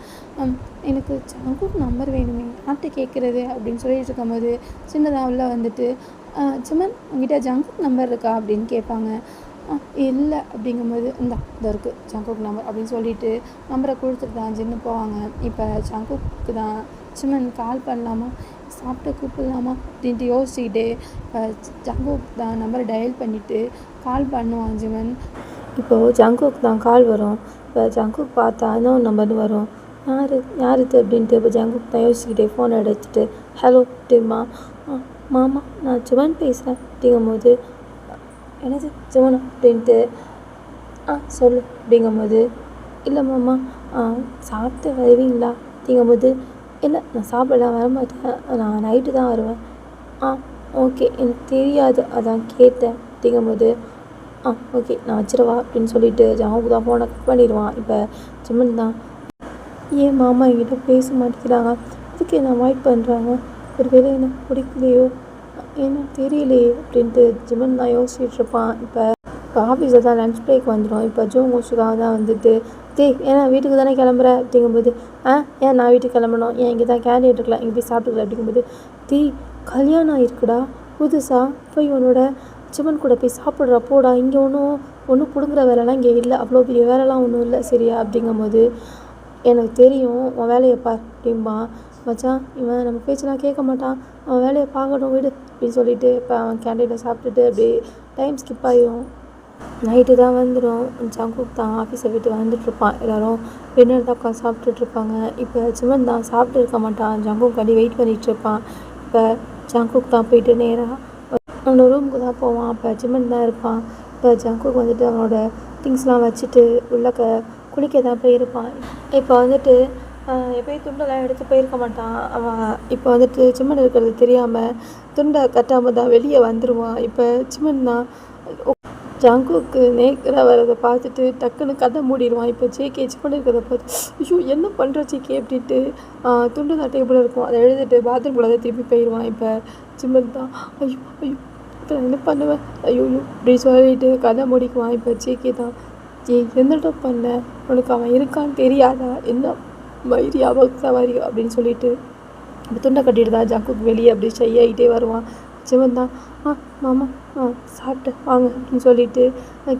எனக்கு ஜங்குக் நம்பர் வேணுமே, யார்கிட்ட கேட்குறது அப்படின்னு சொல்லிட்டு இருக்கும்போது சின்னதாக உள்ளே வந்துட்டு, ஜிமன் உங்ககிட்ட ஜங்குக் நம்பர் இருக்கா அப்படின்னு கேட்பாங்க. இல்லை அப்படிங்கும்போது இதோ இருக்குது ஜங்குக் நம்பர் அப்படின்னு சொல்லிட்டு நம்பரை கொடுத்துட்டு தான் ஜின்னு போவாங்க. இப்போ ஜங்குக்கு தான் ஜிமன் கால் பண்ணலாமா, சாப்பிட்டு கூப்பிடலாமா அப்படின்ட்டு யோசிச்சுக்கிட்டே இப்போ ஜங்குக் தான் நம்பரை டயல் பண்ணிவிட்டு கால் பண்ணுவான் ஜிமன். இப்போது ஜங்குக் தான் கால் வரும். இப்போ ஜங்குக் பார்த்தா இன்னொரு நம்பர்னு வரும். யார் இது அப்படின்ட்டு இப்போ ஜங்குக் தான் யோசிச்சுக்கிட்டே ஃபோனை எடுத்துகிட்டு ஹலோ அப்படிமா, மாமா நான் ஜிமன் பேசுகிறேன் அப்படிங்கும்போது, என்னது ஜிமனா அப்படின்ட்டு சொல்லு அப்படிங்கும்போது, இல்லை மாமா சாப்பிட்டு வருவீங்களா அப்படிங்கும்போது, இல்லை நான் சாப்பிடலாம் வரமாட்டேன், நான் நைட்டு தான் வருவேன். ஓகே எனக்கு தெரியாது அதான் கேட்டேன் அப்படிங்கும்போது, ஓகே நான் வச்சிடவா அப்படின்னு சொல்லிட்டு ஜங்குக்கு தான் ஃபோனை கட் பண்ணிடுவான். இப்போ ஜிமன் தான், ஏன் மாமா என்கிட்ட பேச மாட்டேங்கிறாங்க, இதுக்கு என்ன அவாய்ட் பண்ணுறாங்க, ஒரு வேளை என்ன பிடிக்கலையோ என்ன தெரியலையே அப்படின்ட்டு ஜிமன் தான் யோசிச்சுட்டு இருப்பான். இப்போ ஆஃபீஸில் தான் லன்ச் பிரேக் வந்துடும். இப்போ ஜோ மோஷுக்காக தான் வந்துட்டு, ஏன்னா வீட்டுக்கு தானே கிளம்புற அப்படிங்கும்போது, ஏன் நான் வீட்டுக்கு கிளம்பணும், ஏன் இங்கே தான் கேண்டீன் இருக்கலாம், இங்கே போய் சாப்பிட்டுக்கலாம் அப்படிங்கும்போது, கல்யாணம் இருக்குடா புதுசா, போய் உன்னோட ஜிமன் கூட போய் சாப்பிட்றா போடா, இங்கே ஒன்றும் பிடுங்குற வேலைலாம் இங்கே இல்லை, அவ்வளோ பெரிய வேலைலாம் ஒன்றும் இல்லை சரியா அப்படிங்கும்போது, எனக்கு தெரியும் உன் வேலையை பார் அப்படின்பா. மச்சான் இவன் நம்ம பேச்செல்லாம் கேட்க மாட்டான், அவன் வேலையை பார்க்கணும் விடு அப்படின்னு சொல்லிட்டு இப்போ அவன் கேண்டீனில் சாப்பிட்டுட்டு அப்படியே டைம் ஸ்கிப் ஆகிடும். நைட்டு தான் வந்துடும். ஜங்குக் தான் ஆஃபீஸை விட்டு வந்துட்டுருப்பான். எல்லோரும் டின்னர் தான் உட்காந்து சாப்பிட்டுட்ருப்பாங்க. இப்போ ஜிமன் தான் சாப்பிட்டு இருக்க மாட்டான், ஜங்குக் அடி வெயிட் பண்ணிகிட்ருப்பான். இப்போ ஜங்குக் தான் போயிட்டு நேராக அவனோட ரூமுக்கு தான் போவான். இப்போ ஜிமன் தான் இருப்பான். இப்போ ஜங்குக் வந்துட்டு அவனோட திங்ஸ்லாம் வச்சுட்டு உள்ள குளிக்க தான் போயிருப்பான். இப்போ வந்துட்டு எப்போயும் துண்டெல்லாம் எடுத்து போயிருக்க மாட்டான் அவன். இப்போ வந்துட்டு ஜிமன் இருக்கிறது தெரியாமல் துண்டை கட்டாமல் தான் வெளியே வந்துடுவான். இப்போ ஜிமன் தான் ஜங்குக்கு நேக்கராக வரதை பார்த்துட்டு டக்குன்னு கதை மூடிடுவான். இப்போ ஜேகே ஜிமன் இருக்கிறத பார்த்து, ஐயோ என்ன பண்ணுற ஜேகே அப்படின்ட்டு துண்டு தான் டேபிள் இருக்கும், அதை எழுதிட்டு பாத்ரூம்குள்ளே தான் திருப்பி போயிடுவான். இப்போ ஜிமன் தான் ஐயோ இப்போ நான் என்ன பண்ணுவேன் ஐயோ அப்படி சொல்லிட்டு கதை முடிக்குவான். இப்போ ஜேகே தான், என்னடா பண்ண, உனக்கு அவன் இருக்கான்னு தெரியாதா, என்ன வயிறியா சவாரி அப்படின்னு சொல்லிட்டு இப்போ துண்டை கட்டிட்டு தான் ஜங்குக்கு வெளியே அப்படி ஷையாகிட்டே வருவான். ஜிமன் தான் மாமா சாப்பிட்டு வாங்க அப்படின்னு சொல்லிட்டு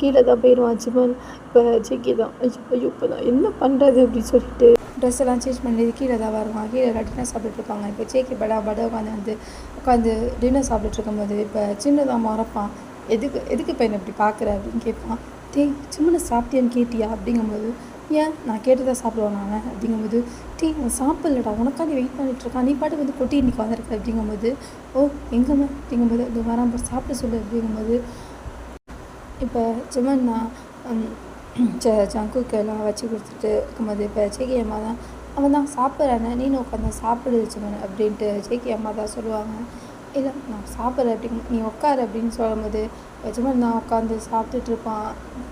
கீழே தான் போயிடுவான் ஜிமன். இப்போ ஜேகே தான் ஐயோ இப்போ நான் என்ன பண்ணுறது அப்படின்னு சொல்லிட்டு ட்ரெஸ் எல்லாம் சேஞ்ச் பண்ணிட்டு கீழே தான் வருவான். கீழே டின்னர் சாப்பிட்டுருப்பாங்க. இப்போ ஜேகே படா உட்காந்து டின்னர் சாப்பிட்டுட்டு இருக்கும்போது இப்போ சின்னதாக மறப்பான். எதுக்கு இப்போ என்ன இப்படி பார்க்குற அப்படின்னு கேட்பான். ஜிமனை சாப்பிட்டியான்னு கேட்டியா அப்படிங்கும்போது, ஏன் நான் கேட்டுதான் சாப்பிடுவேன் நான் அப்படிங்கும்போது, நான் சாப்பிட்லடா உனக்காண்டி வெயிட் பண்ணிட்டுருக்கான், நீ பாட்டு வந்து கொட்டி இன்னைக்கு வந்திருக்க அப்படிங்கும்போது, எங்கம்மா அப்படிங்கும்போது, அது வராமல் சாப்பிட்டு சொல்லு அப்படிங்கும்போது, இப்போ ஜிமன் நான் ஜங்குக்கு எல்லாம் வச்சு கொடுத்துட்டு இருக்கும்போது இப்போ ஜேகே அம்மா தான், அவன் தான் சாப்பிட்றானே நீனும் உட்காந்து சாப்பிடு ஜிமன் அப்படின்ட்டு ஜேகே அம்மா தான் சொல்லுவாங்க. இல்லை நான் சாப்பிட்றேன் அப்படிங்க, நீ உட்காரு அப்படின்னு சொல்லும்போது ஜிமன் தான் உட்காந்து சாப்பிட்டுட்ருப்பான்.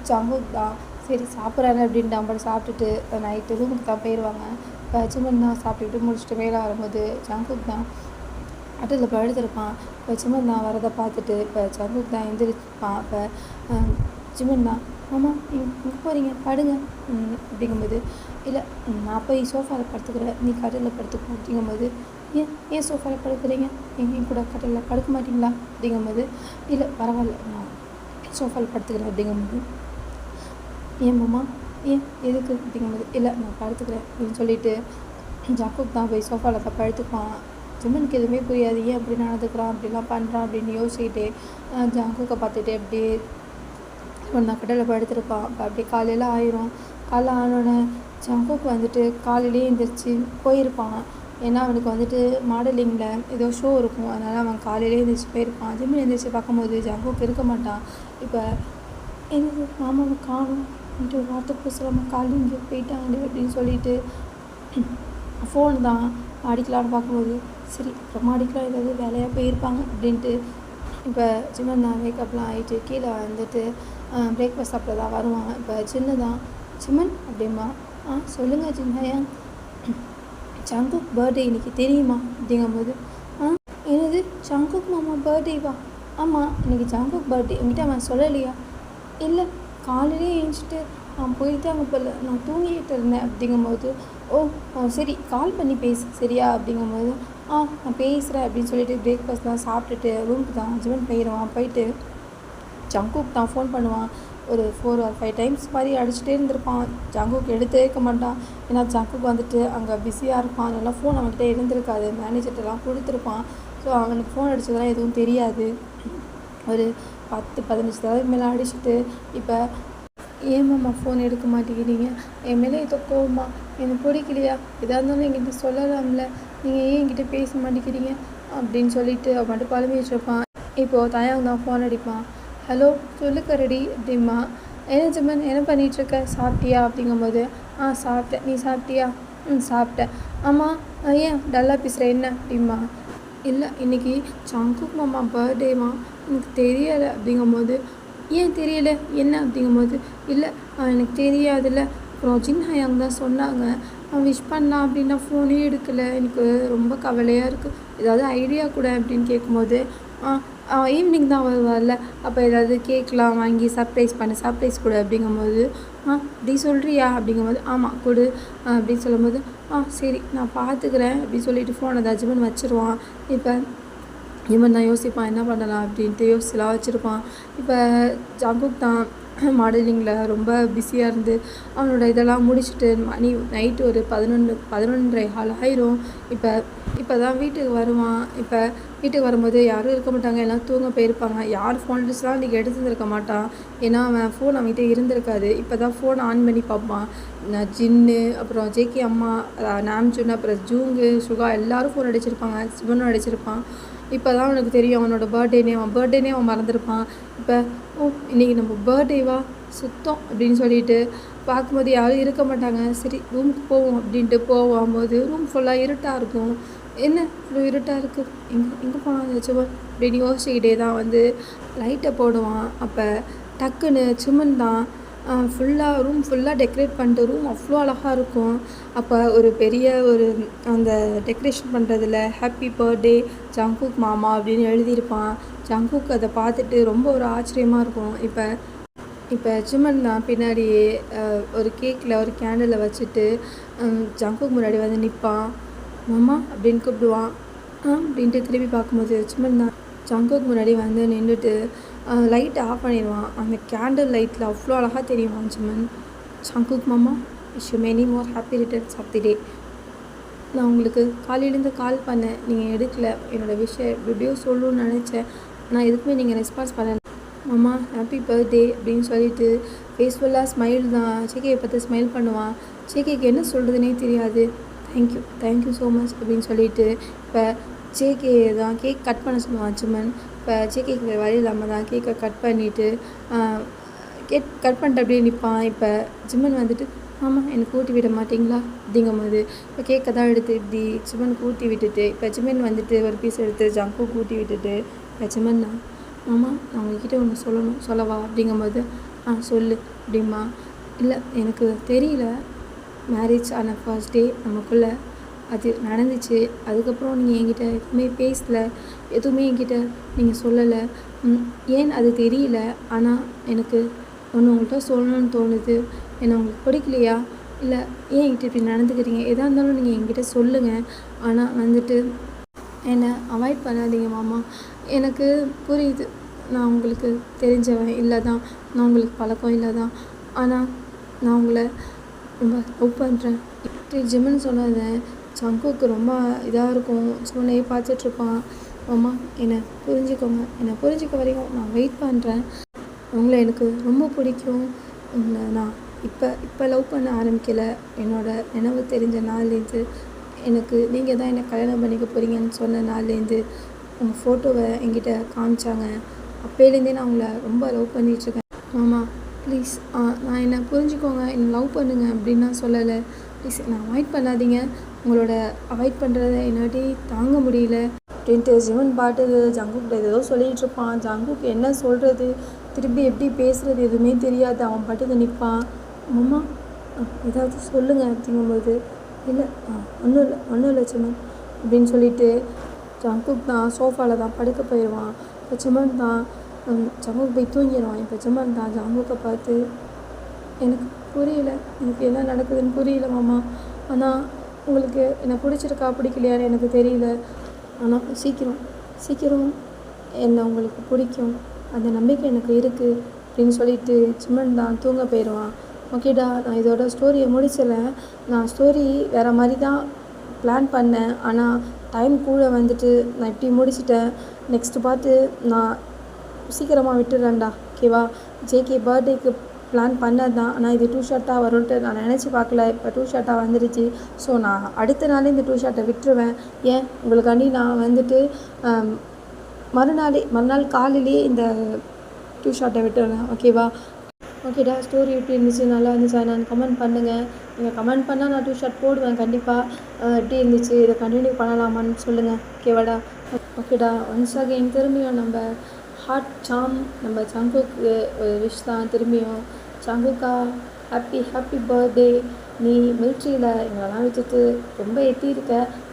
ஜங்குக் தான் சரி சாப்பிட்றாரு அப்படின்ட்டு அவங்கள சாப்பிட்டுட்டு நைட்டு ரூமுக்கு தான் போயிடுவாங்க. இப்போ ஜிமன் தான் சாப்பிட்டுட்டு முடிச்சுட்டு மேலே வரும்போது ஜங்குக் தான் அட்டில் படுத்திருப்பான். இப்போ ஜிமன் தான் வரதை பார்த்துட்டு இப்போ ஜங்குக் தான் எழுந்திரிச்சிருப்பான். இப்போ ஜிமன் தான், மாமா எங்கே போகிறீங்க படுங்க அப்படிங்கும்போது, இல்லை நான் போய் சோஃபாவில் படுத்துக்கிறேன், நீ கட்டிலில் படுத்துக்கணும் அப்படிங்கும்போது, ஏன் சோஃபாவில் படுக்கிறீங்க, எங்கேயும் கூட கட்டிலில் படுக்க மாட்டிங்களா அப்படிங்கும்போது, இல்லை பரவாயில்ல நான் சோஃபாவில் படுத்துக்கிறேன் அப்படிங்கும்போது, ஏன் மாமா எதுக்கு அப்படிங்கும்போது, இல்லை நான் படுத்துக்கிறேன் அப்படின்னு சொல்லிட்டு ஜங்குக் தான் போய் சோஃபாவில் தான் படுத்துப்பான். ஜிமனுக்கு எதுவுமே புரியாது, ஏன் அப்படி நடந்துக்கிறான் அப்படிலாம் பண்ணுறான் அப்படின்னு யோசிச்சுக்கிட்டே ஜங்குக்கை பார்த்துட்டு அப்படியே நான் கட்டிலில் படுத்துருப்பான். அப்போ அப்படியே காலையில் ஆயிரும். காலைல ஆனோடனே ஜங்குக் வந்துட்டு காலையிலேயே எழுந்திரிச்சு போயிருப்பான். ஏன்னா அவனுக்கு வந்துட்டு மாடலிங்கில் ஏதோ ஷோ இருக்கும், அதனால் அவன் காலையிலே எழுந்திரிச்சு போயிருப்பான். ஜிம்மில் எழுந்திரிச்சு பார்க்கும்போது ஜங்குக் இருக்க மாட்டான். இப்போ எனக்கு மாமாவை காணும் அப்படின்ட்டு ஒரு வார்த்தை பேசுகிறாம காலையில் இங்கே போயிட்டாங்க அப்படின்னு சொல்லிட்டு ஃபோன் தான் அடிக்கலான்னு பார்க்கும்போது, சரி அப்புறமா அடிக்கலாம், ஏதாவது வேலையாக போயிருப்பாங்க அப்படின்ட்டு இப்போ ஜிமன் தான் மேக்கப்லாம் ஆகிட்டு கீழே வந்துட்டு பிரேக்ஃபாஸ்ட் சாப்பிட தான் வருவாங்க. இப்போ சின்னதான் ஜிமன் அப்படிமா, சொல்லுங்கள் ஜின்னையா, ஜங்குக் பர்த்டே இன்றைக்கி தெரியுமா அப்படிங்கும்போது, என்ன ஜங்குக் மாமா பர்த்டேவா? ஆமாம், இன்றைக்கி ஜங்குக் பர்த்டே. என்கிட்ட அவன் சொல்லலையா? இல்லை, காலையிலே எழுந்திரிச்சிட்டு நான் போயிட்டு அங்கே போல, நான் தூங்கிட்டு இருந்தேன் அப்படிங்கும்போது, ஓ சரி கால் பண்ணி பேசு சரியா அப்படிங்கும்போது, நான் பேசுகிறேன் அப்படின்னு சொல்லிட்டு பிரேக்ஃபாஸ்ட்லாம் சாப்பிட்டுட்டு ரூமுக்கு தான் ஹஸ்பண்ட் போயிடுவான். போயிட்டு ஜங்குக் தான் ஃபோன் பண்ணுவான். ஒரு 4 or 5 டைம்ஸ் மாதிரி அடிச்சுட்டே இருந்திருப்பான். ஜங்குக் எடுத்தே இருக்க மாட்டான். ஏன்னா ஜங்குக் வந்துட்டு அங்கே பிஸியாக இருப்பான். அதெல்லாம் ஃபோன் அவன்கிட்ட இருந்திருக்காது. மேனேஜர்கிட்டலாம் கொடுத்துருப்பான். ஸோ அவனுக்கு ஃபோன் அடித்ததெல்லாம் எதுவும் தெரியாது. ஒரு 10-15 தடவை மேலே அடிச்சுட்டு, இப்போ ஏன் மாமா ஃபோன் எடுக்க மாட்டேங்கிறீங்க? என் மேலே ஏதோ கோவமா? எனக்கு பிடிக்கலையா? எதாக இருந்தாலும் என்கிட்ட சொல்லலாம்ல, நீங்கள் ஏன் என்கிட்ட பேச மாட்டேங்கிறீங்க அப்படின்னு சொல்லிட்டு அவன் மட்டும் புலம்பி வச்சுருப்பான். இப்போது தாயாங்க தான் ஃபோன் அடிப்பான். ஹலோ சொல்லுக்க ரெடி அப்படிமா. என்ன ஜிம்மன் என்ன பண்ணிகிட்ருக்க? சாப்பிட்டியா அப்படிங்கும்போது, சாப்பிட்டேன். நீ சாப்பிட்டியா? சாப்பிட்டேன். ஆமாம், ஏன் டல்லாக பேசுகிற என்ன அப்படிமா. இல்லை, இன்றைக்கி ஜங்குக் மாமா பர்த்டேமா, எனக்கு தெரியலை அப்படிங்கும்போது, ஏன் தெரியலை என்ன அப்படிங்கும்போது, இல்லை எனக்கு தெரியாதுல்ல, அப்புறம் ஜின்ஹயாங் தான் சொன்னாங்க, அவன் விஷ் பண்ணலாம் அப்படின்னா ஃபோனே எடுக்கலை, எனக்கு ரொம்ப கவலையாக இருக்குது, ஏதாவது ஐடியா கூட அப்படின்னு கேட்கும்போது, ஈவினிங் தான் வருவார்ல, அப்போ ஏதாவது கேக்லாம் வாங்கி சர்ப்ரைஸ் கொடு அப்படிங்கும்போது, இப்படி சொல்கிறியா அப்படிங்கும்போது, ஆமாம் கொடு அப்படின்னு சொல்லும்போது, சரி நான் பார்த்துக்கிறேன் அப்படின்னு சொல்லிட்டு ஃபோனை ஜிம்மன் வச்சுருவான். இப்போ இவன் தான் யோசிப்பான் என்ன பண்ணலாம் அப்படின்ட்டு யோசிச்சுலாம் வச்சுருப்பான். இப்போ ஜங்குக் தான் மாடலிங்கில் ரொம்ப பிஸியாக இருந்து அவனோட இதெல்லாம் முடிச்சுட்டு மணி நைட்டு ஒரு 11:30 ஆயிரும். இப்போ தான் வீட்டுக்கு வருவான். இப்போ வீட்டுக்கு வரும்போது யாரும் இருக்க மாட்டாங்க, எல்லாம் தூங்க போயிருப்பாங்க. யார் ஃபோன் அடிச்சுலாம் இன்றைக்கி எடுத்துருக்க மாட்டான். ஏன்னா அவன் ஃபோன் அவன்கிட்ட இருந்திருக்காது. இப்போ தான் ஃபோன் ஆன் பண்ணி பார்ப்பான். ஜின்னு, அப்புறம் ஜேகே அம்மா, நாம்ஜுன், அப்புறம் ஜூங்கு, சுகா எல்லோரும் ஃபோன் அடிச்சிருப்பாங்க. சிவனும் அடிச்சிருப்பான். இப்போ தான் அவனுக்கு தெரியும் அவனோட பர்த்டேனே அவன் மறந்துருப்பான். இப்போ இன்றைக்கி நம்ம பர்த்டேவா சுத்தம் அப்படின்னு சொல்லிட்டு பார்க்கும்போது யாரும் இருக்க மாட்டாங்க. சரி ரூமுக்கு போவோம் அப்படின்ட்டு போகும்போது ரூம் ஃபுல்லாக இருட்டாக இருக்கும். என்ன இவ்வளோ இருட்டாக இருக்குது, எங்கே போனான் சிவன் அப்படின்னு யோசிச்சுக்கிட்டே தான் லைட்டை போடுவான். அப்போ டக்குன்னு சிம்மன் தான் ரூம் ஃபுல்லாக டெக்கரேட் பண்ணிட்டு, ரூம் அவ்வளோ அழகாக இருக்கும். அப்போ ஒரு பெரிய அந்த டெக்கரேஷன் பண்ணுறதுல ஹாப்பி பர்த்டே ஜங்குக் மாமா அப்படின்னு எழுதியிருப்பான். ஜங்குக் அதை பார்த்துட்டு ரொம்ப ஒரு ஆச்சரியமாக இருக்கும். இப்போ சிம்மன் தான் பின்னாடியே ஒரு கேக்கில் ஒரு கேண்டிலை வச்சுட்டு ஜங்குக் முன்னாடி நிற்பான். மாமா அப்படின்னு கூப்பிடுவான். அப்படின்ட்டு திரும்பி பார்க்கும்போது சிம்மன் தான் ஜங்குக் முன்னாடி நின்றுட்டு லைட்டை ஆஃப் பண்ணிடுவான். அந்த கேண்டில் லைட்டில் அவ்வளோ அழகாக தெரியும் சிம்மன். ஜங்குக் மாமா, wish you many more happy returns of the day. நான் உங்களுக்கு காலையிலேருந்து கால் பண்ணேன், நீங்கள் எடுக்கல. என்னோடய விஷயம் எப்படியோ சொல்லணும்னு நினச்சேன், நான் எதுக்குமே நீங்கள் ரெஸ்பான்ஸ் பண்ணல. மாமா ஹாப்பி பர்த்டே அப்படின்னு சொல்லிட்டு ஃபேஸ்ஃபுல்லாக ஸ்மைல் தான். ஜேகேயை பார்த்து ஸ்மைல் பண்ணுவான். ஜேகேக்கு என்ன சொல்கிறதுனே தெரியாது. தேங்க்யூ ஸோ மச் அப்படின்னு சொல்லிட்டு இப்போ ஜேகே தான் கேக் கட் பண்ண சொல்லுவான் சிம்மன். இப்போ ஜேகேக்கு வேறு வழி இல்லாமல் தான் கேக்கை கட் பண்ணிவிட்டு கேக் கட் பண்ணிட்டு அப்படியே நிற்பான். இப்போ ஜிம்மன் ஆமாம் எனக்கு ஊட்டி விட மாட்டிங்களா அப்படிங்கும்போது இப்போ கேக்கை தான் எடுத்து இப்படி சிம்மனுக்கு ஊட்டி விட்டுட்டு இப்போ ஜிம்மன் ஒரு பீஸ் எடுத்து ஜங்குக்கு ஊட்டி விட்டுட்டு இப்போ ஜிம்மன் தான், ஆமாம் நான் உங்ககிட்ட ஒன்று சொல்லவா அப்படிங்கும்போது சொல்லு அப்படிமா. இல்லை எனக்கு தெரியல, மேரேஜ் ஆன ஃபர்ஸ்ட் டே நமக்குள்ளே அது நடந்துச்சு. அதுக்கப்புறம் நீங்கள் என்கிட்ட எதுவுமே பேசலை, எதுவுமே என்கிட்ட நீங்கள் சொல்லலை. ஏன் அது தெரியல. ஆனால் எனக்கு ஒன்று உங்கள்கிட்ட சொல்லணும்னு தோணுது. என்னை உங்களுக்கு பிடிக்கலையா? இல்லை ஏன் என்கிட்ட இப்படி நடந்துக்கிறீங்க? எதாக இருந்தாலும் நீங்கள் என்கிட்ட சொல்லுங்கள். ஆனால் என்னை அவாய்ட் பண்ணாதீங்க மாமா. எனக்கு புரியுது, நான் உங்களுக்கு தெரிஞ்சவன் இல்லை தான், நான் உங்களுக்கு பழக்கம் இல்லை தான். ஆனால் நான் உங்களை ரொம்ப லவ் பண்ணுறேன். ஜிம்மன் சொன்னதை ஜங்குக்கு ரொம்ப இதாக இருக்கும். சொன்னையே பார்த்துட்ருப்பான். மாமா என்னை புரிஞ்சுக்கோங்க, என்னை புரிஞ்சுக்க வரைக்கும் நான் வெயிட் பண்ணுறேன். உங்களை எனக்கு ரொம்ப பிடிக்கும். உங்களை நான் இப்போ லவ் பண்ண ஆரம்பிக்கலை. என்னோடய நினைவு தெரிஞ்ச நாள்லேருந்து எனக்கு நீங்கள் தான் என்னை கல்யாணம் பண்ணிக்க போகிறீங்கன்னு சொன்ன நாள்லேருந்து உங்கள் ஃபோட்டோவை என்கிட்ட காமிச்சாங்க. அப்போலேருந்தே நான் உங்களை ரொம்ப லவ் பண்ணிகிட்ருக்கேன். மாமா ப்ளீஸ் நான் என்னை புரிஞ்சுக்கோங்க, என்னை லவ் பண்ணுங்கள் அப்படின்னு நான் சொல்லலை. ப்ளீஸ் என்னை அவாய்ட் பண்ணாதீங்க. உங்களோட அவாய்ட் பண்ணுறத என்னாட்டி தாங்க முடியல அப்படின்ட்டு ஜிம்மன் பாட்டுக்கு ஜங்குக்கிட்ட ஏதோ சொல்லிகிட்ருப்பான். ஜங்குக்கு என்ன சொல்கிறது, திருப்பி எப்படி பேசுகிறது எதுவுமே தெரியாது. அவன் பாட்டுக்கு நிற்பான். மாமா ஏதாவது சொல்லுங்கள் அப்படிங்கும்போது, இல்லை ஒன்றும் இல்லை ஜிம்மன் அப்படின்னு சொல்லிட்டு ஜங்குக் தான் சோஃபாவில் தான் படுக்க போயிடுவான். இப்போ சிமன் தான் ஜங்குக் போய் தூங்கிடுவான். இப்போ சிமன் தான் ஜங்குக்கை பார்த்து, எனக்கு புரியல, எனக்கு என்ன நடக்குதுன்னு புரியல மாமா. ஆனால் உங்களுக்கு என்னை பிடிச்சிருக்கா பிடிக்கலையான்னு எனக்கு தெரியல. ஆனால் சீக்கிரம் என்னை உங்களுக்கு பிடிக்கும், அந்த நம்பிக்கை எனக்கு இருக்குது அப்படின்னு சொல்லிட்டு சிமன் தான் தூங்க போயிடுவான். ஓகேடா, நான் இதோட ஸ்டோரியை முடிச்சலை. நான் ஸ்டோரி வேறு மாதிரி தான் பிளான் பண்ணேன். ஆனால் டைம் கூட வந்துட்டு நான் இப்படி முடிச்சிட்டேன். நெக்ஸ்ட்டு பார்த்து நான் சீக்கிரமாக விட்டுடுறேன்டா. ஓகேவா? ஜேகே பர்த்டேக்கு பிளான் பண்ணது தான். ஆனால் இது 2 ஷார்ட்டாக வரும்ன்ட்டு நான் நினச்சி பார்க்கல. இப்போ 2 ஷார்ட்டாக வந்துடுச்சு. ஸோ நான் அடுத்த நாளே இந்த 2 ஷார்ட்டை விட்டுருவேன். ஏன் உங்களுக்காண்டி நான் வந்துட்டு மறுநாள் காலையிலே இந்த 2 ஷார்ட்டை விட்டுறேன். ஓகேவா? ஓகேடா, ஸ்டோரி எப்படி இருந்துச்சு, நல்லா இருந்துச்சா நான் கமெண்ட் பண்ணுங்கள். நீங்கள் கமெண்ட் பண்ணால் நான் 2 ஷார்ட் போடுவேன் கண்டிப்பாக. எப்படி இருந்துச்சு, இதை கண்டினியூ பண்ணலாமான்னு சொல்லுங்கள். ஓகேவாடா? ஓகேடா, ஒன்ஸ் அகைன் திரும்பியும் நம்ம ஹார்ட் சாம் நம்ம ஜங்குக்கு ஒரு விஷ் தான். திரும்பியும் ஜங்குக்கா, ஹாப்பி பர்த்டே. நீ மிலிட்ரியில் எங்களெல்லாம் விட்டுட்டு ரொம்ப எத்தியிருக்க.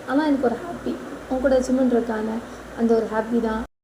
ஆனால் எனக்கு ஒரு ஹாப்பி, உன் கூட சிமன் இருக்காங்க, அந்த ஒரு ஹாப்பி தான்.